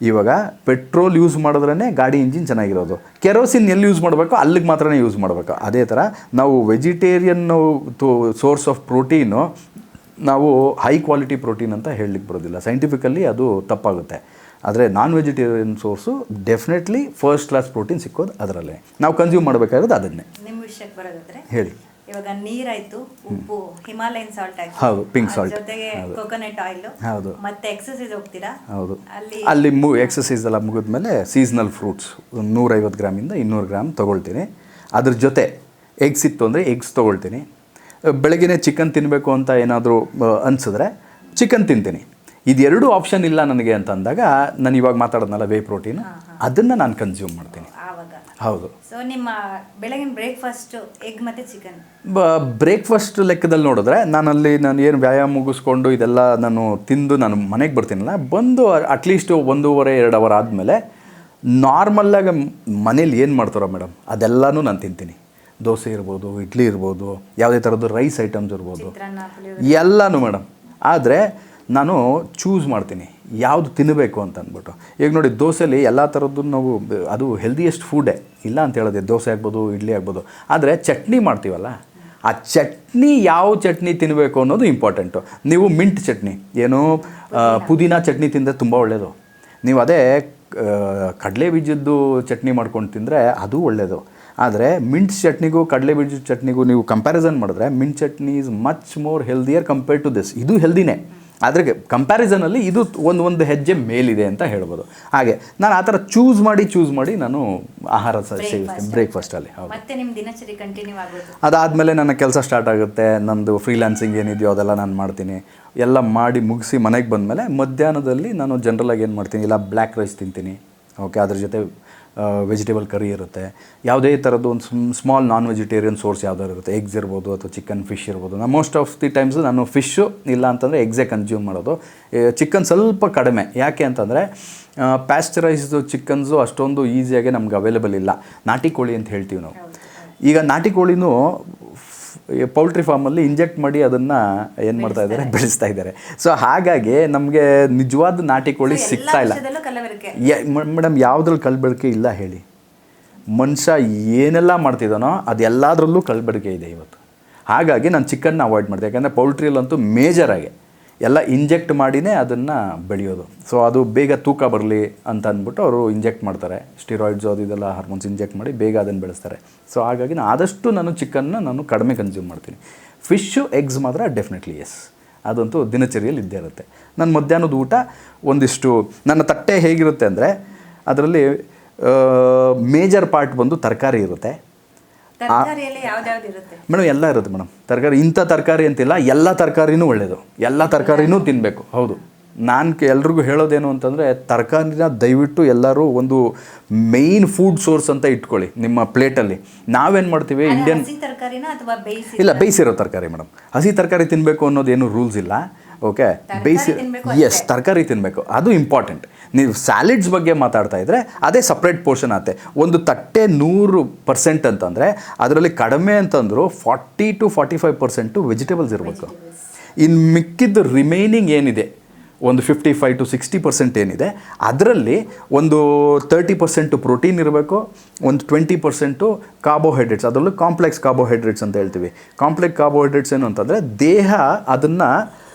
ಇವಾಗ ಪೆಟ್ರೋಲ್ ಯೂಸ್ ಮಾಡಿದ್ರೇ ಗಾಡಿ ಇಂಜಿನ್ ಚೆನ್ನಾಗಿರೋದು. ಕೆರೋಸಿನ್ ಎಲ್ಲಿ ಯೂಸ್ ಮಾಡಬೇಕು ಅಲ್ಲಿಗೆ ಮಾತ್ರ ಯೂಸ್ ಮಾಡಬೇಕು. ಅದೇ ಥರ ನಾವು ವೆಜಿಟೇರಿಯನ್ ಸೋರ್ಸ್ ಆಫ್ ಪ್ರೋಟೀನು ನಾವು ಹೈ ಕ್ವಾಲಿಟಿ ಪ್ರೋಟೀನ್ ಅಂತ ಹೇಳಲಿಕ್ಕೆ ಬರೋದಿಲ್ಲ, ಸೈಂಟಿಫಿಕಲ್ಲಿ ಅದು ತಪ್ಪಾಗುತ್ತೆ. ಆದರೆ non vegetarian source definitely first class protein ಸಿಕ್ಕೋದು ಅದರಲ್ಲೇ. ನಾವು ಕನ್ಸ್ಯೂಮ್ ಮಾಡಬೇಕಾಗಿರೋದು ಅದನ್ನೇ. ನಿಮ್ಮ ವಿಷಯಕ್ಕೆ ಬರೋದಾದ್ರೆ ಹೇಳಿ. ಇವಾಗ ನೀರಾಯ್ತು, ಉಪ್ಪು, ಹಿಮಾಲಯನ್ ಸಾಲ್ಟ್ ಆಯ್ತು, ಹೌದು, ಪಿಂಕ್ ಸಾಲ್ಟ್, ಜೊತೆಗೆ ಕೋಕೋನಟ್ ಆಯಿಲ್, ಹೌದು, ಮತ್ತೆ ಎಕ್ಸರ್ಸೈಸ್ ಹೋಗ್ತೀರಾ? ಹೌದು. ಅಲ್ಲಿ ಎಕ್ಸರ್ಸೈಸ್ ಎಲ್ಲ ಮುಗಿದ್ಮೇಲೆ ಸೀಸ್ನಲ್ ಫ್ರೂಟ್ಸ್ 150 ಗ್ರಾಮಿಂದ 200 ಗ್ರಾಮ್ ತೊಗೊಳ್ತೀನಿ. ಅದ್ರ ಜೊತೆ ಎಗ್ಸ್ ಇತ್ತು ಅಂದರೆ ಎಗ್ಸ್ ತೊಗೊಳ್ತೀನಿ. ಬೆಳಗ್ಗೆ ಚಿಕನ್ ತಿನ್ನಬೇಕು ಅಂತ ಏನಾದರೂ ಅನಿಸಿದ್ರೆ ಚಿಕನ್ ತಿಂತೀನಿ. ಇದೆರಡು ಆಪ್ಷನ್ ಇಲ್ಲ ನನಗೆ ಅಂತ ಅಂದಾಗ ನಾನು ಇವಾಗ ಮಾತಾಡೋದ್ನಲ್ಲ ವೇ ಪ್ರೋಟೀನ್, ಅದನ್ನು ನಾನು ಕನ್ಸ್ಯೂಮ್ ಮಾಡ್ತೀನಿ. ಹೌದು. ಸೊ ನಿಮ್ಮ ಬೆಳಗಿನ ಬ್ರೇಕ್ಫಾಸ್ಟ್ ಎಗ್ ಮತ್ತು ಚಿಕನ್? ಬ್ರೇಕ್ಫಾಸ್ಟ್ ಲೆಕ್ಕದಲ್ಲಿ ನೋಡಿದ್ರೆ ನಾನು ಏನು ವ್ಯಾಯಾಮ ಮುಗಿಸ್ಕೊಂಡು ಇದೆಲ್ಲ ನಾನು ತಿಂದು ನಾನು ಮನೆಗೆ ಬರ್ತೀನಲ್ಲ, ಬಂದು ಅಟ್ಲೀಸ್ಟ್ 1.5-2 ಅವರ್ ಆದಮೇಲೆ ನಾರ್ಮಲ್ಲಾಗಿ ಮನೇಲಿ ಏನು ಮಾಡ್ತಾರೋ ಮೇಡಮ್ ಅದೆಲ್ಲನೂ ನಾನು ತಿಂತೀನಿ. ದೋಸೆ ಇರ್ಬೋದು, ಇಡ್ಲಿ ಇರ್ಬೋದು, ಯಾವುದೇ ಥರದ್ದು ರೈಸ್ ಐಟಮ್ಸ್ ಇರ್ಬೋದು, ಎಲ್ಲನೂ ಮೇಡಮ್. ಆದರೆ ನಾನು ಚೂಸ್ ಮಾಡ್ತೀನಿ ಯಾವುದು ತಿನ್ನಬೇಕು ಅಂತ ಅಂದ್ಬಿಟ್ಟು. ಈಗ ನೋಡಿ, ದೋಸೆಲಿ ಎಲ್ಲ ಥರದ್ದು ನಾವು ಅದು ಹೆಲ್ದಿಯೆಸ್ಟ್ ಫುಡ್ಡೇ, ಇಲ್ಲ ಅಂತ ಹೇಳೋದೆ. ದೋಸೆ ಆಗ್ಬೋದು, ಇಡ್ಲಿ ಆಗ್ಬೋದು. ಆದರೆ ಚಟ್ನಿ ಮಾಡ್ತೀವಲ್ಲ, ಆ ಚಟ್ನಿ ಯಾವ ಚಟ್ನಿ ತಿನ್ನಬೇಕು ಅನ್ನೋದು ಇಂಪಾರ್ಟೆಂಟು. ನೀವು ಮಿಂಟ್ ಚಟ್ನಿ, ಏನು ಪುದೀನ ಚಟ್ನಿ ತಿಂದರೆ ತುಂಬ ಒಳ್ಳೆಯದು. ನೀವು ಅದೇ ಕಡಲೆ ಬೀಜದ್ದು ಚಟ್ನಿ ಮಾಡ್ಕೊಂಡು ತಿಂದರೆ ಅದು ಒಳ್ಳೆಯದು. ಆದರೆ ಮಿಂಟ್ ಚಟ್ನಿಗೂ ಕಡಲೆ ಬೀಜದ ಚಟ್ನಿಗೂ ನೀವು ಕಂಪ್ಯಾರಿಸನ್ ಮಾಡಿದ್ರೆ mint chutney is much more healthier compared to this. ಇದು ಹೆಲ್ದಿನೇ, ಆದರೆ ಕಂಪ್ಯಾರಿಸನಲ್ಲಿ ಇದು ಒಂದು ಹೆಜ್ಜೆ ಮೇಲಿದೆ ಅಂತ ಹೇಳ್ಬೋದು. ಹಾಗೆ ನಾನು ಆ ಥರ ಚೂಸ್ ಮಾಡಿ ನಾನು ಆಹಾರ ಸೇವಿಸ್ತೀನಿ ಬ್ರೇಕ್ಫಾಸ್ಟಲ್ಲಿ. ಹೌದು. ಮತ್ತೆ ನಿಮ್ಮ ದಿನಚರಿ ಕಂಟಿನ್ಯೂ ಆಗೋದು. ಅದಾದಮೇಲೆ ನನ್ನ ಕೆಲಸ ಸ್ಟಾರ್ಟ್ ಆಗುತ್ತೆ. ನಂದು ಫ್ರೀಲಾನ್ಸಿಂಗ್ ಏನಿದೆಯೋ ಅದೆಲ್ಲ ನಾನು ಮಾಡ್ತೀನಿ. ಎಲ್ಲ ಮಾಡಿ ಮುಗಿಸಿ ಮನೆಗೆ ಬಂದಮೇಲೆ ಮಧ್ಯಾಹ್ನದಲ್ಲಿ ನಾನು ಜನರಲಾಗಿ ಏನು ಮಾಡ್ತೀನಿ, ಇಲ್ಲ ಬ್ಲ್ಯಾಕ್ ರೈಸ್ ತಿಂತೀನಿ. ಓಕೆ, ಅದ್ರ ಜೊತೆ ವೆಜಿಟೇಬಲ್ ಕರಿ ಇರುತ್ತೆ. ಯಾವುದೇ ಥರದ್ದು ಒಂದು ಸ್ಮಾಲ್ ನಾನ್ ವೆಜಿಟೇರಿಯನ್ ಸೋರ್ಸ್ ಯಾವ್ದಾದ್ರು ಇರುತ್ತೆ, ಎಗ್ಸ್ ಇರ್ಬೋದು ಅಥವಾ ಚಿಕನ್, ಫಿಶ್ ಇರ್ಬೋದು. ನಾನು ಮೋಸ್ಟ್ ಆಫ್ ದಿ ಟೈಮ್ಸ್ ನಾನು ಫಿಶ್ಶು ಇಲ್ಲ ಅಂತಂದರೆ ಎಗ್ಸೇ ಕನ್ಸ್ಯೂಮ್ ಮಾಡೋದು. ಚಿಕನ್ ಸ್ವಲ್ಪ ಕಡಿಮೆ. ಯಾಕೆ ಅಂತಂದರೆ ಪ್ಯಾಸ್ಚರೈಸ್ದು ಚಿಕನ್ಸು ಅಷ್ಟೊಂದು ಈಸಿಯಾಗಿ ನಮ್ಗೆ ಅವೈಲೇಬಲ್ ಇಲ್ಲ. ನಾಟಿ ಕೋಳಿ ಅಂತ ಹೇಳ್ತೀವಿ ನಾವು. ಈಗ ನಾಟಿ ಕೋಳಿನೂ ಪೌಲ್ಟ್ರಿ ಫಾರ್ಮಲ್ಲಿ ಇಂಜೆಕ್ಟ್ ಮಾಡಿ ಅದನ್ನು ಏನು ಮಾಡ್ತಾ ಇದ್ದಾರೆ, ಬೆಳೆಸ್ತಾ ಇದ್ದಾರೆ. ಸೊ ಹಾಗಾಗಿ ನಮಗೆ ನಿಜವಾದ ನಾಟಿ ಕೋಳಿ ಸಿಗ್ತಾ ಇಲ್ಲ ಮೇಡಮ್. ಯಾವುದ್ರಲ್ಲಿ ಕಲಬೆರಕೆ ಇಲ್ಲ ಹೇಳಿ? ಮನುಷ್ಯ ಏನೆಲ್ಲ ಮಾಡ್ತಿದ್ದಾನೋ ಅದೆಲ್ಲದರಲ್ಲೂ ಕಲಬೆರಕೆ ಇದೆ ಇವತ್ತು. ಹಾಗಾಗಿ ನಾನು ಚಿಕನ್ನ ಅವಾಯ್ಡ್ ಮಾಡಿದೆ. ಯಾಕಂದರೆ ಪೌಲ್ಟ್ರಿಯಲ್ಲಂತೂ ಮೇಜರಾಗಿ ಎಲ್ಲ ಇಂಜೆಕ್ಟ್ ಮಾಡಿನೇ ಅದನ್ನು ಬೆಳೆಯೋದು. ಸೊ ಅದು ಬೇಗ ತೂಕ ಬರಲಿ ಅಂತ ಅಂದ್ಬಿಟ್ಟು ಅವರು ಇಂಜೆಕ್ಟ್ ಮಾಡ್ತಾರೆ. ಸ್ಟಿರಾಯ್ಡ್ಸು ಅದು ಇದೆಲ್ಲ ಹಾರ್ಮೋನ್ಸ್ ಇಂಜೆಕ್ಟ್ ಮಾಡಿ ಬೇಗ ಅದನ್ನು ಬೆಳೆಸ್ತಾರೆ. ಸೊ ಹಾಗಾಗಿ ಆದಷ್ಟು ನಾನು ಚಿಕನ್ನ ನಾನು ಕಡಿಮೆ ಕನ್ಸ್ಯೂಮ್ ಮಾಡ್ತೀನಿ. ಫಿಶ್ಶು, ಎಗ್ಸ್ ಮಾತ್ರ ಡೆಫಿನೆಟ್ಲಿ ಎಸ್, ಅದಂತೂ ದಿನಚರಿಯಲ್ಲಿ ಇದ್ದೇ ಇರುತ್ತೆ. ನನ್ನ ಮಧ್ಯಾಹ್ನದ ಊಟ ಒಂದಿಷ್ಟು, ನನ್ನ ತಟ್ಟೆ ಹೇಗಿರುತ್ತೆ ಅಂದರೆ ಅದರಲ್ಲಿ ಮೇಜರ್ ಪಾರ್ಟ್ ಬಂದು ತರಕಾರಿ ಇರುತ್ತೆ. ಮೇಡಮ್ ಎಲ್ಲ ಇರುತ್ತೆ ಮೇಡಮ್. ತರಕಾರಿ ಇಂಥ ತರಕಾರಿ ಅಂತಿಲ್ಲ, ಎಲ್ಲ ತರಕಾರಿನೂ ಒಳ್ಳೆಯದು, ಎಲ್ಲ ತರಕಾರಿನೂ ತಿನ್ನಬೇಕು. ಹೌದು, ನಾನು ಎಲ್ರಿಗೂ ಹೇಳೋದೇನು ಅಂತಂದರೆ ತರಕಾರಿನ ದಯವಿಟ್ಟು ಎಲ್ಲರೂ ಒಂದು ಮೇಯ್ನ್ ಫುಡ್ ಸೋರ್ಸ್ ಅಂತ ಇಟ್ಕೊಳ್ಳಿ ನಿಮ್ಮ ಪ್ಲೇಟಲ್ಲಿ. ನಾವೇನು ಮಾಡ್ತೀವಿ ಇಂಡಿಯನ್ ಹಸಿ ತರಕಾರಿನ ಅಥವಾ ಬೇಯಿಸಿ? ಇಲ್ಲ, ಬೇಯಿಸಿರೋ ತರಕಾರಿ ಮೇಡಮ್. ಹಸಿ ತರಕಾರಿ ತಿನ್ನಬೇಕು ಅನ್ನೋದೇನು ರೂಲ್ಸ್ ಇಲ್ಲ. ಓಕೆ, ಬೇಯಿಸಿ ಎಸ್ ತರಕಾರಿ ತಿನ್ನಬೇಕು, ಅದು ಇಂಪಾರ್ಟೆಂಟ್. ನೀವು ಸ್ಯಾಲಿಡ್ಸ್ ಬಗ್ಗೆ ಮಾತಾಡ್ತಾ ಇದ್ದರೆ ಅದೇ ಸಪ್ರೇಟ್ ಪೋರ್ಷನ್ ಆಗುತ್ತೆ. ಒಂದು ತಟ್ಟೆ 100% ಅಂತಂದರೆ ಅದರಲ್ಲಿ ಕಡಿಮೆ ಅಂತಂದರೂ 40 to 45% ವೆಜಿಟೇಬಲ್ಸ್ ಇರಬೇಕು. ಇನ್ನು ಮಿಕ್ಕಿದ್ದು ರಿಮೈನಿಂಗ್ ಏನಿದೆ ಒಂದು 55 to 60% ಏನಿದೆ ಅದರಲ್ಲಿ ಒಂದು 30% ಪ್ರೋಟೀನ್ ಇರಬೇಕು, ಒಂದು 20% ಕಾರ್ಬೋಹೈಡ್ರೇಟ್ಸ್, ಅದರಲ್ಲೂ ಕಾಂಪ್ಲೆಕ್ಸ್ ಕಾರ್ಬೋಹೈಡ್ರೇಟ್ಸ್ ಅಂತ ಹೇಳ್ತೀವಿ. ಕಾಂಪ್ಲೆಕ್ಸ್ ಕಾರ್ಬೋಹೈಡ್ರೇಟ್ಸ್ ಏನು ಅಂತಂದರೆ ದೇಹ ಅದನ್ನು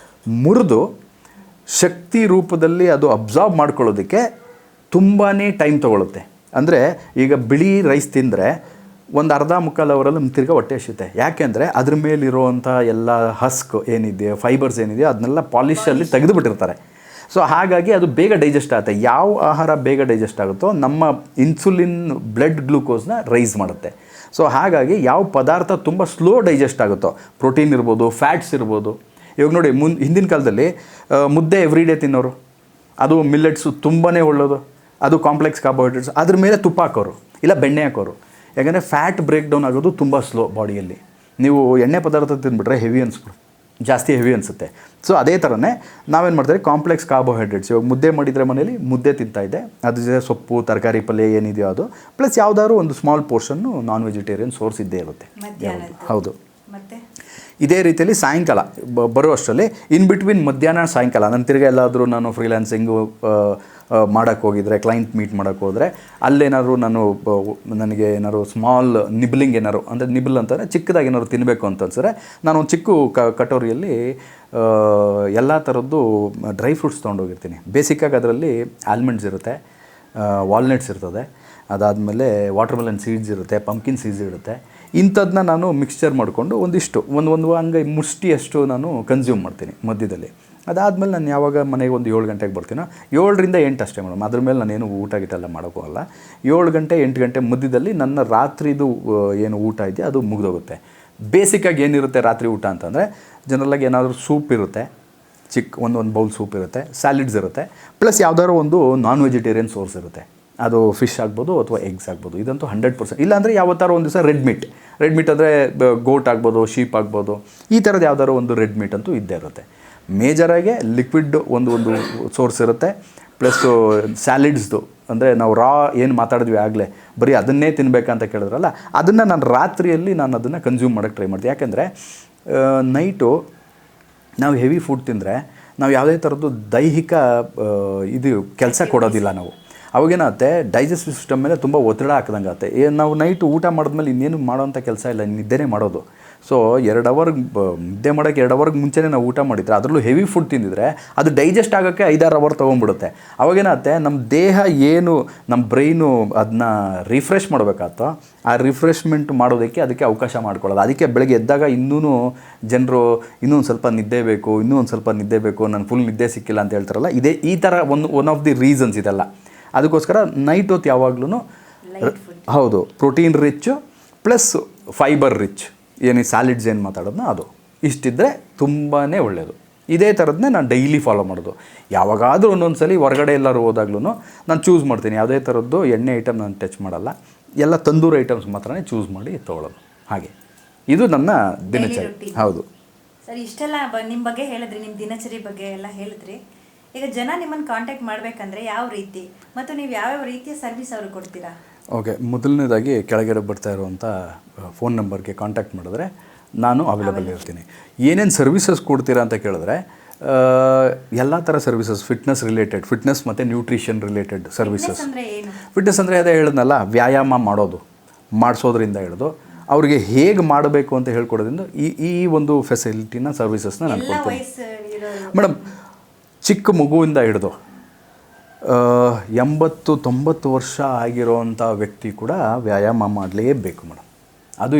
ಮುರಿದು ಶಕ್ತಿ ರೂಪದಲ್ಲಿ ಅದು ಅಬ್ಸಾರ್ಬ್ ಮಾಡ್ಕೊಳ್ಳೋದಕ್ಕೆ ತುಂಬಾ ಟೈಮ್ ತೊಗೊಳುತ್ತೆ. ಅಂದರೆ ಈಗ ಬಿಳಿ ರೈಸ್ ತಿಂದರೆ ಒಂದು ಅರ್ಧ ಮುಕ್ಕಾಲು ಅವರಲ್ಲಿ ತಿರ್ಗಾ ಹೊಟ್ಟೆ ಹಸಿಯುತ್ತೆ. ಯಾಕೆಂದರೆ ಅದ್ರ ಮೇಲಿರುವಂಥ ಎಲ್ಲ ಹಸ್ಕ್ ಏನಿದೆ, ಫೈಬರ್ಸ್ ಏನಿದೆ ಅದನ್ನೆಲ್ಲ ಪಾಲಿಶಲ್ಲಿ ತೆಗೆದುಬಿಟ್ಟಿರ್ತಾರೆ. ಸೊ ಹಾಗಾಗಿ ಅದು ಬೇಗ ಡೈಜೆಸ್ಟ್ ಆಗುತ್ತೆ. ಯಾವ ಆಹಾರ ಬೇಗ ಡೈಜೆಸ್ಟ್ ಆಗುತ್ತೋ ನಮ್ಮ ಇನ್ಸುಲಿನ್ ಬ್ಲಡ್ ಗ್ಲೂಕೋಸ್ನ ರೈಸ್ ಮಾಡುತ್ತೆ. ಸೊ ಹಾಗಾಗಿ ಯಾವ ಪದಾರ್ಥ ತುಂಬ ಸ್ಲೋ ಡೈಜೆಸ್ಟ್ ಆಗುತ್ತೋ, ಪ್ರೋಟೀನ್ ಇರ್ಬೋದು, ಫ್ಯಾಟ್ಸ್ ಇರ್ಬೋದು. ಇವಾಗ ನೋಡಿ, ಹಿಂದಿನ ಕಾಲದಲ್ಲಿ ಮುದ್ದೆ ಎವ್ರಿಡೇ ತಿನ್ನೋರು, ಅದು ಮಿಲ್ಲೆಟ್ಸು ತುಂಬಾ ಒಳ್ಳೆಯದು, ಅದು ಕಾಂಪ್ಲೆಕ್ಸ್ ಕಾರ್ಬೋಹೈಡ್ರೇಟ್ಸ್. ಅದ್ರ ಮೇಲೆ ತುಪ್ಪ ಹಾಕೋರು ಇಲ್ಲ ಬೆಣ್ಣೆ ಹಾಕೋರು. ಯಾಕಂದರೆ ಫ್ಯಾಟ್ ಬ್ರೇಕ್ ಡೌನ್ ಆಗೋದು ತುಂಬ ಸ್ಲೋ ಬಾಡಿಯಲ್ಲಿ. ನೀವು ಎಣ್ಣೆ ಪದಾರ್ಥ ತಿಂದುಬಿಟ್ರೆ ಜಾಸ್ತಿ ಹೆವಿ ಅನಿಸುತ್ತೆ. ಸೊ ಅದೇ ಥರನೇ ನಾವೇನು ಮಾಡ್ತೀವಿ, ಕಾಂಪ್ಲೆಕ್ಸ್ ಕಾರ್ಬೋಹೈಡ್ರೇಟ್ಸ್. ಇವಾಗ ಮುದ್ದೆ ಮಾಡಿದರೆ ಮನೇಲಿ ಮುದ್ದೆ ತಿಂತಾಯಿದ್ದೆ, ಅದ್ರ ಜೊತೆ ಸೊಪ್ಪು ತರಕಾರಿ ಪಲ್ಯ ಏನಿದೆಯೋ ಅದು, ಪ್ಲಸ್ ಯಾವುದಾದ್ರು ಒಂದು ಸ್ಮಾಲ್ ಪೋರ್ಷನ್ನು ನಾನ್ ವೆಜಿಟೇರಿಯನ್ ಸೋರ್ಸ್ ಇದ್ದೇ ಇರುತ್ತೆ. ಹೌದು. ಮತ್ತೆ ಇದೇ ರೀತಿಯಲ್ಲಿ ಸಾಯಂಕಾಲ ಬರೋ ಅಷ್ಟರಲ್ಲಿ ಇನ್ ಬಿಟ್ವೀನ್ ಮಧ್ಯಾಹ್ನ ಸಾಯಂಕಾಲ ನಾನು ತಿರ್ಗಿ ಎಲ್ಲಾದರೂ ನಾನು ಫ್ರೀಲ್ಯಾನ್ಸಿಂಗು ಮಾಡೋಕ್ಕೆ ಹೋಗಿದ್ರೆ, ಕ್ಲೈಂಟ್ ಮೀಟ್ ಮಾಡೋಕ್ಕೆ ಹೋದರೆ ಅಲ್ಲೇನಾದ್ರು ನನಗೆ ಏನಾದ್ರು ಸ್ಮಾಲ್ ನಿಬ್ಲಿಂಗ್ ಏನಾದ್ರು, ಅಂದರೆ ನಿಬಲ್ ಅಂತಂದರೆ ಚಿಕ್ಕದಾಗಿ ಏನಾದ್ರು ತಿನ್ನಬೇಕು ಅಂತ ಅನ್ಸಿದ್ರೆ ನಾನು ಒಂದು ಚಿಕ್ಕ ಕಟೋರಿಯಲ್ಲಿ ಎಲ್ಲ ಥರದ್ದು ಡ್ರೈ ಫ್ರೂಟ್ಸ್ ತೊಗೊಂಡೋಗಿರ್ತೀನಿ. ಬೇಸಿಕ್ಕಾಗಿ ಅದರಲ್ಲಿ ಆಲ್ಮಂಡ್ಸ್ ಇರುತ್ತೆ, ವಾಲ್ನಟ್ಸ್ ಇರ್ತದೆ, ಅದಾದಮೇಲೆ ವಾಟರ್ಮೆಲನ್ ಸೀಡ್ಸ್ ಇರುತ್ತೆ, ಪಂಪ್ಕಿನ್ ಸೀಡ್ಸ್ ಇರುತ್ತೆ. ಇಂಥದ್ದನ್ನ ನಾನು ಮಿಕ್ಸ್ಚರ್ ಮಾಡಿಕೊಂಡು ಒಂದಿಷ್ಟು ಒಂದು ಹಂಗೆ ಮುಷ್ಟಿಯಷ್ಟು ನಾನು ಕನ್ಸ್ಯೂಮ್ ಮಾಡ್ತೀನಿ ಮಧ್ಯದಲ್ಲಿ. ಅದಾದಮೇಲೆ ನಾನು ಯಾವಾಗ ಮನೆಗೆ ಒಂದು 7 ಗಂಟೆಗೆ ಬರ್ತೀನೋ, 7ರಿಂದ 8 ಅಷ್ಟೇ ಮೇಡಮ್. ಅದ್ರ ಮೇಲೆ ನಾನೇನು ಊಟ ಗಿಟ್ಟೆಲ್ಲ ಮಾಡೋಕ್ಕೋಗಲ್ಲ. 7 ಗಂಟೆ 8 ಗಂಟೆ ಮಧ್ಯದಲ್ಲಿ ನನ್ನ ರಾತ್ರಿದು ಏನು ಊಟ ಇದೆ ಅದು ಮುಗಿದೋಗುತ್ತೆ. ಬೇಸಿಕ್ಕಾಗಿ ಏನಿರುತ್ತೆ ರಾತ್ರಿ ಊಟ ಅಂತಂದರೆ ಜನರಲಾಗಿ ಏನಾದರೂ ಸೂಪ್ ಇರುತ್ತೆ, ಒಂದು ಬೌಲ್ ಸೂಪ್ ಇರುತ್ತೆ, ಸ್ಯಾಲಿಡ್ಸ್ ಇರುತ್ತೆ, ಪ್ಲಸ್ ಯಾವುದಾದ್ರು ಒಂದು ನಾನ್ ವೆಜಿಟೇರಿಯನ್ ಸೋರ್ಸ್ ಇರುತ್ತೆ. ಅದು ಫಿಶ್ ಆಗ್ಬೋದು ಅಥವಾ ಎಗ್ಸ್ ಆಗ್ಬೋದು. ಇದಂತೂ 100%. ಇಲ್ಲಾಂದರೆ ಯಾವತ್ತಾರು ಒಂದು ದಿವಸ ರೆಡ್ ಮೀಟ್ ಅಂದರೆ ಗೋಟ್ ಆಗ್ಬೋದು, ಶೀಪ್ ಆಗ್ಬೋದು, ಈ ಥರದ್ದು ಯಾವ್ದಾದ್ರು ಒಂದು ರೆಡ್ ಮೀಟ್ ಅಂತೂ ಇದ್ದೇ ಇರುತ್ತೆ. ಮೇಜರಾಗಿ ಲಿಕ್ವಿಡ್ ಒಂದು ಸೋರ್ಸ್ ಇರುತ್ತೆ, ಪ್ಲಸ್ಸು ಸ್ಯಾಲಿಡ್ಸ್ದು ಅಂದರೆ ನಾವು ರಾ ಏನು ಮಾತಾಡಿದ್ವಿ ಆಗಲೇ ಬರೀ ಅದನ್ನೇ ತಿನ್ನಬೇಕಂತ ಕೇಳಿದ್ರಲ್ಲ, ಅದನ್ನು ನಾನು ರಾತ್ರಿಯಲ್ಲಿ ನಾನು ಅದನ್ನು ಕನ್ಸ್ಯೂಮ್ ಮಾಡೋಕ್ಕೆ ಟ್ರೈ ಮಾಡ್ತೀನಿ. ಯಾಕೆಂದರೆ ನೈಟು ನಾವು ಹೆವಿ ಫುಡ್ ತಿಂದರೆ ನಾವು ಯಾವುದೇ ಥರದ್ದು ದೈಹಿಕ ಇದು ಕೆಲಸ ಕೊಡೋದಿಲ್ಲ. ನಾವು ಅವಾಗೇನಾಗುತ್ತೆ, ಡೈಜೆಸ್ಟಿವ್ ಸಿಸ್ಟಮ್ ಮೇಲೆ ತುಂಬ ಒತ್ತಡ ಹಾಕಿದಂಗೆ ಆಗುತ್ತೆ. ನಾವು ನೈಟು ಊಟ ಮಾಡಿದ್ಮೇಲೆ ಇನ್ನೇನು ಮಾಡೋವಂಥ ಕೆಲಸ ಇಲ್ಲ, ನಿದ್ದೆನೇ ಮಾಡೋದು. ಸೊ 2 ಅವರ್ಗೆ ನಿದ್ದೆ ಮಾಡೋಕ್ಕೆ 2 ಅವರ್ಗೆ ಮುಂಚೆನೇ ನಾವು ಊಟ ಮಾಡಿದರೆ, ಅದರಲ್ಲೂ ಹೆವಿ ಫುಡ್ ತಿಂದಿದ್ರೆ ಅದು ಡೈಜೆಸ್ಟ್ ಆಗೋಕ್ಕೆ 5-6 ಅವರ್ ತೊಗೊಂಡ್ಬಿಡುತ್ತೆ. ಅವಾಗೇನಾಗುತ್ತೆ, ನಮ್ಮ ದೇಹ ಏನು ನಮ್ಮ ಬ್ರೈನು ಅದನ್ನ ರಿಫ್ರೆಶ್ ಮಾಡಬೇಕಾಗ್ತೋ ಆ ರಿಫ್ರೆಶ್ಮೆಂಟ್ ಮಾಡೋದಕ್ಕೆ ಅದಕ್ಕೆ ಅವಕಾಶ ಮಾಡ್ಕೊಳ್ಳೋದು. ಅದಕ್ಕೆ ಬೆಳಗ್ಗೆ ಎದ್ದಾಗ ಜನರು ಇನ್ನೊಂದು ಸ್ವಲ್ಪ ನಿದ್ದೆ ಬೇಕು, ನನಗೆ ಫುಲ್ ನಿದ್ದೆ ಸಿಕ್ಕಿಲ್ಲ ಅಂತ ಹೇಳ್ತಾರಲ್ಲ, ಈ ಥರ ಒನ್ ಆಫ್ ದಿ ರೀಸನ್ಸ್ ಇದೆಲ್ಲ. ಅದಕ್ಕೋಸ್ಕರ ನೈಟ್ ಹೊತ್ತು ಯಾವಾಗ್ಲೂ ಹೌದು protein rich plus fibre rich ಏನು ಸ್ಯಾಲಿಡ್ಸ್ ಏನು ಮಾತಾಡೋದನ್ನ ಅದು ಇಷ್ಟಿದ್ದರೆ ತುಂಬಾ ಒಳ್ಳೆಯದು. ಇದೇ ಥರದನ್ನೇ ನಾನು ಡೈಲಿ ಫಾಲೋ ಮಾಡೋದು. ಯಾವಾಗಾದರೂ ಒಂದೊಂದು ಸಲ ಹೊರಗಡೆ ಎಲ್ಲರೂ ಹೋದಾಗ್ಲೂ ನಾನು ಚೂಸ್ ಮಾಡ್ತೀನಿ, ಯಾವುದೇ ಥರದ್ದು ಎಣ್ಣೆ ಐಟಮ್ ನಾನು ಟಚ್ ಮಾಡಲ್ಲ, ಎಲ್ಲ ತಂದೂರು ಐಟಮ್ಸ್ ಮಾತ್ರನೇ ಚೂಸ್ ಮಾಡಿ ತೊಗೊಳ್ಳೋದು. ಹಾಗೆ ಇದು ನನ್ನ ದಿನಚರಿ. ಹೌದು ಸರ್, ಇಷ್ಟೆಲ್ಲ ನಿಮ್ಮ ಬಗ್ಗೆ ಹೇಳಿದ್ರಿ, ನಿಮ್ಮ ದಿನಚರಿ ಬಗ್ಗೆ ಎಲ್ಲ ಹೇಳಿದ್ರಿ. ಈಗ ಜನ ನಿಮ್ಮನ್ನು ಕಾಂಟ್ಯಾಕ್ಟ್ ಮಾಡಬೇಕಂದ್ರೆ ಯಾವ ರೀತಿ ಮತ್ತು ನೀವು ಯಾವ್ಯಾವ ರೀತಿಯ ಸರ್ವಿಸ್ ಅವ್ರಿಗೆ ಕೊಡ್ತೀರಾ? ಓಕೆ, ಮೊದಲನೇದಾಗಿ ಕೆಳಗಡೆ ಬರ್ತಾ ಇರುವಂಥ ಫೋನ್ ನಂಬರ್ಗೆ ಕಾಂಟ್ಯಾಕ್ಟ್ ಮಾಡಿದ್ರೆ ನಾನು ಅವೈಲೇಬಲ್ ಇರ್ತೀನಿ. ಏನೇನು ಸರ್ವಿಸಸ್ ಕೊಡ್ತೀರಾ ಅಂತ ಕೇಳಿದ್ರೆ ಎಲ್ಲ ಥರ ಸರ್ವಿಸಸ್, ಫಿಟ್ನೆಸ್ ಮತ್ತು ನ್ಯೂಟ್ರಿಷನ್ ರಿಲೇಟೆಡ್ ಸರ್ವಿಸಸ್. ಫಿಟ್ನೆಸ್ ಅಂದರೆ ಅದೇ ಹೇಳಿದ್ನಲ್ಲ, ವ್ಯಾಯಾಮ ಮಾಡಿಸೋದ್ರಿಂದ ಹಿಡಿದು ಅವ್ರಿಗೆ ಹೇಗೆ ಮಾಡಬೇಕು ಅಂತ ಹೇಳ್ಕೊಡೋದ್ರಿಂದ ಈ ಒಂದು ಫೆಸಿಲಿಟಿನ ಸರ್ವಿಸಸ್ನ ನಾನು ಕೊಡ್ತೀನಿ ಮೇಡಮ್. ಚಿಕ್ಕ ಮಗುವಿಂದ ಹಿಡಿದು 80-90 ವರ್ಷ ಆಗಿರೋವಂಥ ವ್ಯಕ್ತಿ ಕೂಡ ವ್ಯಾಯಾಮ ಮಾಡಲೇಬೇಕು ಮೇಡಮ್. ಅದು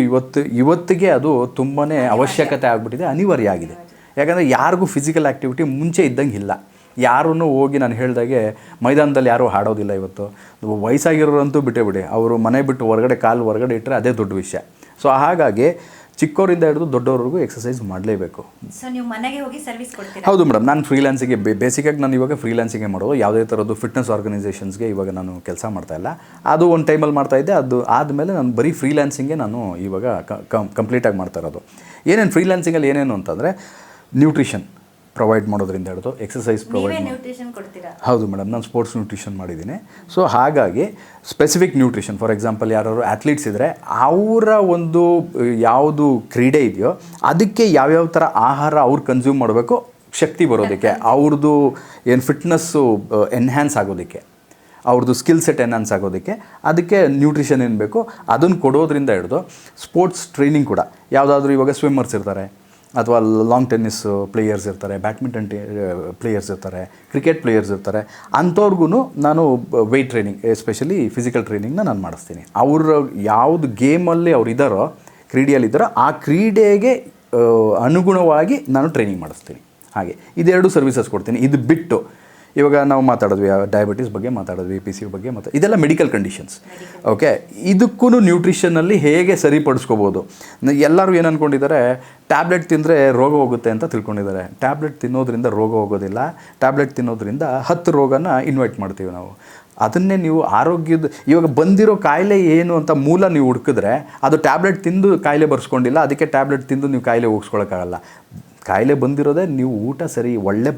ಇವತ್ತಿಗೆ ಅದು ತುಂಬಾ ಅವಶ್ಯಕತೆ ಆಗಿಬಿಟ್ಟಿದೆ, ಅನಿವಾರ್ಯ ಆಗಿದೆ. ಯಾಕಂದರೆ ಯಾರಿಗೂ ಫಿಸಿಕಲ್ ಆ್ಯಕ್ಟಿವಿಟಿ ಮುಂಚೆ ಇದ್ದಂಗೆ ಇಲ್ಲ. ಯಾರೂ ಹೋಗಿ ನಾನು ಹೇಳ್ದಾಗೆ ಮೈದಾನದಲ್ಲಿ ಯಾರೂ ಆಡೋದಿಲ್ಲ ಇವತ್ತು. ವಯಸ್ಸಾಗಿರೋರಂತೂ ಬಿಟ್ಟೇ ಬಿಡಿ, ಅವರು ಮನೆ ಬಿಟ್ಟು ಕಾಲು ಹೊರಗಡೆ ಇಟ್ಟರೆ ಅದೇ ದೊಡ್ಡ ವಿಷಯ. ಸೊ ಹಾಗಾಗಿ ಚಿಕ್ಕವರಿಂದ ಹಿಡಿದು ದೊಡ್ಡವರೆಗೂ ಎಕ್ಸಸೈಸ್ ಮಾಡಲೇಬೇಕು. ಸೊ ನೀವು ಮನೆಗೆ ಹೋಗಿ ಸರ್ವಿಸ್ ಕೊಡ್ತೀರಾ? ಹೌದು ಮೇಡಮ್, ನಾನು ಫ್ರೀಲ್ಯಾನ್ಸಿಗೆ ಬೇಸಿಕಾಗಿ ನಾನು ಇವಾಗ ಫ್ರೀಲ್ಯಾನ್ಸಿಗೆ ಮಾಡೋದು. ಯಾವುದೇ ಥರದ್ದು ಫಿಟ್ನೆಸ್ ಆರ್ಗನೈಸೇಷನ್ಸ್ಗೆ ಇವಾಗ ನಾನು ಕೆಲಸ ಮಾಡ್ತಾಯಿಲ್ಲ. ಅದು ಒಂದು ಟೈಮಲ್ಲಿ ಮಾಡ್ತಾಯಿದ್ದೆ, ಅದು ಆದಮೇಲೆ ನಾನು ಬರೀ ಫ್ರೀಲ್ಯಾನ್ಸಿಂಗೆ ನಾನು ಇವಾಗ ಕಂಪ್ಲೀಟಾಗಿ ಮಾಡ್ತಾ ಇರೋದು. ಏನೇನು ಫ್ರೀಲ್ಯಾನ್ಸಿಂಗಲ್ಲಿ ಏನೇನು ಅಂತಂದರೆ ನ್ಯೂಟ್ರಿಷನ್ ಪ್ರೊವೈಡ್ ಮಾಡೋದ್ರಿಂದ ಹಿಡಿದು ಎಕ್ಸಸೈಸ್ ಪ್ರೊವೈಡ್ ನ್ಯೂಟ್ರಿಷನ್ ಕೊಡ್ತೀರಾ? ಹೌದು ಮೇಡಮ್, ನಾನು ಸ್ಪೋರ್ಟ್ಸ್ ನ್ಯೂಟ್ರಿಷನ್ ಮಾಡಿದ್ದೀನಿ. ಸೊ ಹಾಗಾಗಿ ಸ್ಪೆಸಿಫಿಕ್ ನ್ಯೂಟ್ರಿಷನ್, ಫಾರ್ ಎಕ್ಸಾಂಪಲ್ ಯಾರು ಅಥ್ಲೀಟ್ಸ್ ಇದ್ದರೆ ಅವರ ಒಂದು ಯಾವುದು ಕ್ರೀಡೆ ಇದೆಯೋ ಅದಕ್ಕೆ ಯಾವ್ಯಾವ ಥರ ಆಹಾರ ಅವ್ರು ಕನ್ಸ್ಯೂಮ್ ಮಾಡಬೇಕು ಶಕ್ತಿ ಬರೋದಕ್ಕೆ, ಅವ್ರದ್ದು ಏನು ಫಿಟ್ನೆಸ್ಸು ಎನ್ಹ್ಯಾನ್ಸ್ ಆಗೋದಕ್ಕೆ, ಅವ್ರದ್ದು ಸ್ಕಿಲ್ ಸೆಟ್ ಎನ್ಹಾನ್ಸ್ ಆಗೋದಕ್ಕೆ ಅದಕ್ಕೆ ನ್ಯೂಟ್ರಿಷನ್ ಏನು ಬೇಕು ಅದನ್ನು ಕೊಡೋದ್ರಿಂದ ಹಿಡಿದು ಸ್ಪೋರ್ಟ್ಸ್ ಟ್ರೈನಿಂಗ್ ಕೂಡ. ಯಾವುದಾದ್ರೂ ಇವಾಗ ಸ್ವಿಮ್ಮರ್ಸ್ ಇರ್ತಾರೆ, ಅಥವಾ ಲಾಂಗ್ ಟೆನ್ನಿಸ್ ಪ್ಲೇಯರ್ಸ್ ಇರ್ತಾರೆ, ಬ್ಯಾಡ್ಮಿಂಟನ್ ಪ್ಲೇಯರ್ಸ್ ಇರ್ತಾರೆ, ಕ್ರಿಕೆಟ್ ಪ್ಲೇಯರ್ಸ್ ಇರ್ತಾರೆ, ಅಂಥವ್ರಿಗೂ ನಾನು ವೆಯ್ಟ್ ಟ್ರೈನಿಂಗ್, ಎಸ್ಪೆಷಲಿ ಫಿಸಿಕಲ್ ಟ್ರೈನಿಂಗ್ನ ನಾನು ಮಾಡಿಸ್ತೀನಿ. ಅವರು ಯಾವುದು ಗೇಮಲ್ಲಿ ಅವ್ರು ಇದ್ದಾರೋ, ಕ್ರೀಡೆಯಲ್ಲಿದ್ದಾರೋ ಆ ಕ್ರೀಡೆಗೆ ಅನುಗುಣವಾಗಿ ನಾನು ಟ್ರೈನಿಂಗ್ ಮಾಡಿಸ್ತೀನಿ. ಹಾಗೆ ಇದೆರಡು ಸರ್ವಿಸಸ್ ಕೊಡ್ತೀನಿ. ಇದು ಬಿಟ್ಟು ಇವಾಗ ನಾವು ಮಾತಾಡಿದ್ವಿ ಡಯಾಬಿಟೀಸ್ ಬಗ್ಗೆ ಮಾತಾಡಿದ್ವಿ, PCO ಬಗ್ಗೆ ಇದೆಲ್ಲ ಮೆಡಿಕಲ್ ಕಂಡೀಷನ್ಸ್. ಓಕೆ, ಇದಕ್ಕೂ ನ್ಯೂಟ್ರಿಷನಲ್ಲಿ ಹೇಗೆ ಸರಿಪಡಿಸ್ಕೋಬೋದು. ಎಲ್ಲರೂ ಏನು ಅಂದ್ಕೊಂಡಿದ್ದಾರೆ, ಟ್ಯಾಬ್ಲೆಟ್ ತಿಂದರೆ ರೋಗ ಹೋಗುತ್ತೆ ಅಂತ ತಿಳ್ಕೊಂಡಿದ್ದಾರೆ. ಟ್ಯಾಬ್ಲೆಟ್ ತಿನ್ನೋದ್ರಿಂದ ರೋಗ ಹೋಗೋದಿಲ್ಲ. ಟ್ಯಾಬ್ಲೆಟ್ ತಿನ್ನೋದ್ರಿಂದ 10 ರೋಗನ ಇನ್ವೈಟ್ ಮಾಡ್ತೀವಿ ನಾವು. ಅದನ್ನೇ ನೀವು ಆರೋಗ್ಯದ ಇವಾಗ ಬಂದಿರೋ ಕಾಯಿಲೆ ಏನು ಅಂತ ಮೂಲ ನೀವು ಹುಡುಕಿದ್ರೆ ಅದು ಟ್ಯಾಬ್ಲೆಟ್ ತಿಂದು ಕಾಯಿಲೆ ಬರ್ಸ್ಕೊಂಡಿಲ್ಲ, ಅದಕ್ಕೆ ಟ್ಯಾಬ್ಲೆಟ್ ತಿಂದು ನೀವು ಕಾಯಿಲೆ ಹೋಗಿಸ್ಕೊಳಕ್ಕಾಗಲ್ಲ. ಕಾಯಿಲೆ ಬಂದಿರೋದೇ ನೀವು ಊಟ ಸರಿ ಒಳ್ಳೆ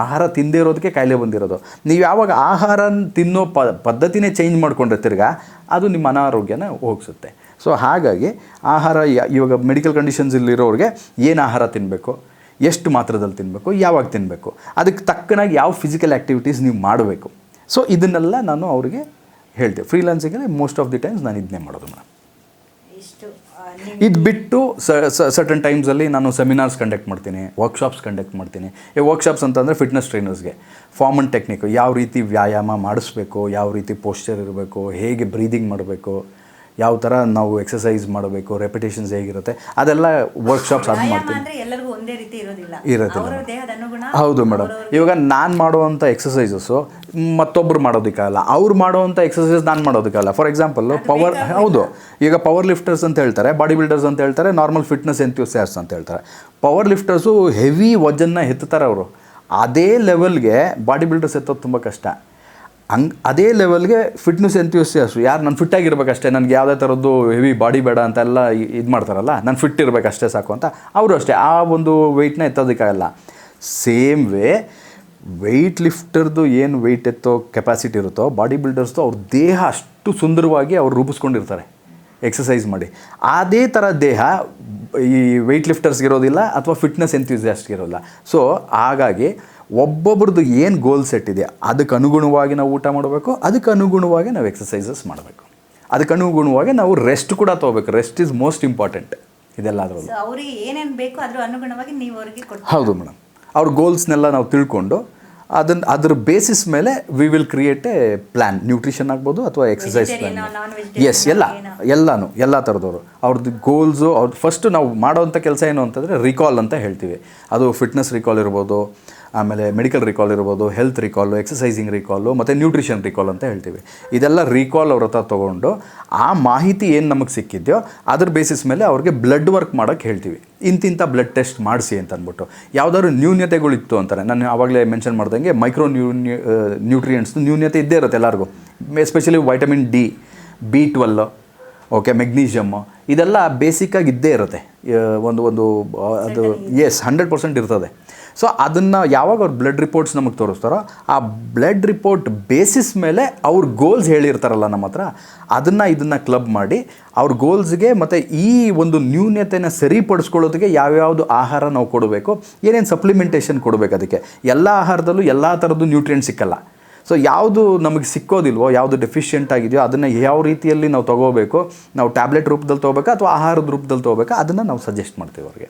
ಆಹಾರ ತಿಂದೇ ಇರೋದಕ್ಕೆ ಕಾಯಿಲೆ ಬಂದಿರೋದು. ನೀವು ಯಾವಾಗ ಆಹಾರ ತಿನ್ನೋ ಪದ್ಧತಿನೇ ಚೇಂಜ್ ಮಾಡಿಕೊಂಡ್ರೆ ತಿರ್ಗಾ ಅದು ನಿಮ್ಮ ಅನಾರೋಗ್ಯನ ಹೋಗಿಸುತ್ತೆ. ಸೊ ಹಾಗಾಗಿ ಆಹಾರ ಇವಾಗ ಮೆಡಿಕಲ್ ಕಂಡೀಷನ್ಸಲ್ಲಿರೋರಿಗೆ ಏನು ಆಹಾರ ತಿನ್ನಬೇಕು, ಎಷ್ಟು ಮಾತ್ರದಲ್ಲಿ ತಿನ್ನಬೇಕು, ಯಾವಾಗ ತಿನ್ನಬೇಕು, ಅದಕ್ಕೆ ತಕ್ಕನಾಗಿ ಯಾವ ಫಿಸಿಕಲ್ ಆ್ಯಕ್ಟಿವಿಟೀಸ್ ನೀವು ಮಾಡಬೇಕು. ಸೊ ಇದನ್ನೆಲ್ಲ ನಾನು ಅವರಿಗೆ ಹೇಳ್ತೇವೆ. ಫ್ರೀಲಾನ್ಸಿಂಗಲ್ಲಿ ಮೋಸ್ಟ್ ಆಫ್ ದಿ ಟೈಮ್ಸ್ ನಾನು ಇದನ್ನೇ ಮಾಡೋದು ಮೇಡಮ್. ಇದು ಬಿಟ್ಟು ಸರ್ಟನ್ ಟೈಮ್ಸಲ್ಲಿ ನಾನು ಸೆಮಿನಾರ್ಸ್ ಕಂಡಕ್ಟ್ ಮಾಡ್ತೀನಿ, ವರ್ಕ್ಶಾಪ್ಸ್ ಕಂಡಕ್ಟ್ ಮಾಡ್ತೀನಿ. ವರ್ಕ್ಶಾಪ್ಸ್ ಅಂತಂದರೆ ಫಿಟ್ನೆಸ್ ಟ್ರೈನರ್ಸ್ಗೆ ಫಾರ್ಮ್ ಆ್ಯಂಡ್ ಟೆಕ್ನಿಕ್, ಯಾವ ರೀತಿ ವ್ಯಾಯಾಮ ಮಾಡಿಸ್ಬೇಕು, ಯಾವ ರೀತಿ ಪೋಶ್ಚರ್ ಇರಬೇಕು, ಹೇಗೆ ಬ್ರೀದಿಂಗ್ ಮಾಡಬೇಕು, ಯಾವ ಥರ ನಾವು ಎಕ್ಸಸೈಸ್ ಮಾಡಬೇಕು, ರೆಪಿಟೇಷನ್ಸ್ ಹೇಗಿರುತ್ತೆ, ಅದೆಲ್ಲ ವರ್ಕ್ಶಾಪ್ಸ್ ಅದು ಮಾಡ್ತೀನಿ. ಇರೋದಿಲ್ಲ. ಹೌದು ಮೇಡಮ್, ಇವಾಗ ನಾನು ಮಾಡುವಂಥ ಎಕ್ಸಸೈಸಸ್ಸು ಮತ್ತೊಬ್ಬರು ಮಾಡೋದಕ್ಕಾಗಲ್ಲ, ಅವ್ರು ಮಾಡುವಂಥ ಎಕ್ಸಸೈಸ್ ನಾನು ಮಾಡೋದಕ್ಕಾಗಲ್ಲ. ಫಾರ್ ಎಕ್ಸಾಂಪಲ್ ಪವರ್, ಹೌದು, ಈಗ ಪವರ್ ಲಿಫ್ಟರ್ಸ್ ಅಂತ ಹೇಳ್ತಾರೆ, ಬಾಡಿ ಬಿಲ್ಡರ್ಸ್ ಅಂತ ಹೇಳ್ತಾರೆ, ನಾರ್ಮಲ್ ಫಿಟ್ನೆಸ್ ಎಂಥ್ಯೂಸಿಯಾಸ್ಟ್ಸ್ ಅಂತ ಹೇಳ್ತಾರೆ. ಪವರ್ ಲಿಫ್ಟರ್ಸು ಹೆವಿ ವಜನ್ನ ಎತ್ತುತ್ತಾರೆ ಅವರು. ಅದೇ ಲೆವೆಲ್ಗೆ ಬಾಡಿ ಬಿಲ್ಡರ್ಸ್ ಎತ್ತೋದು ತುಂಬ ಕಷ್ಟ. ಅದೇ ಲೆವೆಲ್ಗೆ ಫಿಟ್ನೆಸ್ ಎಂಥ್ಯೂಸಿಯಾಸ್ಟು ಯಾರು ನಾನು ಫಿಟ್ಟಾಗಿರ್ಬೇಕಷ್ಟೇ, ನನಗೆ ಯಾವುದೇ ಥರದ್ದು ಹೆವಿ ಬಾಡಿ ಬೇಡ ಅಂತೆಲ್ಲ ಇದು ಮಾಡ್ತಾರಲ್ಲ, ನಾನು ಫಿಟ್ ಇರಬೇಕಷ್ಟೇ ಸಾಕು ಅಂತ ಅವರು ಅಷ್ಟೇ ಆ ಒಂದು ವೆಯ್ಟ್ನ ಎತ್ತೋದಕ್ಕಾಗಲ್ಲ. ಸೇಮ್ ವೇ ವೆಯ್ಟ್ ಲಿಫ್ಟರ್ದು ಏನು ವೆಯ್ಟ್ ಎತ್ತೋ ಕೆಪಾಸಿಟಿ ಇರುತ್ತೋ ಬಾಡಿ ಬಿಲ್ಡರ್ಸ್ದು ಅವ್ರ ದೇಹ ಅಷ್ಟು ಸುಂದರವಾಗಿ ಅವ್ರು ರೂಪಿಸ್ಕೊಂಡಿರ್ತಾರೆ ಎಕ್ಸಸೈಸ್ ಮಾಡಿ. ಅದೇ ಥರ ದೇಹ ಈ ವೆಯ್ಟ್ ಲಿಫ್ಟರ್ಸ್ಗಿರೋದಿಲ್ಲ ಅಥವಾ ಫಿಟ್ನೆಸ್ ಎಂಥ್ಯೂಸಿಯಾಸ್ಟ್ಗಿರೋಲ್ಲ. ಸೊ ಹಾಗಾಗಿ ಒಬ್ಬೊಬ್ರದ್ದು ಏನು ಗೋಲ್ ಸೆಟ್ ಇದೆ ಅದಕ್ಕೆ ಅನುಗುಣವಾಗಿ ನಾವು ಊಟ ಮಾಡಬೇಕು, ಅದಕ್ಕೆ ಅನುಗುಣವಾಗಿ ನಾವು ಎಕ್ಸಸೈಸಸ್ ಮಾಡಬೇಕು, ಅದಕ್ಕೆ ಅನುಗುಣವಾಗಿ ನಾವು ರೆಸ್ಟ್ ಕೂಡ ತೊಗೋಬೇಕು. ರೆಸ್ಟ್ ಈಸ್ ಮೋಸ್ಟ್ ಇಂಪಾರ್ಟೆಂಟ್ ಇದೆಲ್ಲದರಲ್ಲೂ. ಅವರಿಗೆ ಏನೇನು ಬೇಕು ಅದ್ರ ಅನುಗುಣವಾಗಿ ನೀವು ಅವರಿಗೆ ಕೊಡ್ತೀರಾ? ಹೌದು ಮೇಡಮ್, ಅವ್ರ ಗೋಲ್ಸ್ನೆಲ್ಲ ನಾವು ತಿಳ್ಕೊಂಡು ಅದ್ರ ಬೇಸಿಸ್ ಮೇಲೆ we will create A plan. Nutrition ಆಗ್ಬೋದು ಅಥವಾ ಎಕ್ಸಸೈಸ್ ಪ್ಲ್ಯಾನ್. ಎಸ್, ಎಲ್ಲ ಥರದವರು ಅವ್ರದ್ದು ಗೋಲ್ಸು. ಅವ್ರು ಫಸ್ಟು ನಾವು ಮಾಡೋವಂಥ ಕೆಲಸ ಏನು ಅಂತಂದರೆ ರಿಕಾಲ್ ಅಂತ ಹೇಳ್ತೀವಿ. ಅದು ಫಿಟ್ನೆಸ್ ರಿಕಾಲ್ ಇರ್ಬೋದು, ಆಮೇಲೆ ಮೆಡಿಕಲ್ ರಿಕಾಲ್ ಇರ್ಬೋದು, ಹೆಲ್ತ್ ರಿಕಾಲು, ಎಕ್ಸಸೈಸಿಂಗ್ ರಿಕಾಲು ಮತ್ತು ನ್ಯೂಟ್ರಿಷನ್ ರಿಕಾಲ್ ಅಂತ ಹೇಳ್ತೀವಿ. ಇದೆಲ್ಲ ರಿಕಾಲ್ ಅವ್ರ ಹತ್ರ ತೊಗೊಂಡು ಆ ಮಾಹಿತಿ ಏನು ನಮಗೆ ಸಿಕ್ಕಿದೆಯೋ ಅದ್ರ ಬೇಸಿಸ್ ಮೇಲೆ ಅವ್ರಿಗೆ ಬ್ಲಡ್ ವರ್ಕ್ ಮಾಡೋಕ್ಕೆ ಹೇಳ್ತೀವಿ. ಇಂತಿಂಥ ಬ್ಲಡ್ ಟೆಸ್ಟ್ ಮಾಡಿಸಿ ಅಂತ ಅಂದ್ಬಿಟ್ಟು. ಯಾವುದಾದ್ರು ನ್ಯೂನ್ಯತೆಗಳಿತ್ತು ಅಂತಾರೆ, ನಾನು ಆವಾಗಲೇ ಮೆನ್ಷನ್ ಮಾಡ್ದಂಗೆ ಮೈಕ್ರೋ ನ್ಯೂಟ್ರಿಯೆಂಟ್ಸ್ ನ್ಯೂನ್ಯತೆ ಇದ್ದೇ ಇರುತ್ತೆ ಎಲ್ಲರಿಗೂ, especially vitamin D, B12, okay, magnesium, ಇದೆಲ್ಲ ಬೇಸಿಕ್ಕಾಗಿ ಇದ್ದೇ ಇರುತ್ತೆ. ಒಂದು ಅದು 100% ಇರ್ತದೆ. ಸೊ ಅದನ್ನು ಯಾವಾಗ ಅವ್ರ ಬ್ಲಡ್ ರಿಪೋರ್ಟ್ಸ್ ನಮಗೆ ತೋರಿಸ್ತಾರೋ ಆ ಬ್ಲಡ್ ರಿಪೋರ್ಟ್ ಬೇಸಿಸ್ ಮೇಲೆ ಅವ್ರ ಗೋಲ್ಸ್ ಹೇಳಿರ್ತಾರಲ್ಲ ನಮ್ಮ ಹತ್ರ, ಇದನ್ನು ಕ್ಲಬ್ ಮಾಡಿ ಅವ್ರ ಗೋಲ್ಸ್ಗೆ ಮತ್ತು ಈ ಒಂದು ನ್ಯೂನ್ಯತೆನ ಸರಿಪಡಿಸ್ಕೊಳ್ಳೋದಕ್ಕೆ ಯಾವ್ಯಾವುದು ಆಹಾರ ನಾವು ಕೊಡಬೇಕು, ಏನೇನು ಸಪ್ಲಿಮೆಂಟೇಷನ್ ಕೊಡಬೇಕು. ಅದಕ್ಕೆ ಎಲ್ಲ ಆಹಾರದಲ್ಲೂ ಎಲ್ಲ ಥರದ್ದು ನ್ಯೂಟ್ರಿಯೆಂಟ್ ಸಿಕ್ಕಲ್ಲ. ಸೊ ಯಾವುದು ನಮಗೆ ಸಿಕ್ಕೋದಿಲ್ವೋ, ಯಾವುದು ಡೆಫಿಷಿಯೆಂಟ್ ಆಗಿದೆಯೋ ಅದನ್ನು ಯಾವ ರೀತಿಯಲ್ಲಿ ನಾವು ತೊಗೋಬೇಕು, ನಾವು ಟ್ಯಾಬ್ಲೆಟ್ ರೂಪದಲ್ಲಿ ತೊಗೋಬೇಕಾ ಅಥವಾ ಆಹಾರದ ರೂಪದಲ್ಲಿ ತೊಗೋಬೇಕಾ, ಅದನ್ನು ನಾವು ಸಜೆಸ್ಟ್ ಮಾಡ್ತೀವಿ ಅವ್ರಿಗೆ.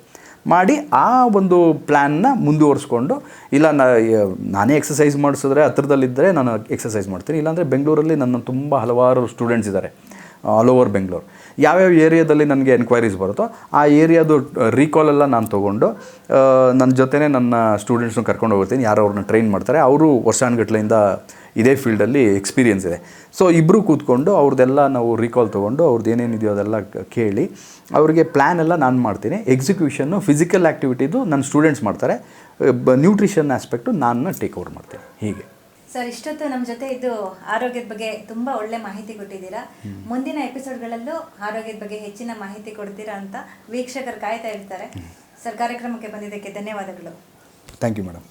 ಮಾಡಿ ಆ ಒಂದು ಪ್ಲ್ಯಾನ್ನ ಮುಂದುವರಿಸ್ಕೊಂಡು, ಇಲ್ಲ ನಾನೇ ಎಕ್ಸಸೈಸ್ ಮಾಡಿಸಿದ್ರೆ ಹತ್ರದಲ್ಲಿದ್ದರೆ ನಾನು ಎಕ್ಸಸೈಸ್ ಮಾಡ್ತೀನಿ, ಇಲ್ಲಾಂದರೆ ಬೆಂಗಳೂರಲ್ಲಿ ನನ್ನ ತುಂಬ ಹಲವಾರು ಸ್ಟೂಡೆಂಟ್ಸ್ ಇದ್ದಾರೆ ಆಲ್ ಓವರ್ ಬೆಂಗಳೂರು. ಯಾವ್ಯಾವ ಏರಿಯಾದಲ್ಲಿ ನನಗೆ ಎನ್ಕ್ವೈರೀಸ್ ಬರುತ್ತೋ ಆ ಏರಿಯಾದು ರೀಕಾಲೆಲ್ಲ ನಾನು ತೊಗೊಂಡು ನನ್ನ ಜೊತೆನೇ ನನ್ನ ಸ್ಟೂಡೆಂಟ್ಸ್ನ ಕರ್ಕೊಂಡು ಹೋಗ್ತೀನಿ. ಯಾರು ಅವ್ರನ್ನ ಟ್ರೈನ್ ಮಾಡ್ತಾರೆ, ಅವರು ವರ್ಷಾನುಗಟ್ಲೆಯಿಂದ ಇದೇ ಫೀಲ್ಡಲ್ಲಿ ಎಕ್ಸ್ಪೀರಿಯನ್ಸ್ ಇದೆ. ಸೊ ಇಬ್ಬರು ಕೂತ್ಕೊಂಡು ಅವ್ರದ್ದೆಲ್ಲ ನಾವು ರೀಕಾಲ್ ತೊಗೊಂಡು ಅವ್ರದ್ದು ಏನೇನಿದೆಯೋ ಅದೆಲ್ಲ ಕೇಳಿ ಅವರಿಗೆ ಪ್ಲ್ಯಾನ್ ಎಲ್ಲ ನಾನು ಮಾಡ್ತೀನಿ. ಎಕ್ಸಿಕ್ಯೂಷನ್ನು ಫಿಸಿಕಲ್ ಆ್ಯಕ್ಟಿವಿಟಿದು ನನ್ನ ಸ್ಟೂಡೆಂಟ್ಸ್ ಮಾಡ್ತಾರೆ, ನ್ಯೂಟ್ರಿಷನ್ ಆಸ್ಪೆಕ್ಟು ನಾನು ಟೇಕ್ ಓವರ್ ಮಾಡ್ತೀನಿ. ಹೀಗೆ ಸರ್, ಇಷ್ಟೊತ್ತು ನಮ್ಮ ಜೊತೆ ಇದು ಆರೋಗ್ಯದ ಬಗ್ಗೆ ತುಂಬ ಒಳ್ಳೆ ಮಾಹಿತಿ ಕೊಟ್ಟಿದ್ದೀರಾ. ಮುಂದಿನ ಎಪಿಸೋಡ್ಗಳಲ್ಲೂ ಆರೋಗ್ಯದ ಬಗ್ಗೆ ಹೆಚ್ಚಿನ ಮಾಹಿತಿ ಕೊಡ್ತೀರಾ ಅಂತ ವೀಕ್ಷಕರು ಕಾಯ್ತಾ ಇರ್ತಾರೆ. ಸರ್, ಕಾರ್ಯಕ್ರಮಕ್ಕೆ ಬಂದಿದ್ದಕ್ಕೆ ಧನ್ಯವಾದಗಳು. Thank you madam.